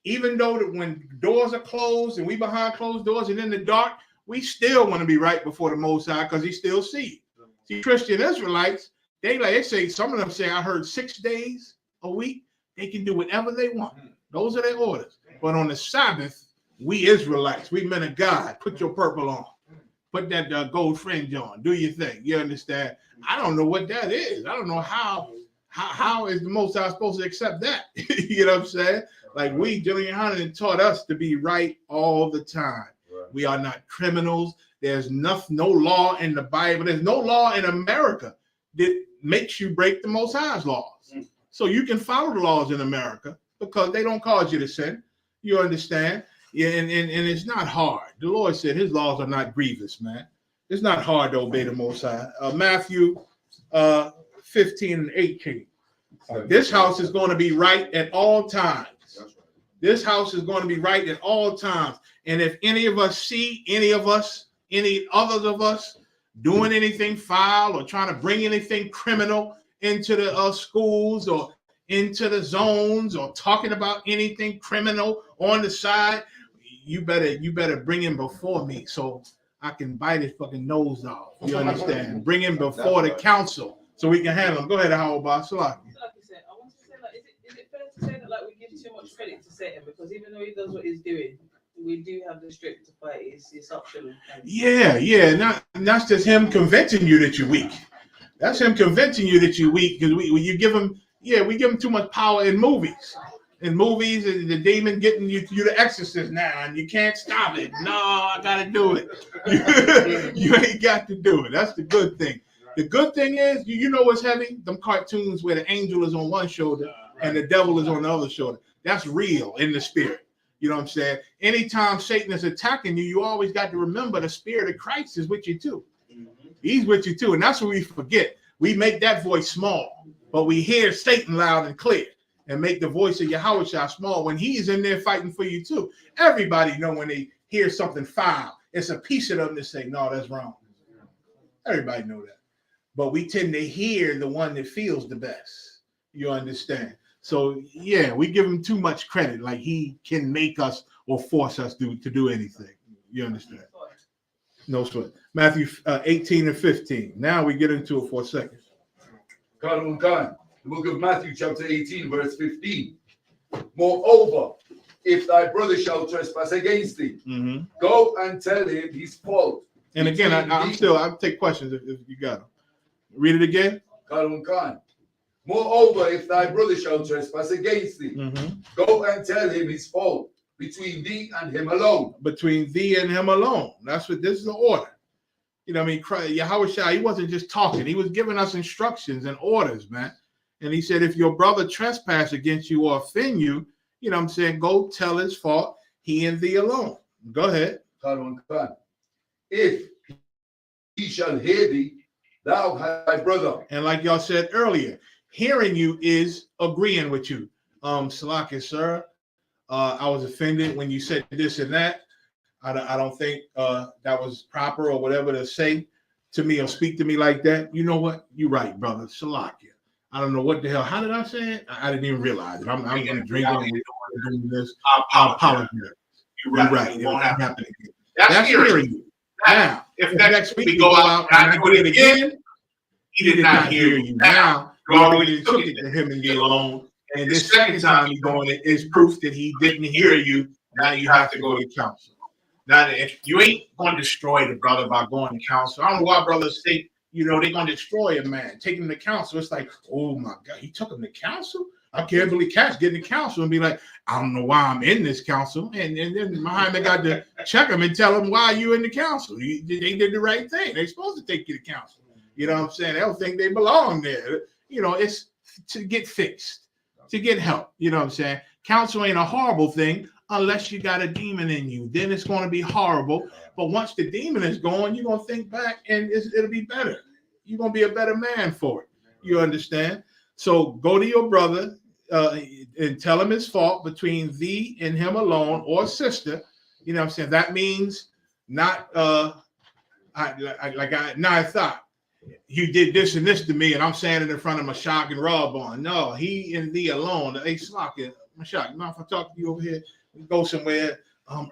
even though when doors are closed and we behind closed doors and in the dark, we still want to be right before the Most High because he still sees. See, Christian Israelites, they say, some of them say, I heard 6 days a week, they can do whatever they want. Those are their orders. But on the Sabbath, we Israelites, we men of God, put your purple on. Put that gold fringe on. Do your thing. You understand? I don't know what that is. I don't know how is the Most High supposed to accept that? You know what I'm saying? Like YAHANNA taught us to be right all the time. Right. We are not criminals. There's no law in the Bible. There's no law in America that makes you break the Most High's laws. So you can follow the laws in America because they don't cause you to sin. You understand? Yeah, and it's not hard. The Lord said his laws are not grievous, man. It's not hard to obey the Most High. Matthew 15 and 18. This house is going to be right at all times. This house is going to be right at all times. And if any of us see any others of us doing anything foul or trying to bring anything criminal into the schools or into the zones or talking about anything criminal on the side, you better bring him before me so I can bite his fucking nose off. You understand? Bring him before the council so we can handle him. Go ahead, Salaki. Is it fair to say that we give too much credit to Satan because even though he does what he's doing, we do have the strength to fight his option? Yeah. That's just him convincing you that you're weak. That's him convincing you that you're weak because we give him too much power in movies. In movies, the demon getting you the exorcist now, and you can't stop it. No, I gotta do it. You ain't got to do it. That's the good thing. The good thing is, you know what's heavy? Them cartoons where the angel is on one shoulder and the devil is on the other shoulder. That's real in the spirit. You know what I'm saying? Anytime Satan is attacking you, you always got to remember the spirit of Christ is with you too. He's with you too. And that's what we forget. We make that voice small, but we hear Satan loud and clear and make the voice of Yahweh small when he's in there fighting for you too. Everybody know when they hear something foul, it's a piece of them to say, no, that's wrong. Everybody know that. But we tend to hear the one that feels the best. You understand? So, yeah, we give him too much credit, like he can make us or force us to do anything. You understand? No sweat. Matthew 18 and 15. Now we get into it for a second. The book of Matthew, chapter 18, verse 15. Moreover, if thy brother shall trespass against thee, go and tell him his fault. And again, I'll take questions if you got them. Read it again. Moreover, if thy brother shall trespass against thee, go and tell him his fault between thee and him alone. Between thee and him alone. That's what this is the order. You know what I mean? Yahushua, he wasn't just talking. He was giving us instructions and orders, man. And he said, if your brother trespass against you or offend you, you know what I'm saying, go tell his fault, he and thee alone. Go ahead. If he shall hear thee, thou hast thy brother. And like y'all said earlier, hearing you is agreeing with you. Salaki, sir, I was offended when you said this and that. I don't think that was proper or whatever to say to me or speak to me like that. You know what? You're right, brother. Salakia. I don't know what the hell. How did I say it? I didn't even realize it. I'm drinking and doing this. I apologize. You're right. It won't happen again. That's hearing you. Now, if next week we go out and I do it again, he did not hear you. Now, you already took it to him and you alone. And this second time you're doing it is proof that he didn't hear you. Now you have to go to counsel. Now, if you ain't going to destroy the brother by going to counsel, I don't know why brothers think, you know, they're going to destroy a man, take him to counsel. It's like, oh my God, he took him to counsel? I can't believe cats getting to counsel and be like, I don't know why I'm in this counsel. And then Muhammad got to check him and tell him why you in the counsel. They did the right thing. They're supposed to take you to counsel. You know what I'm saying? They don't think they belong there. You know, it's to get fixed, to get help. You know what I'm saying? Counsel ain't a horrible thing unless you got a demon in you. Then it's going to be horrible. But once the demon is gone, you're going to think back and it'll be better. You're going to be a better man for it. You understand? So go to your brother and tell him his fault between thee and him alone or sister. You know what I'm saying? That means not I thought you did this and this to me and I'm standing in front of Mayak and Rob on. No, he and thee alone. Hey, Slocky, Mayak, you mind if I talk to you over here? We go somewhere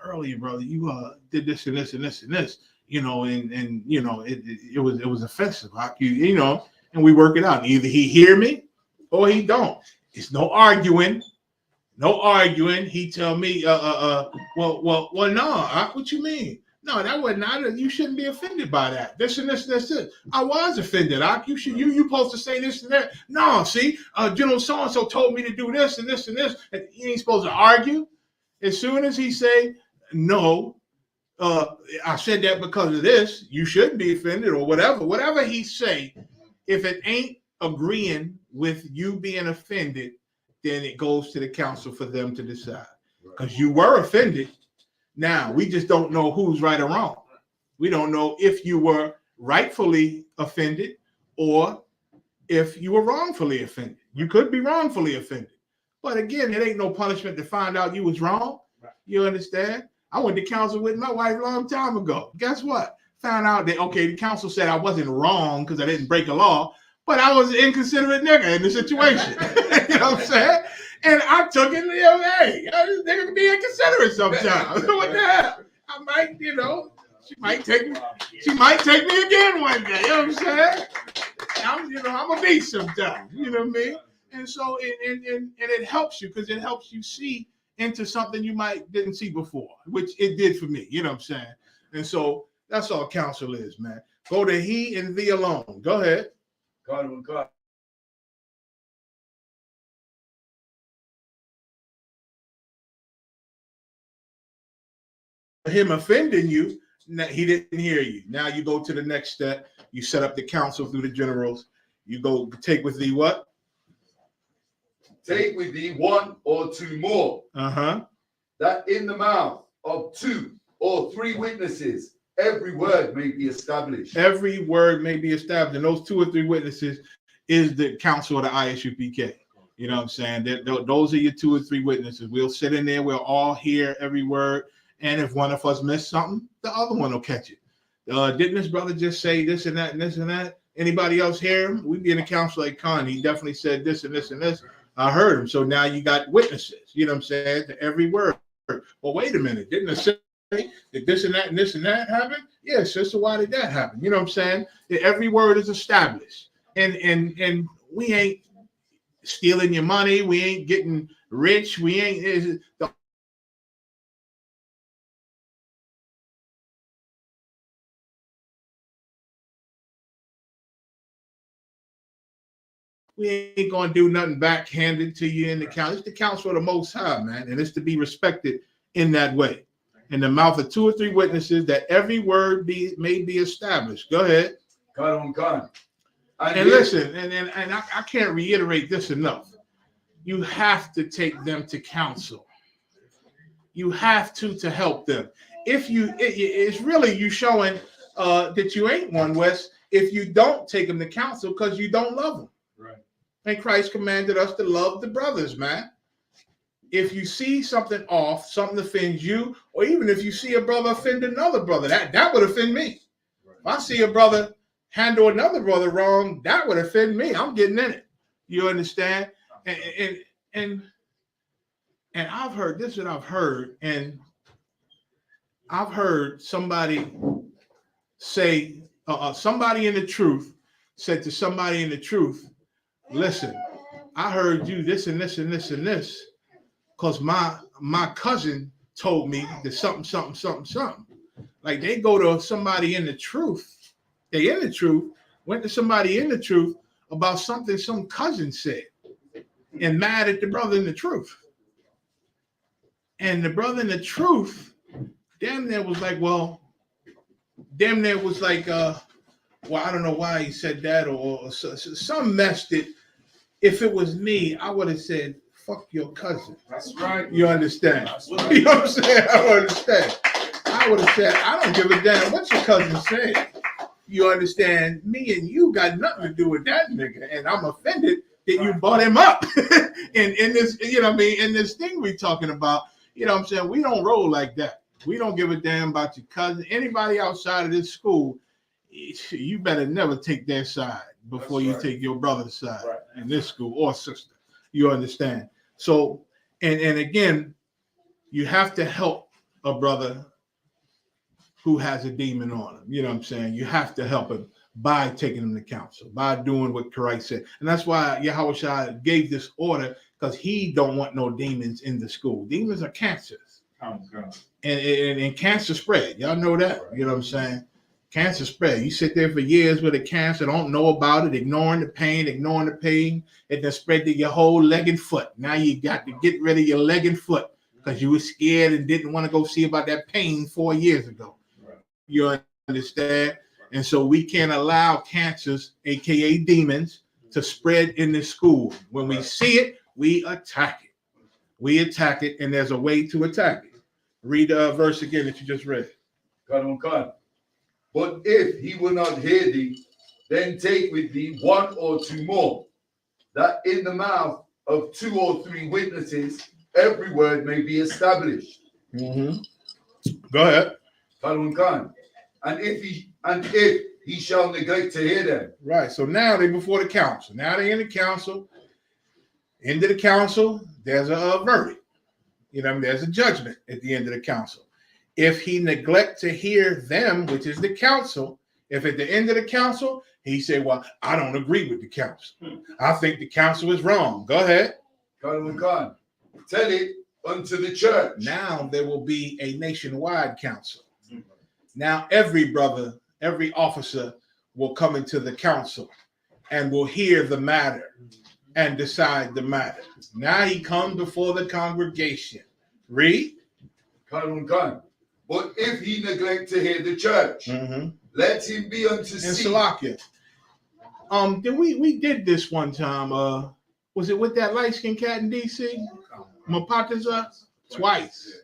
earlier, brother. You did this and this and this and this, you know, and you know, it was offensive. You know, and we work it out. Either he hear me or he don't. It's no arguing. No arguing. He tell me, well, no. What you mean? No, that wasn't. You shouldn't be offended by that. This and this and this. I was offended. You supposed to say this and that. No, see, General so and so told me to do this and this and this. And you ain't supposed to argue. As soon as he say no, I said that because of this. You shouldn't be offended or whatever. Whatever he say, if it ain't agreeing with you being offended, then it goes to the council for them to decide. Because you were offended. Now, we just don't know who's right or wrong. We don't know if you were rightfully offended or if you were wrongfully offended. You could be wrongfully offended. But again, it ain't no punishment to find out you was wrong. You understand? I went to counsel with my wife a long time ago. Guess what? Found out that, okay, the council said I wasn't wrong because I didn't break a law, but I was an inconsiderate nigga in the situation. You know what I'm saying? And I took it, hey, this nigga can be inconsiderate sometimes. What the hell? I might, you know, she might take me again one day. You know what I'm saying? I'm a beast sometimes. You know what I mean? And so it helps you because it helps you see into something you didn't see before, which it did for me. You know what I'm saying? And so that's all counsel is, man. Go to he and thee alone. Go ahead. God. Him offending you, he didn't hear you. Now you go to the next step. You set up the council through the generals. You go take with thee what? Take with thee one or two more. That in the mouth of 2 or 3 witnesses, every word may be established. Every word may be established. And those 2 or 3 witnesses is the council of the ISUPK. You know what I'm saying? Those are your 2 or 3 witnesses. We'll sit in there. We'll all hear every word. And if one of us missed something, the other one will catch it. Didn't this brother just say this and that and this and that? Anybody else hear him? We'd be in the council like Khan. He definitely said this and this and this. I heard him. So now you got witnesses, you know what I'm saying, to every word. Well, wait a minute. Didn't it say that this and that happen? Yes, sister, why did that happen? You know what I'm saying? Every word is established. And we ain't stealing your money. We ain't getting rich. We ain't. We ain't gonna do nothing backhanded to you in the council. It's the council of the Most High, man, and it's to be respected in that way. In the mouth of 2 or 3 witnesses, that every word may be established. Go ahead. God. And listen, and I can't reiterate this enough. You have to take them to counsel. You have to help them. It's really you showing that you ain't one, Wes, if you don't take them to counsel because you don't love them. Right. And Christ commanded us to love the brothers, man. If you see something off, something offends you, or even if you see a brother offend another brother, that would offend me. Right. If I see a brother handle another brother wrong, that would offend me. I'm getting in it. You understand? And I've heard this, and I've heard somebody say, somebody in the truth said to somebody in the truth, listen, I heard you this and this and this and this, because my cousin told me that something. Like they go to somebody in the truth. They in the truth, went to somebody in the truth about something some cousin said and mad at the brother in the truth. And the brother in the truth, damn near was like, well, I don't know why he said that, or some messed it. If it was me, I would have said, fuck your cousin. That's right. You understand? You know what I'm saying? I understand. I would have said, I don't give a damn what your cousin said. You understand? Me and you got nothing to do with that nigga. And I'm offended that you brought him up in this, you know what I mean, in this thing we talking about. You know what I'm saying? We don't roll like that. We don't give a damn about your cousin. Anybody outside of this school, you better never take their side before you take your brother's side in this school or sister. You understand? So, and again, you have to help a brother who has a demon on him. You know what I'm saying? You have to help him by taking him to counsel, by doing what Christ said. And that's why Yahweh gave this order, because he don't want no demons in the school. Demons are cancers. Oh, God. And cancer spread. Y'all know that. You know what I'm saying? Cancer spread. You sit there for years with a cancer, don't know about it, ignoring the pain, it then spread to your whole leg and foot. Now you got to get rid of your leg and foot because you were scared and didn't want to go see about that pain 4 years ago. Right. You understand? And so we can't allow cancers, aka demons, to spread in the school. When we see it, we attack it. We attack it, and there's a way to attack it. Read the verse again that you just read. God. But if he will not hear thee, then take with thee 1 or 2 more, that in the mouth of 2 or 3 witnesses every word may be established. Mm-hmm. Go ahead. And if he shall neglect to hear them. Right. So now they're before the council. Now they're in the council. Into the council, there's a verdict. You know, there's a judgment at the end of the council. If he neglect to hear them, which is the council, if at the end of the council, he say, well, I don't agree with the council. I think the council is wrong. Go ahead. Tell it unto the church. Now there will be a nationwide council. Now every brother, every officer will come into the council and will hear the matter and decide the matter. Now he comes before the congregation. Read. But if he neglect to hear the church, let him be unto sea. And Salakia. We did this one time. Was it with that light-skinned cat in DC? Mapataza? Twice.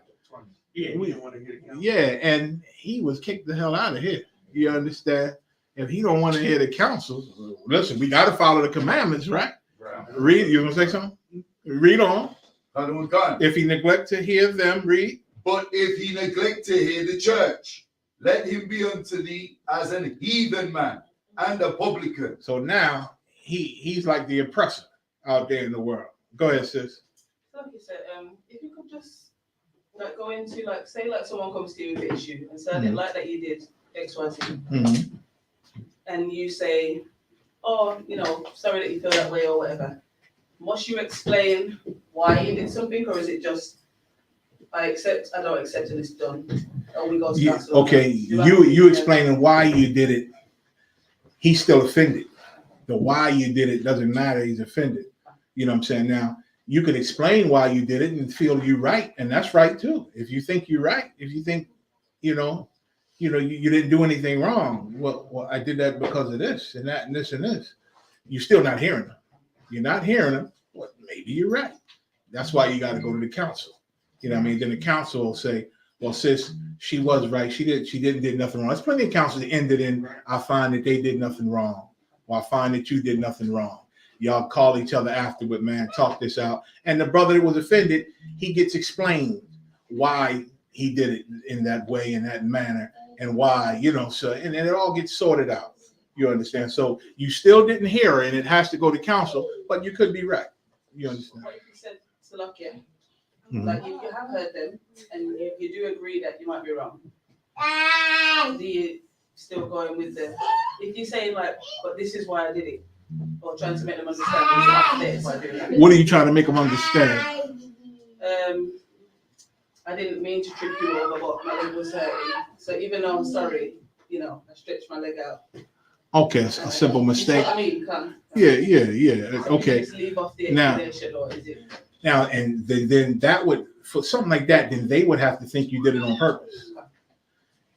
Yeah, and he was kicked the hell out of here. You understand? If he don't want to hear the counsel, listen, we got to follow the commandments, right? Read. You gonna say something? Read on. If he neglect to hear them, read. But if he neglect to hear the church, let him be unto thee as an heathen man and a publican. So now he's like the oppressor out there in the world. Go ahead, sis. Like you said, if you could just like go into like say like someone comes to you with an issue and say I didn't like that you did X, Y, Z, and you say, oh, you know, sorry that you feel that way or whatever. Must you explain why you did something, or is it just I accept, I don't accept, and it's done? Or we go to okay, you explaining why you did it. He's still offended. the why you did it doesn't matter. He's offended. You know what I'm saying? Now, you can explain why you did it and feel you're right, and that's right too. If you think you're right, if you think, you didn't do anything wrong. Well, I did that because of this and that and this and this. You're still not hearing them. You're not hearing them. Well, maybe you're right. That's why you got to go to the council. You know what I mean? Then the council will say, well, sis, she was right. She did nothing wrong. There's plenty of councils that ended in, I find that they did nothing wrong. Or I find that you did nothing wrong. Y'all call each other afterward, man, talk this out. And the brother that was offended, he gets explained why he did it in that way, in that manner, and why, so, and then it all gets sorted out. You understand? So you still didn't hear it, and it has to go to council, but you could be right. You understand? What if you said, like you have heard them, and you do agree that you might be wrong, do you still going with them? If you say like, but this is why I did it, or trying to make them understand this is why I did it. What are you trying to make them understand? I didn't mean to trip you over, but my leg was hurting. So even though I'm sorry, I stretched my leg out. Okay, a simple mistake. I mean, come. Yeah. Okay. Just leave off the explanation, or is it? Now, and then that would, for something like that, then they would have to think you did it on purpose.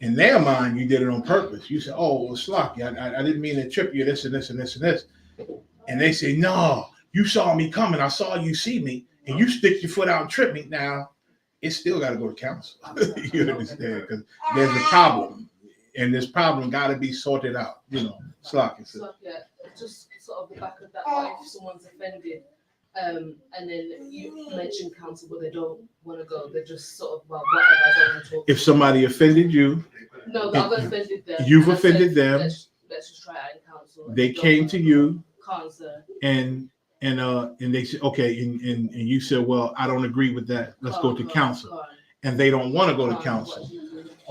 In their mind, you did it on purpose. You say, oh, well, Slocky, I didn't mean to trip you, this and this and this and this. And they say, no, you saw me coming. I saw you see me, and you stick your foot out and trip me. Now, it still got to go to council. You understand? Because there's a problem, and this problem got to be sorted out. Slocky. Just sort of the back of that point, if someone's offended, and then you mention council, but they don't want to go. They're just sort of, well, whatever, I don't want to talk. If somebody offended you, no, I've offended them. You've offended them. Let's just try it in council. They came to you, Council. and they said, okay, and you said, well, I don't agree with that. Let's go to council. And they don't want to go to council.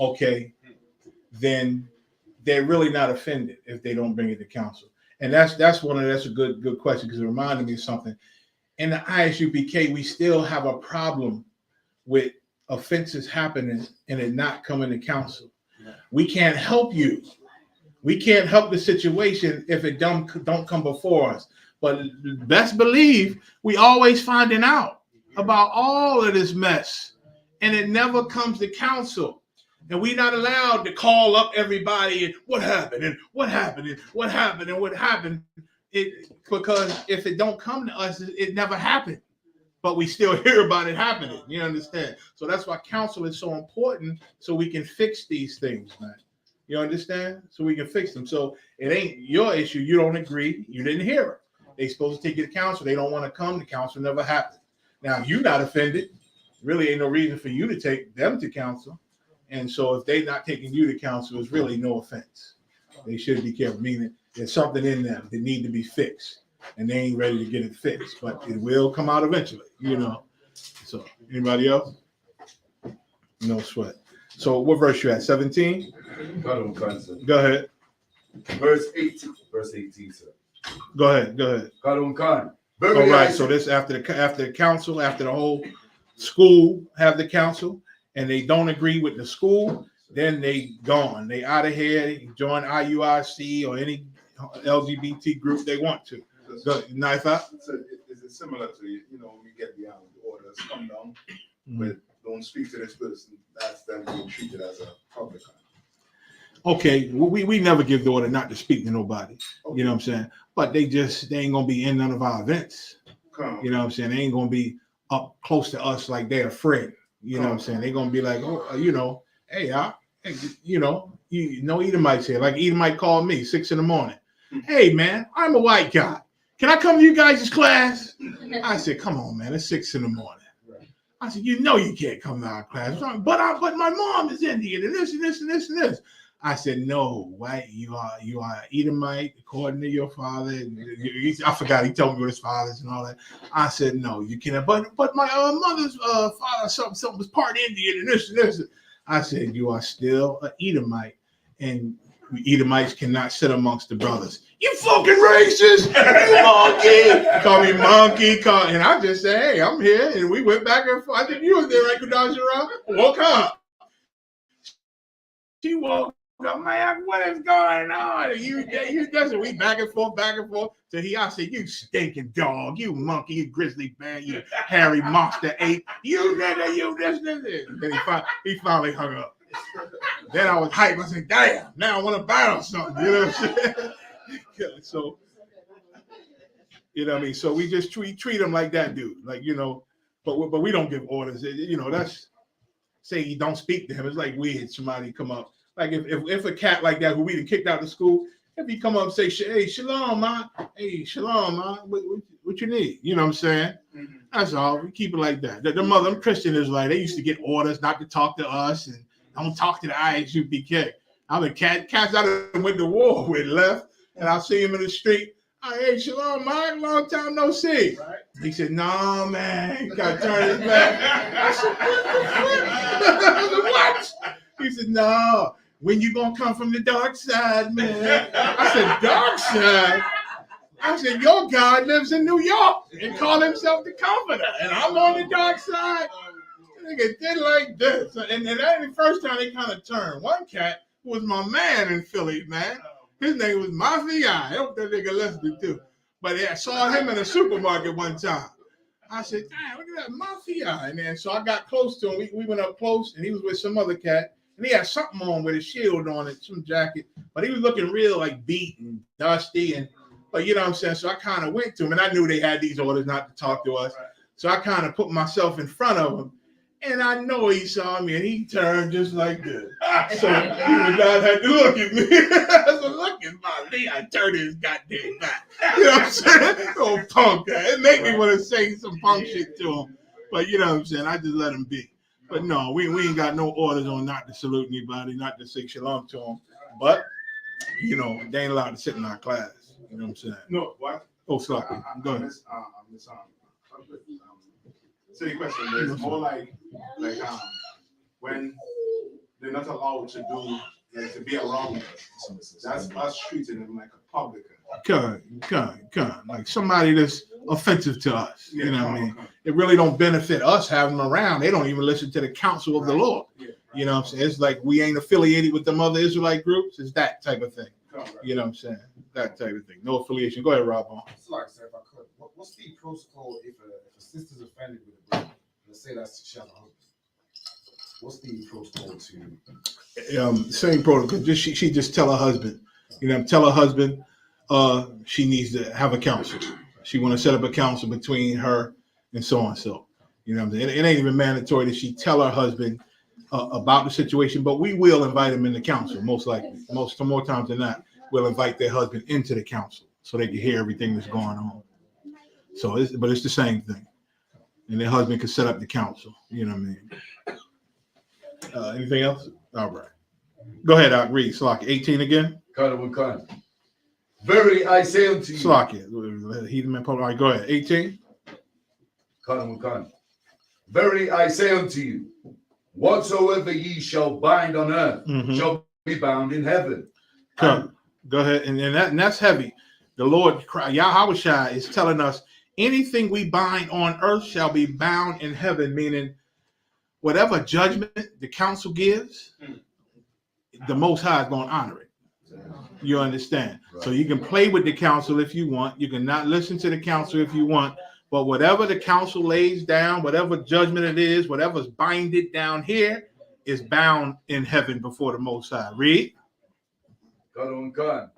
Okay, then they're really not offended if they don't bring it to council. And that's a good question, because it reminded me of something. In the I.S.U.P.K, we still have a problem with offenses happening and it not coming to council. We can't help you. We can't help the situation if it don't come before us. But best believe we always finding out about all of this mess, and it never comes to council. And we're not allowed to call up everybody and what happened and what happened and what happened and what happened. Because if it don't come to us, it never happened. But we still hear about it happening. You understand? So that's why council is so important, so we can fix these things, man. You understand? So we can fix them. So it ain't your issue. You don't agree. You didn't hear it. They supposed to take you to council. They don't want to come to council. Never happened. Now, if you're not offended, really ain't no reason for you to take them to council. And so if they're not taking you to council, it's really no offense. They should be careful, meaning there's something in them that need to be fixed, and they ain't ready to get it fixed, but it will come out eventually, So anybody else? No sweat. So what verse you at? 17? Go ahead. Verse 18, sir. Go ahead. All right, so this after the council, after the whole school have the council, and they don't agree with the school, then they gone. They out of here. They join IUIC or any LGBT group they want to. Nice. So is it similar to, when we get the orders, come down, but don't speak to this person? That's them being treated as a public. Okay, we never give the order not to speak to nobody. Okay. You know what I'm saying? But they ain't gonna be in none of our events. You know what I'm saying? They ain't gonna be up close to us like they're afraid. You know what I'm saying? They're gonna be like, hey, Edomites here. Like Edomite called me 6 a.m. Hey man, I'm a white guy. Can I come to you guys' class? I said, come on, man, it's 6 a.m. I said, you can't come to our class. But my mom is Indian and this and this and this and this. I said, no, white, you are Edomite according to your father. I forgot, he told me what his father's and all that. I said, no, you cannot. But my mother's father, something was part Indian and this and this. I said, you are still an Edomite, and Edomites cannot sit amongst the brothers. You fucking racist! You monkey! Call me monkey. And I just said, hey, I'm here. And we went back and forth. I think you was there, right, Kudajara? Woke up. She woke Mayak, what is going on? You doesn't we back and forth. So I said, you stinking dog, you monkey, you grizzly bear, you hairy monster ape, you nigga, you this. And then he finally hung up. Then I was hyped. I said, damn, now I want to battle something. You know what I'm saying? Yeah, so, you know what I mean? So we just treat him like that dude. Like, you know, but we don't give orders. You know, that's, say you don't speak to him. It's like weird somebody come up. Like if a cat like that who we done kicked out of school, if he come up and say, hey, shalom, man. Hey, shalom, man. What you need? You know what I'm saying? Mm-hmm. That's all. We keep it like that. The mother, I'm Christian Israelite. They used to get orders not to talk to us and don't talk to the I.S.U.P.K. I'm a cats out of went to war with left, and I see him in the street. Hey, shalom, man. Long time no see. Right. He said, no, man. He got to turn his back. I said, what? He said, no. When you going to come from the dark side, man? I said, dark side? I said, your God lives in New York and call himself the Comforter, and I'm on the dark side. Nigga did like this. And that ain't the first time they kind of turned. One cat who was my man in Philly, man. His name was Mafia. I hope that nigga listening too. But I saw him in a supermarket one time. I said, damn, look at that Mafia. And then so I got close to him. We went up close, and he was with some other cat. And he had something on with a shield on it, some jacket. But he was looking real like beat and dusty. But you know what I'm saying? So I kind of went to him, and I knew they had these orders not to talk to us. So I kind of put myself in front of him. And I know he saw me, and he turned just like this. So he would not have to look at me. So look at my knee. I turned his goddamn back. You know what I'm saying? Oh, punk. It made me want to say some punk shit to him. But you know what I'm saying? I just let him be. But no, we ain't got no orders on not to salute anybody, not to say shalom to them. But, you know, they ain't allowed to sit in our class. You know what I'm saying? No, what? Oh, sorry. Go ahead. Silly question. It's more like when they're not allowed to do, like, to be around us. That's us treating them like a publican. Like somebody that's offensive to us. You know what I mean? It really don't benefit us having them around. They don't even listen to the counsel of the Lord. You know what I'm saying? It's like we ain't affiliated with them other Israelite groups. It's that type of thing. You know what I'm saying? That type of thing. No affiliation. Go ahead, Rob. Like, sir, if I could, what's the protocol if a sister's offended with a brother? Let's say that's SHALAM. What's the protocol to? Same protocol. She just tell her husband. You know, tell her husband she needs to have a counsel. She want to set up a counsel between her and so on. So, you know what I'm saying? It ain't even mandatory that she tell her husband about the situation, but we will invite him into counsel, most likely. More times than not, we'll invite their husband into the council so they can hear everything that's going on. So, but it's the same thing. And their husband can set up the council. You know what I mean? Anything else? All right. Go ahead, read. Slakia. 18 again? Verily I say unto you. Slakia. Heathen man. All right, go ahead. 18. Verily I say unto you, whatsoever ye shall bind on earth shall be bound in heaven. Go ahead. And that's heavy. The Lord, Yahweh is telling us anything we bind on earth shall be bound in heaven, meaning whatever judgment the council gives, the Most High is going to honor it. You understand? Right. So you can play with the council if you want. You can not listen to the council if you want. But whatever the council lays down, whatever judgment it is, whatever's binded down here is bound in heaven before the Most High. Read. God.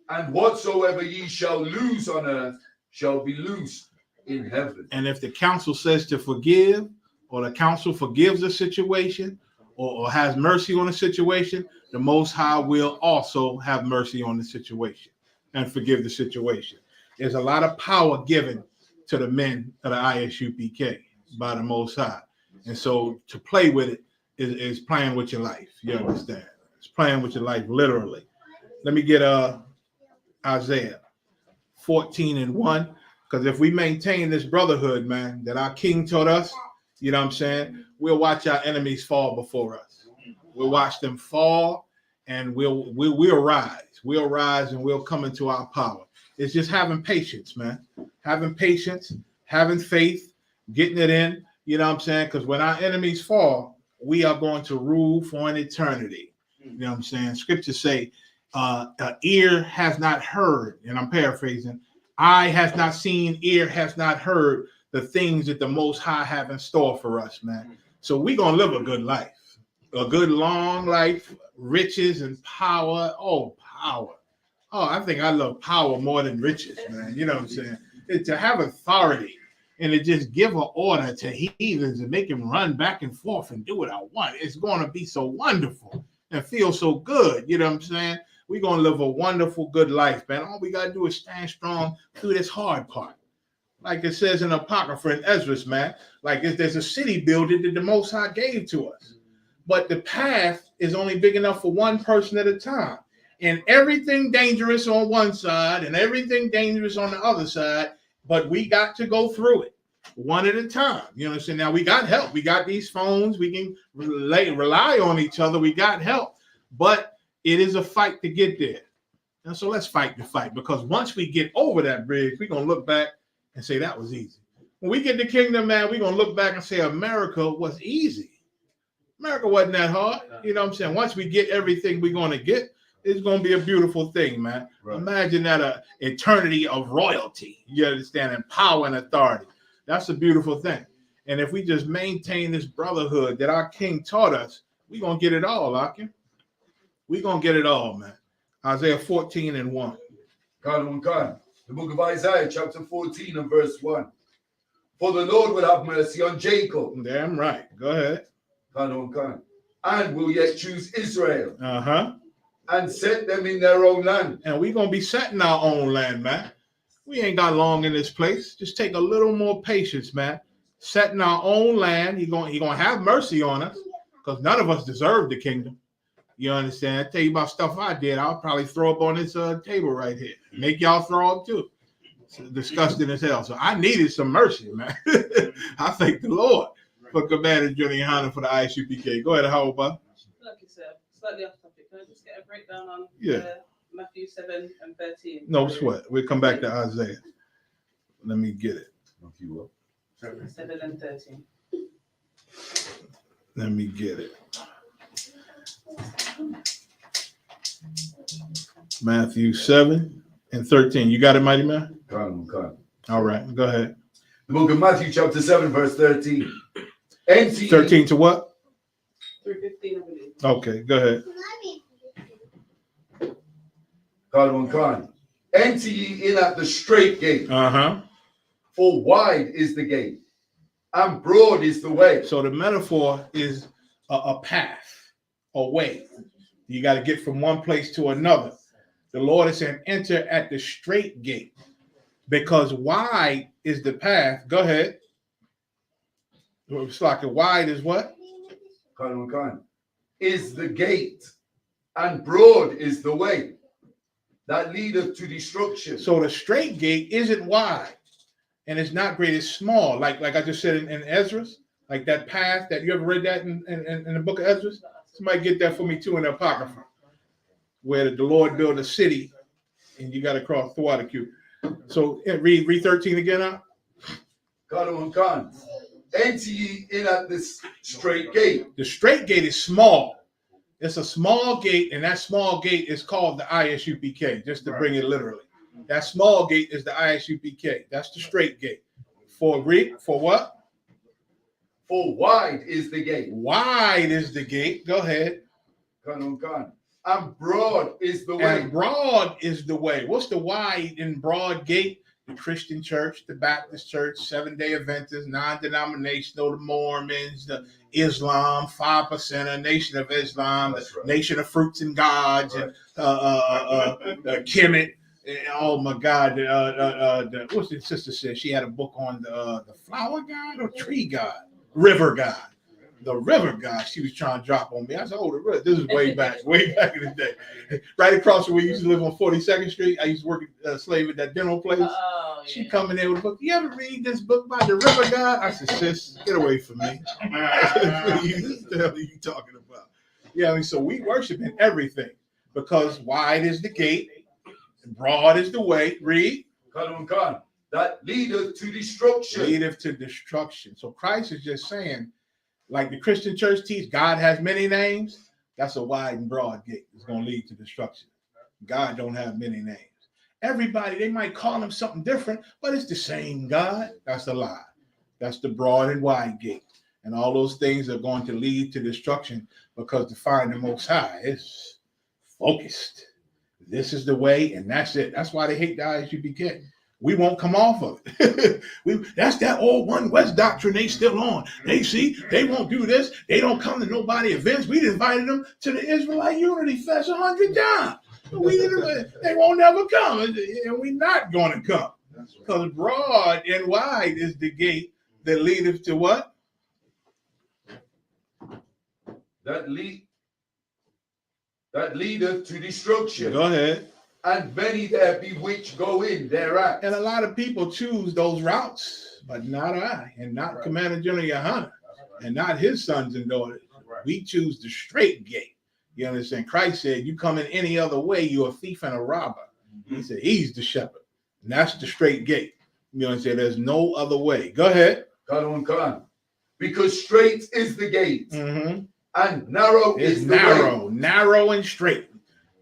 And whatsoever ye shall loose on earth shall be loosed in heaven. And if the council says to forgive, or the council forgives a situation, or has mercy on a situation, the Most High will also have mercy on the situation and forgive the situation. There's a lot of power given to the men of the I.S.U.P.K. by the Most High. And so to play with it is playing with your life. You understand? It's playing with your life, literally. Let me get Isaiah 14:1. Because if we maintain this brotherhood, man, that our king taught us, you know what I'm saying? We'll watch our enemies fall before us. We'll watch them fall, and we'll rise. We'll rise, and we'll come into our power. It's just having patience, man. Having patience, having faith, getting it in. You know what I'm saying? Because when our enemies fall, we are going to rule for an eternity. You know what I'm saying? Scriptures say, ear has not heard, and I'm paraphrasing, eye has not seen, ear has not heard the things that the Most High have in store for us, man. So we're going to live a good life, a good long life, riches and power. Oh, power. Oh, I think I love power more than riches, man. You know what I'm saying? To have authority and to just give an order to heathens and make them run back and forth and do what I want. It's going to be so wonderful and feel so good. You know what I'm saying? We're going to live a wonderful, good life, man. All we got to do is stand strong through this hard part. Like it says in Apocrypha in Ezra's, man, like there's a city building that the Most High gave to us. But the path is only big enough for one person at a time. And everything dangerous on one side and everything dangerous on the other side. But we got to go through it one at a time. You know what I'm saying? Now we got help. We got these phones. We can rely on each other. We got help. But it is a fight to get there. And so let's fight the fight. Because once we get over that bridge, we're going to look back and say that was easy. When we get the kingdom, man, we're going to look back and say America was easy. America wasn't that hard. You know what I'm saying? Once we get everything we're going to get, it's going to be a beautiful thing, man. Right. Imagine that eternity of royalty, you understand, and power and authority. That's a beautiful thing. And if we just maintain this brotherhood that our king taught us, we're going to get it all, Akim. We're going to get it all, man. Isaiah 14:1. God. The book of Isaiah, chapter 14 and verse 1. For the Lord will have mercy on Jacob. Damn right. Go ahead. And will yet choose Israel. Uh-huh. And set them in their own land. And we're going to be set in our own land, man. We ain't got long in this place. Just take a little more patience, man. Set in our own land. He's going to have mercy on us because none of us deserve the kingdom. You understand? I tell you about stuff I did. I'll probably throw up on this table right here. Make y'all throw up too. It's disgusting as hell. So I needed some mercy, man. I thank the Lord for Commander Johnny YAHANNA for the I.S.U.P.K. Go ahead, how about? Like you said, slightly off topic. Can I just get a breakdown on Matthew 7:13? No sweat. We'll come back to Isaiah. Let me get it. 7:13. Let me get it. Matthew 7:13. You got it, mighty man? God. All right, go ahead. The book of Matthew, chapter 7, verse 13. 13 to what? 3:15, I believe. Okay, go ahead. God. Enter ye in at the straight gate. Uh-huh. For wide is the gate, and broad is the way. So the metaphor is a path, a way. You got to get from one place to another. The Lord is saying, enter at the straight gate, because wide is the path. Go ahead. It's like a wide is what? Is the gate, and broad is the way that leadeth to destruction. So the straight gate isn't wide, and it's not great. It's small, like I just said in Ezra's, like that path that you ever read that in the book of Ezra's. Somebody get that for me too in the Apocrypha, where the Lord built a city, and you got to cross the water cube. So read 13 again now. God. Enter ye in at this straight gate. The straight gate is small. It's a small gate, and that small gate is called the I.S.U.P.K, just to bring it literally. That small gate is the I.S.U.P.K. That's the straight gate. For what? For wide is the gate. Wide is the gate. Go ahead. And broad is the way. And broad is the way. What's the wide and broad gate? The Christian church, the Baptist church, Seventh-day Adventists, non-denominational, the Mormons, the Islam, 5%, Nation of Islam, the Nation of Fruits and Gods, and Kemet. Oh my God! What's the sister said? She had a book on the flower god or tree god, river god. The river god she was trying to drop on me. I said, oh, the river. This is way back in the day. Right across from where we used to live on 42nd Street. I used to work as a slave at that dental place. Oh, yeah. She coming in with a book. You ever read this book by the river god? I said, sis, get away from me. What the hell are you talking about? Yeah, I mean, so we worship in everything because wide is the gate, broad is the way. Read. That leadeth to destruction. Leadeth to destruction. So Christ is just saying, like the Christian church teach, God has many names. That's a wide and broad gate. It's going to lead to destruction. God don't have many names. Everybody, they might call him something different, but it's the same God. That's a lie. That's the broad and wide gate. And all those things are going to lead to destruction, because to find the Most High is focused. This is the way, and that's it. That's why they hate the I.S.U.P.K. We won't come off of it. That's that old One West doctrine they still on. They see, they won't do this. They don't come to nobody events. We invited them to the Israelite Unity Fest 100 times. They won't never come, and we're not going to come. Because broad and wide is the gate that leadeth to what? That leadeth to destruction. Go ahead. And many there be which go in thereat. And a lot of people choose those routes, but not I, and not Commander General YAHANNA, and not his sons and daughters. We choose the straight gate. You understand? Christ said, you come in any other way, you're a thief and a robber. He said, he's the shepherd. And that's the straight gate. You understand? There's no other way. Go ahead. Come on. Because straight is the gate. And narrow is the way. Narrow and straight.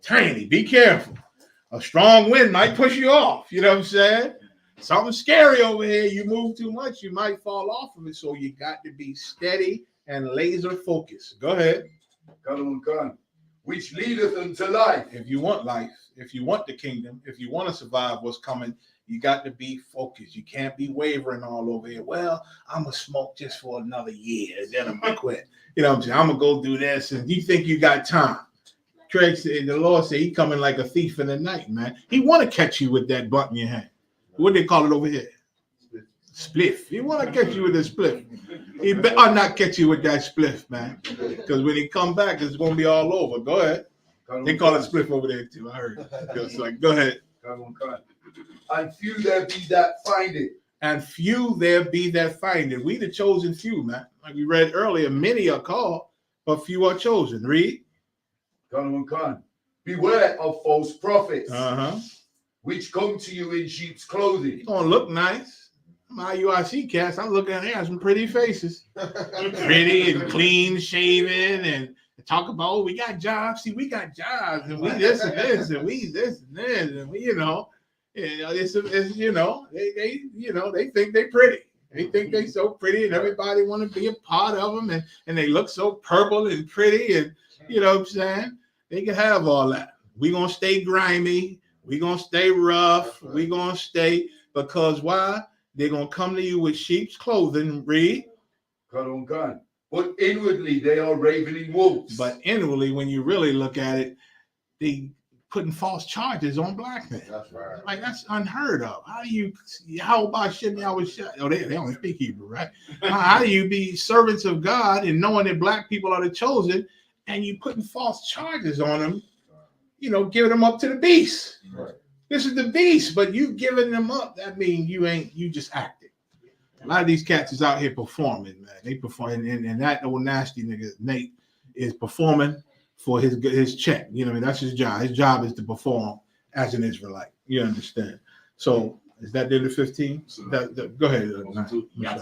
Tiny. Be careful. A strong wind might push you off. You know what I'm saying? Something scary over here. You move too much, you might fall off of it. So you got to be steady and laser focused. Go ahead. Come on. Which leadeth unto life. If you want life, if you want the kingdom, if you want to survive what's coming, you got to be focused. You can't be wavering all over here. Well, I'm going to smoke just for another year, then I'm going to quit. You know what I'm saying? I'm going to go do this. And you think you got time. Craig said, the Lord said, he coming like a thief in the night, man. He want to catch you with that blunt in your hand. What do they call it over here? Spliff. He want to catch you with a spliff. He better not catch you with that spliff, man. Because when he come back, it's going to be all over. Go ahead. They call it spliff over there too. I heard. It's like, go ahead. And few there be that find it. And few there be that find it. We the chosen few, man. Like we read earlier, many are called, but few are chosen. Read. Beware of false prophets, which come to you in sheep's clothing. It's gonna look nice. My IUIC cats, I'm looking at they have some pretty faces. Pretty and clean shaven, and talk about, oh, we got jobs. See, we got jobs, and we this and this, and we this and this, and we, it's they think they pretty. They think they so pretty, and everybody want to be a part of them, and they look so purple and pretty, and you know what I'm saying? They can have all that. We're going to stay grimy. We're going to stay rough. We're going to stay, because why? They're going to come to you with sheep's clothing. Read. But inwardly, they are ravening wolves. But inwardly, when you really look at it, they putting false charges on black men. That's right. Like, that's unheard of. How about shit? Oh, they only speak Hebrew, right? How do you be servants of God and knowing that black people are the chosen, and you putting false charges on them, giving them up to the beast. Right. This is the beast, but you giving them up. That means you just acting. A lot of these cats is out here performing, man. They performing, and that old nasty nigga, Nate, is performing for his check. You know what I mean? That's his job. His job is to perform as an Israelite. You understand? So is that the 15? So go ahead.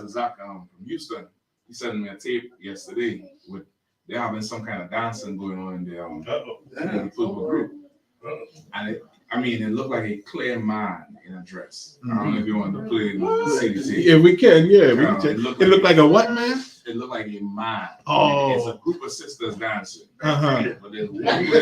Zach from Houston, he sent me a tape yesterday with they're having some kind of dancing going on in the football group. And it looked like a clear man in a dress. I don't know if you want to play the CD. Yeah, we can. Yeah, we can. It looked like a what, man? It looked like a man. Oh. It's a group of sisters dancing. But there's one who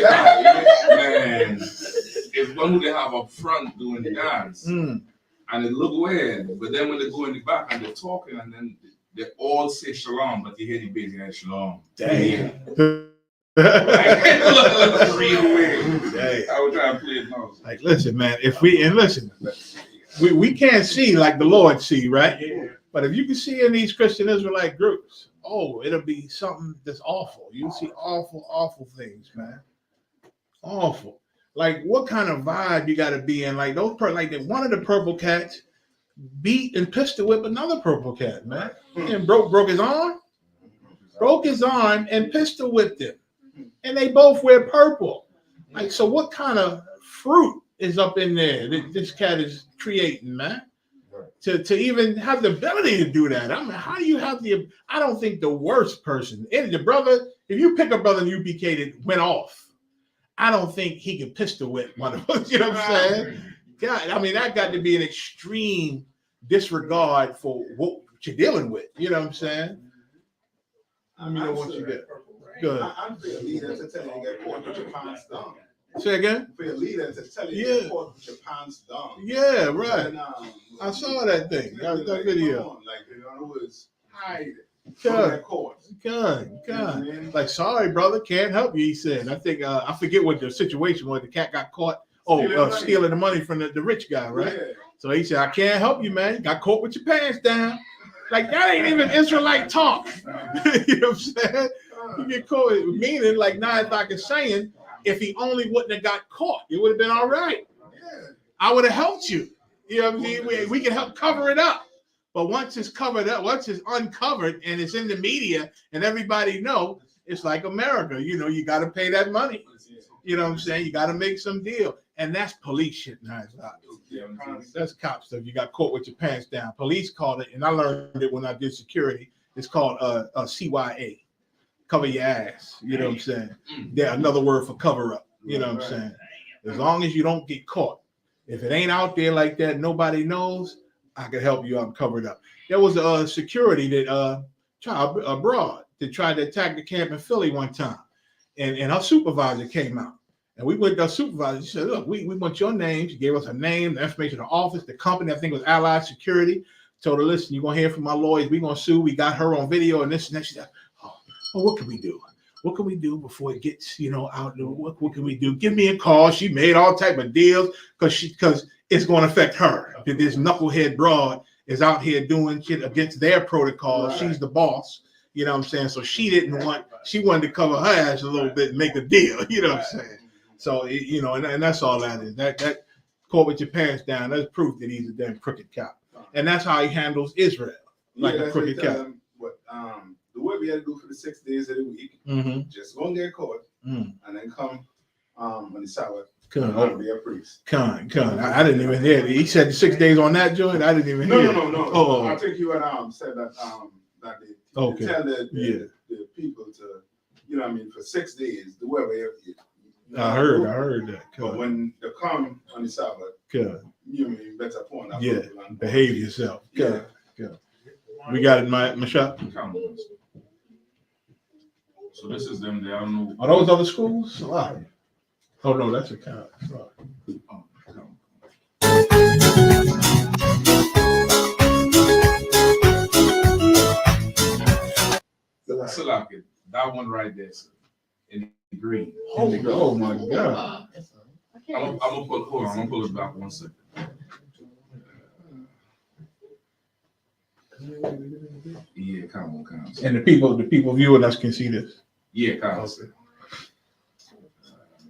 it's one who they have up front doing the dance. And it looked weird. But then when they go in the back and they're talking, and then they all say shalom, but you hear the bass and shalom. Damn. Real weird. I would try to play it now. Like, listen, man, we can't see like the Lord see, right? Yeah. But if you can see in these Christian Israelite groups, it'll be something that's awful. You see awful things, man. Awful. Like, what kind of vibe you got to be in? Like one of the purple cats beat and pistol whip another purple cat, man, and broke his arm. Broke his arm and pistol whipped him, and they both wear purple. Like, so what kind of fruit is up in there that this cat is creating, man? To even have the ability to do that. I mean, how do you have I don't think the worst person, the brother if you pick a brother in UPK that went off, I don't think he can pistol whip one of us. You know what I'm saying? God, I mean, that got to be an extreme disregard for what you're dealing with. You know what I'm saying? Let me know what you get. Good. I'm for your leader to tell you to get caught with your pants down. Say again? For your leader to tell you to get caught with your pants down. Yeah, right. And, I saw that thing. That video. Like, in other words, hide it. God. Like, sorry, brother, can't help you, he said. I think, I forget what the situation was. The cat got caught. Stealing the money from the rich guy, right? Yeah. So he said, I can't help you, man. Got caught with your pants down. Like, that ain't even Israelite talk. You know what I'm saying? You get caught, meaning, like Nayak is saying, if he only wouldn't have got caught, it would have been all right. I would have helped you. You know what I mean? We can help cover it up. But once it's covered up, once it's uncovered and it's in the media and everybody know, it's like America. You know, you got to pay that money. You know what I'm saying? You got to make some deal. And that's police shit now. That's cop stuff. You got caught with your pants down. Police called it, and I learned it when I did security. It's called CYA. Cover your ass. You know what I'm saying? Yeah, another word for cover up. You know what I'm saying? As long as you don't get caught. If it ain't out there like that, nobody knows, I can help you uncover it up. There was a security that tried abroad that tried to attack the camp in Philly one time. And our supervisor came out. And we went to our supervisor. She said, look, we want your name. She gave us her name, the information of the office, the company, I think it was Allied Security. Told her, listen, you're going to hear from my lawyers. We're going to sue. We got her on video and this and that. She said, oh, what can we do? What can we do before it gets, out there? What can we do? Give me a call. She made all type of deals because it's going to affect her. If this knucklehead broad is out here doing shit against their protocol, right. She's the boss. You know what I'm saying? So she wanted to cover her ass a little bit and make a deal. You know what I'm saying? So, and that's all that is. That caught with your pants down, that's proof that he's a damn crooked cop. And that's how he handles Israel, like a crooked cop. The work we had to do for the 6 days of the week, just go and get caught, and then come on the Sabbath and be a priest. I didn't even hear it. He said 6 days on that joint. I didn't even hear it. No. Oh. I think you had said that they tell the people to, for 6 days, do whatever you. I heard that. But when they come on the Sabbath, you better point out. Yeah, behave yourself. Good. We got it, Mayak. So this is them. They don't know. Are those other schools? Oh no, that's a count. Salaki, that one right there, sir, in green. Oh my God! I'm gonna pull it back 1 second. Yeah, come on. And the people viewing us can see this. Yeah, come on.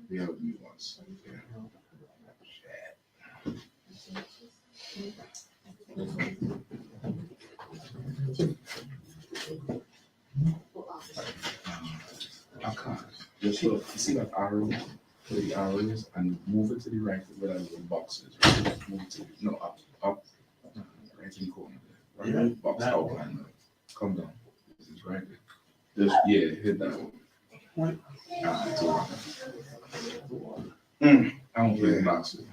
The other new ones. I can't. Just look. You see that arrow? Where the arrow is, and move it to the right where that little box is. Right? Move it to up. Right in the corner. Right, yeah. Box outline. Come down. This is right there. Hit that one. I don't play the boxes.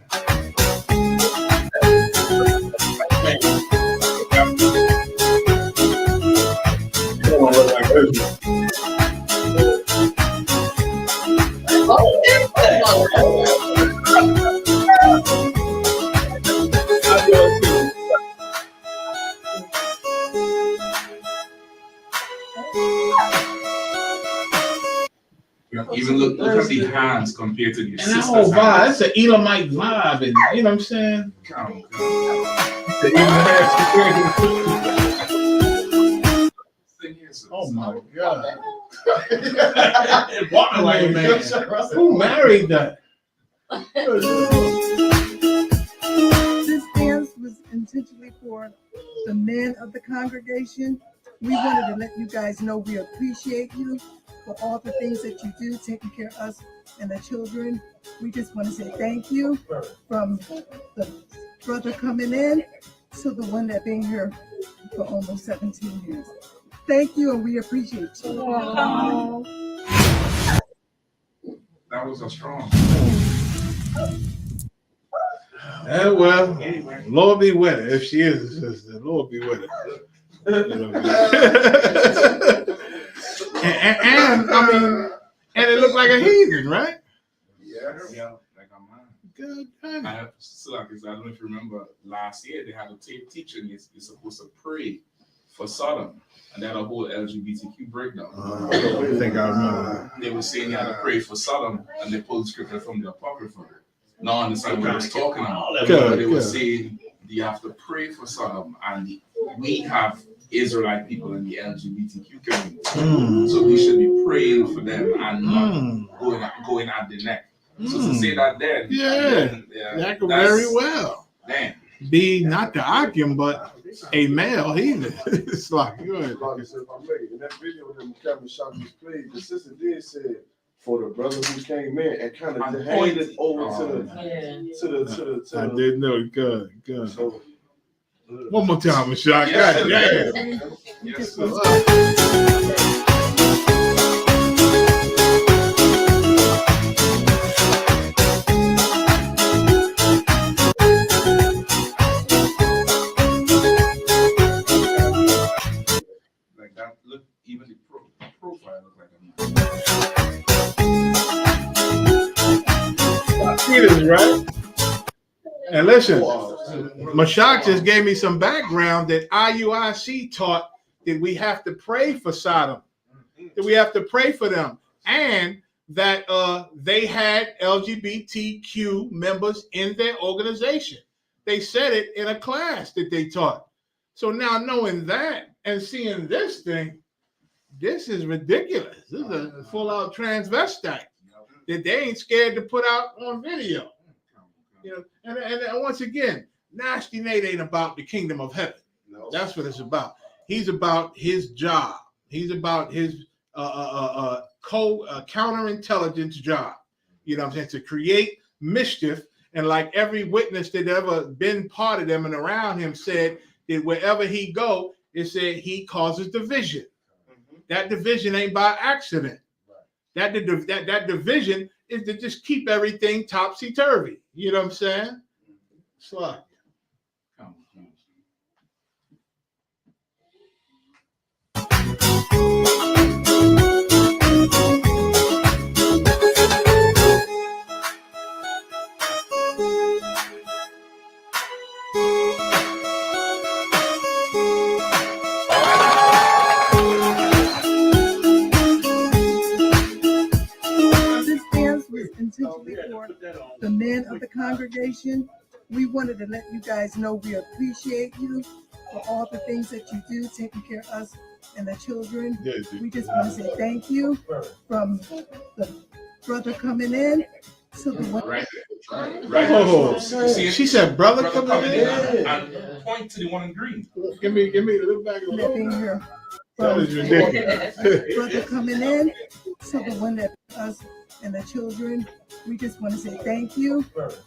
Even look at the hands compared to your sister's hands. Vibe. It's an Elamite vibe, and you know what I'm saying? Oh my God! Who married that? This dance was intentionally for the men of the congregation. We wanted to let you guys know we appreciate you for all the things that you do, taking care of us and the children. We just want to say thank you from the brother coming in to the one that been here for almost 17 years. Thank you, and we appreciate you. was a strong. Yeah, well, Lord be with her. If she is a sister, Lord be with her. You know what I mean? and I mean, and it looked like a heathen, right? Yeah, like a man. Good. I have, so like, I don't know if you remember last year they had a tape teaching you're supposed to pray for Sodom, and they had a whole LGBTQ breakdown. I think I remember. They were saying you had to pray for Sodom, and they pulled scripture from the Apocrypha. Now I understand what I was talking about. They were saying you have to pray for Sodom, and we have Israelite people in the LGBTQ community, so we should be praying for them and not going at the neck. So to say that then, that could very well be not the Akim, but a male heathen. It's like, go ahead. In that video that Kevin Shop just played, the sister did say for the brother who came in and kind of handed over to the. I didn't know. Good. So, one more time, Mashak. Yes. Like that look, even the profile look like a TITHES, right? And listen, Mashak just gave me some background that IUIC taught that we have to pray for Sodom, that we have to pray for them, and that they had LGBTQ members in their organization. They said it in a class that they taught. So now knowing that and seeing this thing, this is ridiculous. This is a full-out transvestite that they ain't scared to put out on video. You know, and once again, Nasty Nate ain't about the kingdom of heaven. No. That's what it's about. He's about his job. He's about his counterintelligence job. You know what I'm saying? To create mischief. And like every witness that ever been part of them and around him said that wherever he go, it said he causes division. That division ain't by accident. That division is to just keep everything topsy-turvy. You know what I'm saying? Slug. Intentionally for the men of the congregation. We wanted to let you guys know we appreciate you for all the things that you do, taking care of us and the children. We just want to say thank you from the brother coming in to the one. Right. Oh, she said brother coming in and point to the one in green. Give me a little back of here. That is ridiculous. Brother coming in to the one that us and the children. We just want to say thank you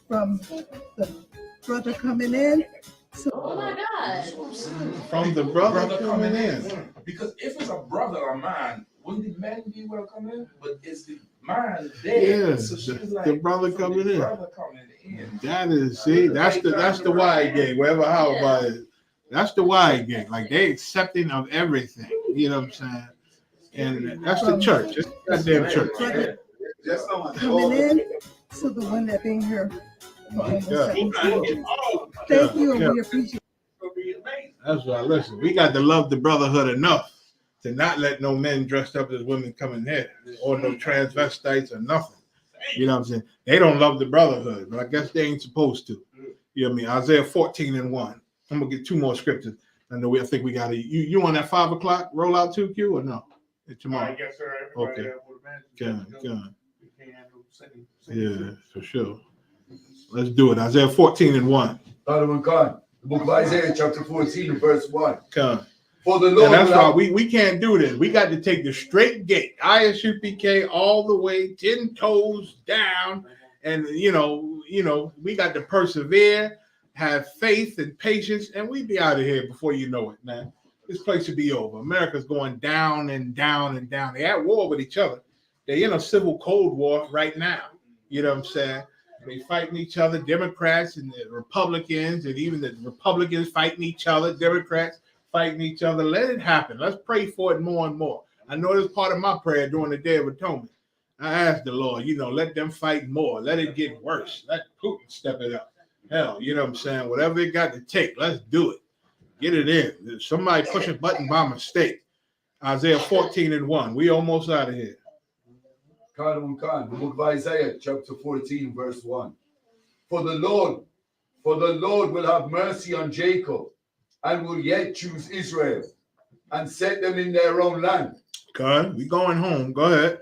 from the brother coming in. So, oh my God. From the brother coming in. Because if it's a brother or man, wouldn't the men be welcome in? But it's the man there. Yeah, so the brother coming in. That is, see, that's the wide gang, wherever how about it. That's the wide gang. Like they accepting of everything. You know what I'm saying? And that's the church. It's the goddamn church. Coming in to the one that been here. Thank you, and we appreciate it. That's right. Listen, we got to love the brotherhood enough to not let no men dressed up as women come in here, or no transvestites or nothing. You know what I'm saying? They don't love the brotherhood, but I guess they ain't supposed to. You know what I mean? Isaiah 14:1. I'm gonna get two more scriptures. I think we got to. You on that 5 o'clock rollout too, Q, or no? Tomorrow. Yes, sir. Okay. Good. Yeah, for sure. Let's do it. Isaiah 14:1. The book of Isaiah, chapter 14, verse 1. Come. For the Lord. And that's why we can't do this. We got to take the straight gate, ISUPK, all the way 10 toes down, and you know, we got to persevere, have faith and patience, and we be out of here before you know it, man. This place should be over. America's going down and down and down. They're at war with each other. They're in a civil cold war right now. You know what I'm saying? They fighting each other, Democrats and the Republicans, and even the Republicans fighting each other, Democrats fighting each other. Let it happen. Let's pray for it more and more. I know it's part of my prayer during the Day of Atonement. I asked the Lord, let them fight more. Let it get worse. Let Putin step it up. Hell, you know what I'm saying? Whatever it got to take, let's do it. Get it in. Somebody push a button by mistake. Isaiah 14:1. We almost out of here. The book of Isaiah, chapter 14, verse 1. For the Lord will have mercy on Jacob and will yet choose Israel and set them in their own land. God, we going home. Go ahead.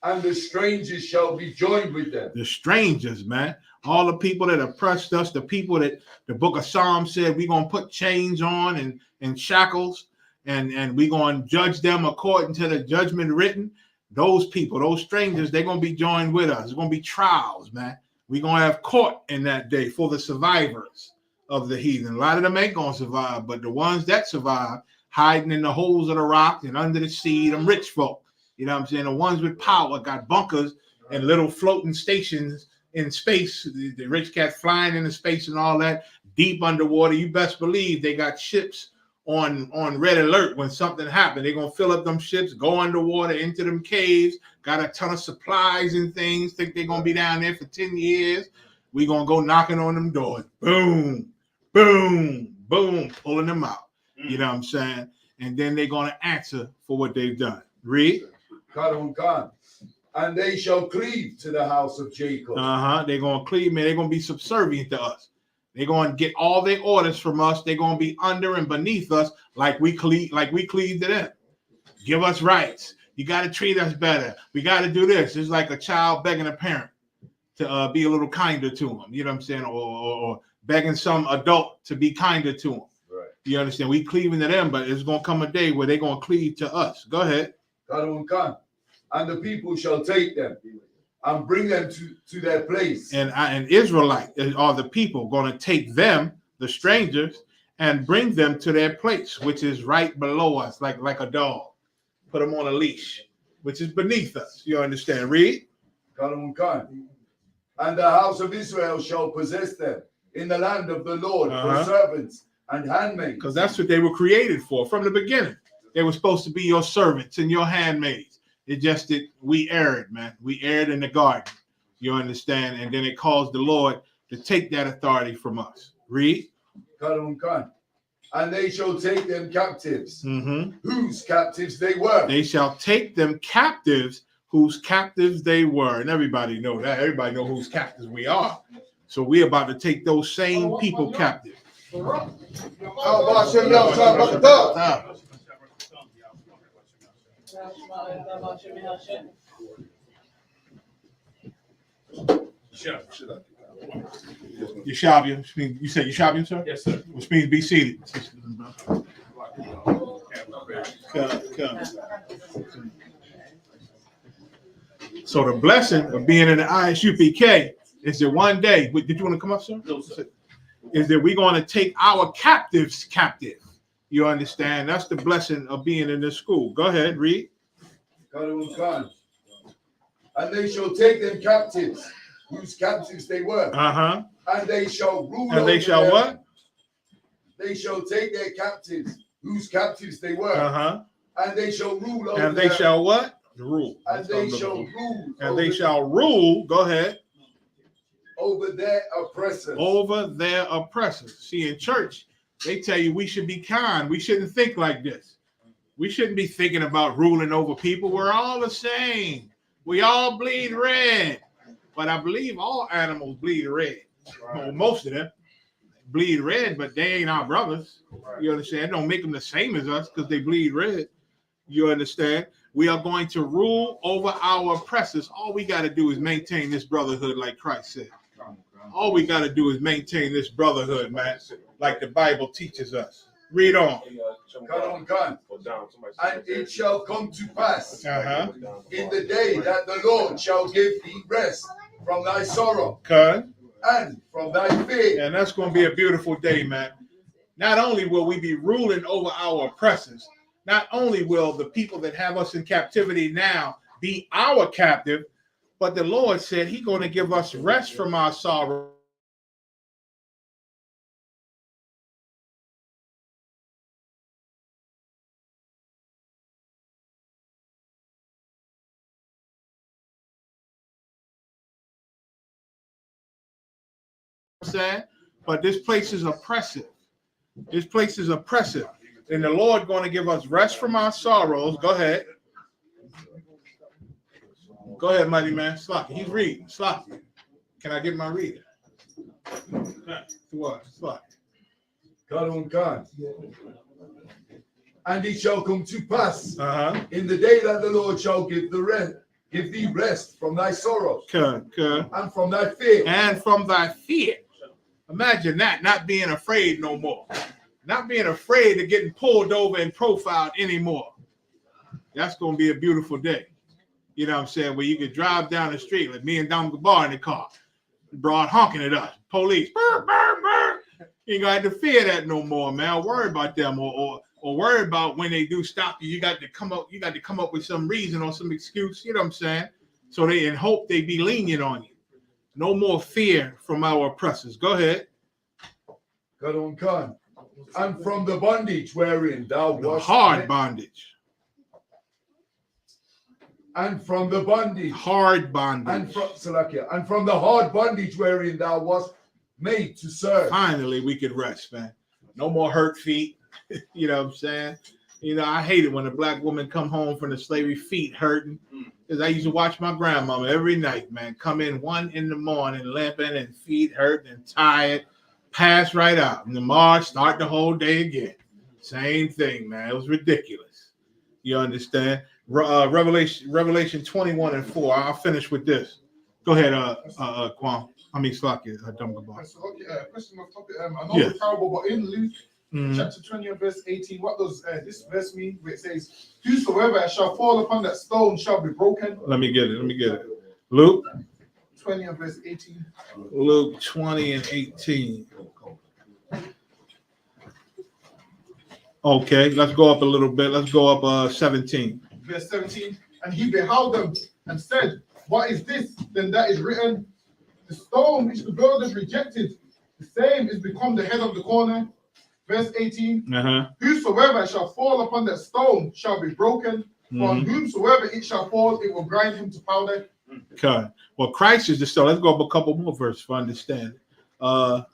And the strangers shall be joined with them. The strangers, man. All the people that oppressed us, the people that the book of Psalms said we're going to put chains on and shackles, and we're going to judge them according to the judgment written. Those people, those strangers, they're going to be joined with us. It's going to be trials, man. We're going to have court in that day for the survivors of the heathen. A lot of them ain't going to survive, but the ones that survive, hiding in the holes of the rock and under the sea, them rich folk. You know what I'm saying? The ones with power got bunkers and little floating stations in space. The rich cats flying into space and all that, deep underwater. You best believe they got ships on red alert when something happened. They're going to fill up them ships, go underwater into them caves, got a ton of supplies and things, think they're going to be down there for 10 years. We're going to go knocking on them doors. Boom, boom, boom, pulling them out. You know what I'm saying? And then they're going to answer for what they've done. Read. And they shall cleave to the house of Jacob. They're going to cleave, man. They're going to be subservient to us. They're going to get all their orders from us. They're going to be under and beneath us like we cleave to them. Give us rights. You got to treat us better. We got to do this. It's like a child begging a parent to be a little kinder to them. You know what I'm saying? Or begging some adult to be kinder to them. Right. You understand? We cleaving to them, but it's going to come a day where they're going to cleave to us. Go ahead. And the people shall take them and bring them to their place. And Israelite are the people going to take them, the strangers, and bring them to their place, which is right below us, like a dog. Put them on a leash, which is beneath us. You understand? Read. And the house of Israel shall possess them in the land of the Lord for servants and handmaids. Because that's what they were created for from the beginning. They were supposed to be your servants and your handmaids. It just that we erred, man. We erred in the garden. You understand? And then it caused the Lord to take that authority from us. Read. And they shall take them captives, whose captives they were. They shall take them captives, whose captives they were. And everybody know that. Everybody know whose captives we are. So we're about to take those same people captive. You said Yashabian, sir? Yes, sir. Which means be seated. Come. So the blessing of being in the ISUPK is that one day, did you want to come up, sir? No, sir. Is that we're going to take our captives captive. You understand? That's the blessing of being in this school. Go ahead, read. And they shall take them captives, whose captives they were. And they shall rule. And they shall what? They shall take their captives, whose captives they were. And they shall rule over. And they shall what? Rule. And they shall rule. And they shall rule. Go ahead. Over their oppressors. Over their oppressors. See, in church, they tell you we should be kind. We shouldn't think like this. We shouldn't be thinking about ruling over people. We're all the same. We all bleed red. But I believe all animals bleed red. Well, most of them bleed red, but they ain't our brothers. You understand? It don't make them the same as us because they bleed red. You understand? We are going to rule over our oppressors. All we got to do is maintain this brotherhood like Christ said. All we got to do is maintain this brotherhood, man, like the Bible teaches us. Read on. And it shall come to pass in the day that the Lord shall give thee rest from thy sorrow and from thy fear. And that's going to be a beautiful day, man. Not only will we be ruling over our oppressors, not only will the people that have us in captivity now be our captive, But the Lord said he's going to give us rest from our sorrow. But this place is oppressive. This place is oppressive. And the Lord going to give us rest from our sorrows. Go ahead. Go ahead, mighty man. Slocky. He's reading. Slocky. Can I get my reader? What? Slocky. God on God. And it shall come to pass in the day that the Lord shall give thee rest from thy sorrows and from thy fear. And from thy fear. Imagine that, not being afraid no more. Not being afraid of getting pulled over and profiled anymore. That's going to be a beautiful day. You know what I'm saying? Where you could drive down the street like me and Dom Gabar in the car. Broad honking at us. Police. Burr, burr, burr. You ain't got to fear that no more, man. Worry about them or worry about when they do stop you. You got to come up with some reason or some excuse. You know what I'm saying? So they and hope they be lenient on you. No more fear from our oppressors. Go ahead. God on God. And from the bondage wherein thou wast. Hard bondage. And from the bondage. Hard bondage. And from the hard bondage wherein thou wast made to serve. Finally, we could rest, man. No more hurt feet. You know what I'm saying? You know, I hate it when a black woman come home from the slavery, feet hurting. Because I used to watch my grandmama every night, man. Come in 1 in the morning, limping and feet hurting and tired. Pass right out. And tomorrow, start the whole day again. Same thing, man. It was ridiculous. You understand? Revelation 21 and 4. I'll finish with this. Go ahead, Kwam. I mean, Slocky, Dumgabar. So, question of topic. I know the parable, but in Luke chapter 20 and verse 18, what does this verse mean? Where it says, "Whosoever shall fall upon that stone shall be broken." Let me get it. Luke 20 and verse 18. Luke 20 and 18. Okay, let's go up a little bit. Let's go up 17. Verse 17. And he beheld them and said, "What is this then that is written? The stone which the builders rejected, the same is become the head of the corner." Verse 18. Whosoever shall fall upon that stone shall be broken. For on whomsoever it shall fall, it will grind him to powder. Okay. Well, Christ is the stone. Let's go up a couple more verses for understanding. The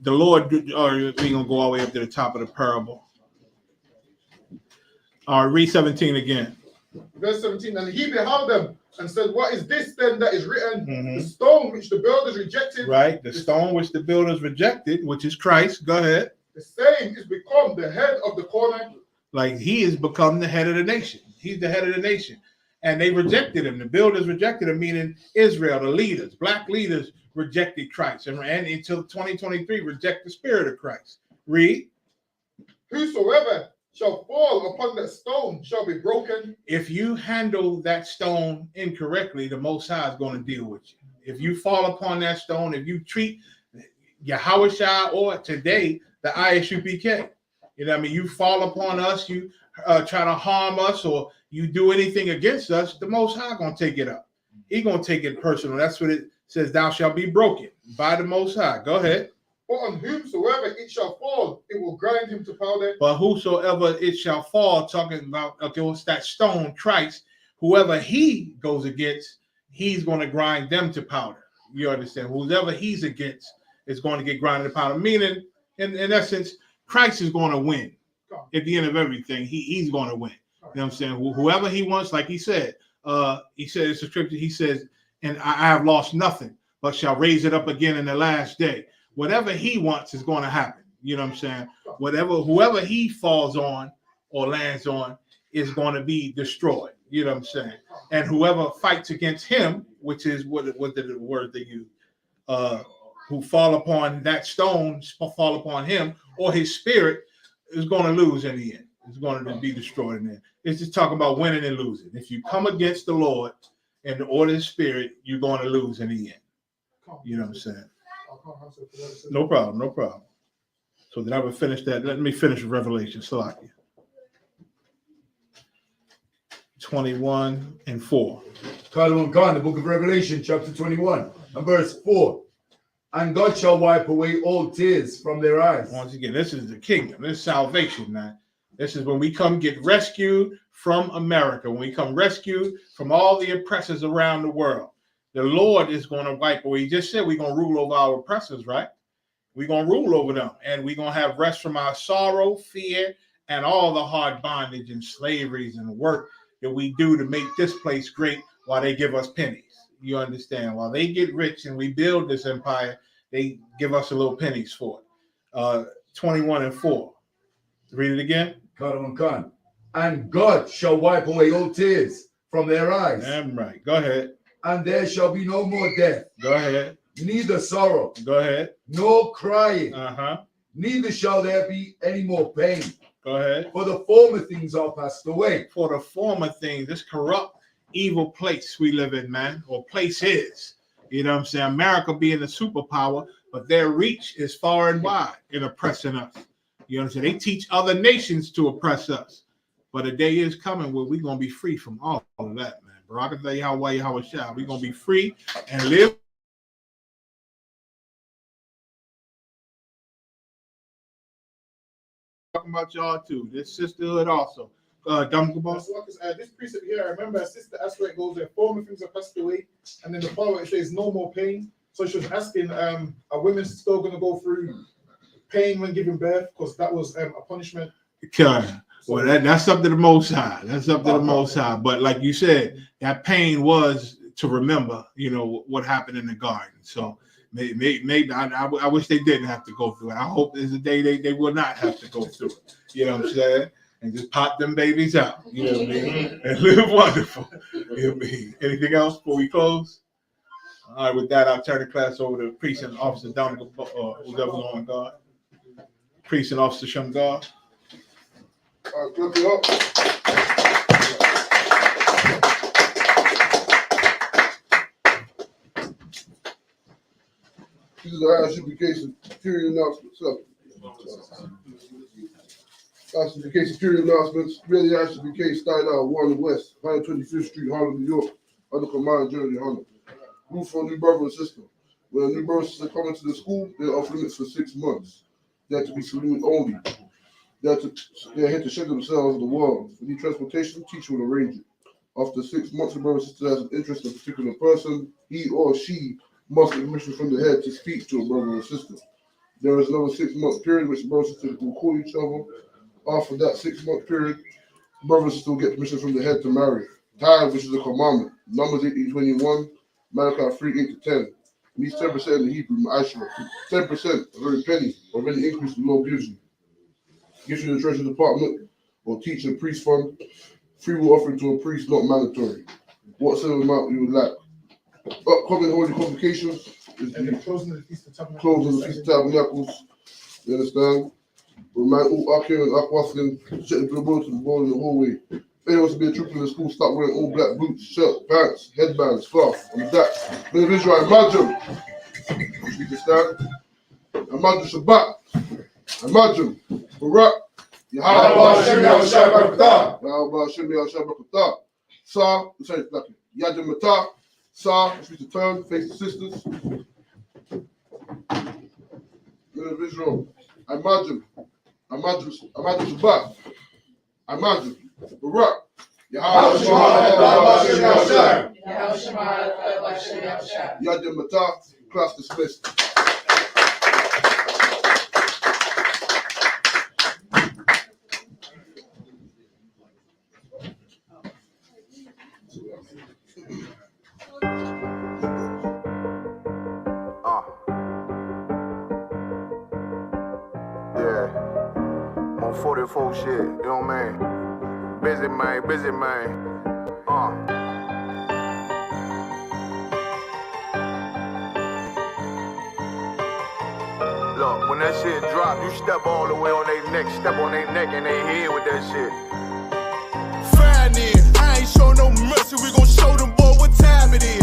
Lord, or we're gonna go all the way up to the top of the parable. Read 17 again. Verse 17. And he beheld them and said, "What is this then that is written? The stone which the builders rejected." Right, the stone which the builders rejected, which is Christ. Go ahead. The same is become the head of the corner. Like he has become the head of the nation. He's the head of the nation. And they rejected him. The builders rejected him, meaning Israel, the leaders, black leaders rejected Christ. And until 2023, reject the spirit of Christ. Read. Whosoever shall fall upon that stone shall be broken. If you handle that stone incorrectly, the Most High is going to deal with you. If you fall upon that stone, if you treat Yahweh or today the I.S.U.P.K, you know what I mean? You fall upon us, you try to harm us, or you do anything against us, the Most High going to take it up. He's going to take it personal. That's what it says, thou shalt be broken by the Most High. Go ahead. But on whomsoever it shall fall, it will grind him to powder. But whosoever it shall fall, talking about, okay, what's that stone, Christ, whoever he goes against, he's going to grind them to powder. You understand? Whoever he's against is going to get grinded to powder. Meaning, in essence, Christ is going to win. At the end of everything, he's going to win. You know what I'm saying? Whoever he wants, like he said it's a scripture, he says, and I have lost nothing, but shall raise it up again in the last day. Whatever he wants is going to happen. You know what I'm saying? Whoever he falls on or lands on is going to be destroyed. You know what I'm saying? And whoever fights against him, which is what the word they use, who fall upon that stone, fall upon him or his spirit, is going to lose in the end. It's going to be destroyed in the end. It's just talking about winning and losing. If you come against the Lord and the order of the spirit, you're going to lose in the end. You know what I'm saying? No problem. So that I would finish that. Let me finish Revelation. Salakia. 21 and 4. The book of Revelation, chapter 21, and verse 4. And God shall wipe away all tears from their eyes. Once again, this is the kingdom. This is salvation, man. This is when we come get rescued from America, when we come rescued from all the oppressors around the world. The Lord is going to wipe away. He just said we're going to rule over our oppressors, right? We're going to rule over them, and we're going to have rest from our sorrow, fear, and all the hard bondage and slaveries and work that we do to make this place great while they give us pennies. You understand? While they get rich and we build this empire, they give us a little pennies for it. 21 and 4. Read it again. And God shall wipe away all tears from their eyes. Damn right. Go ahead. And there shall be no more death. Go ahead. Neither sorrow. Go ahead. Nor crying. Neither shall there be any more pain. Go ahead. For the former things are passed away. For the former things, this corrupt, evil place we live in, man, or place is. You know what I'm saying? America being a superpower, but their reach is far and wide in oppressing us. You understand? They teach other nations to oppress us. But a day is coming where we're going to be free from all of that, man. Bro, I can tell you how we're going to be free and live. Talking about y'all too. This sisterhood also. This precept here, I remember Sister asked where it goes there. Former things are passed away, and then the follow it says no more pain. So she was asking, are women still going to go through pain when giving birth? Because that was a punishment. Okay. Well, that's up to the Most High. That's up to the Most High. But like you said, that pain was to remember, you know, what happened in the garden. So maybe I wish they didn't have to go through it. I hope there's a day they will not have to go through it. You know what I'm saying? And just pop them babies out. You know what I mean? And live wonderful. You know what I mean? Anything else before we close? All right, with that, I'll turn the class over to Priest and Officer Dominic, whoever on guard. Priest and Officer Shamgar. All right, flip it up. This is the I.S.U.P.K security announcements. I.S.U.P.K security announcements. Really, I.S.U.P.K started out 1 West, 125th Street, Harlem, New York, under command of General YAHANNA. Rule for a new brother and sister. When a new brother and sister come into the school, they're off limits for 6 months. They have to be saluted only. They're here to shed themselves in the world. If you need transportation, teacher will arrange it. After 6 months, the brother and sister has an interest in a particular person, he or she must get permission from the head to speak to a brother or sister. There is another 6-month period which the brother and sister will call each other. After that 6-month period, the brother and sister will get permission from the head to marry. Tithe, which is a commandment. Numbers 18:21, Mayak 3:8-10. Means 10% in the Hebrew, Ma'ashra. 10% of every penny or any increase the Lord gives you. Gives you the treasury department or teach a priest fund. Free will offering to a priest, not mandatory. Whatsoever amount you would like. Upcoming holy convocations is the closing of the Feast of Tabernacles. You understand? Remind all Akim and Akwathlin, check the billboard to the ball in the hallway. If anyone wants to be a trooper in the school, start wearing all black boots, shirt, pants, headband, scarf, and that. Men of Israel, imagine. You can stand. Imagine Shabbat. Imagine. Barak. Yahweh Shem Yahshua Yahweh Shem Yahshua Sa, sorry, Yadim Matah. Sa, which means to turn, face the sisters. Men of Israel, imagine Shabbat, imagine Barak, Yahweh Yadim Matah, class dismissed. Yeah, on 44 shit, you know what I mean? Busy man. Look, when that shit drop, you step all the way on their neck, and they head with that shit. Fine then, I ain't show no mercy, we gon' show them boy what time it is.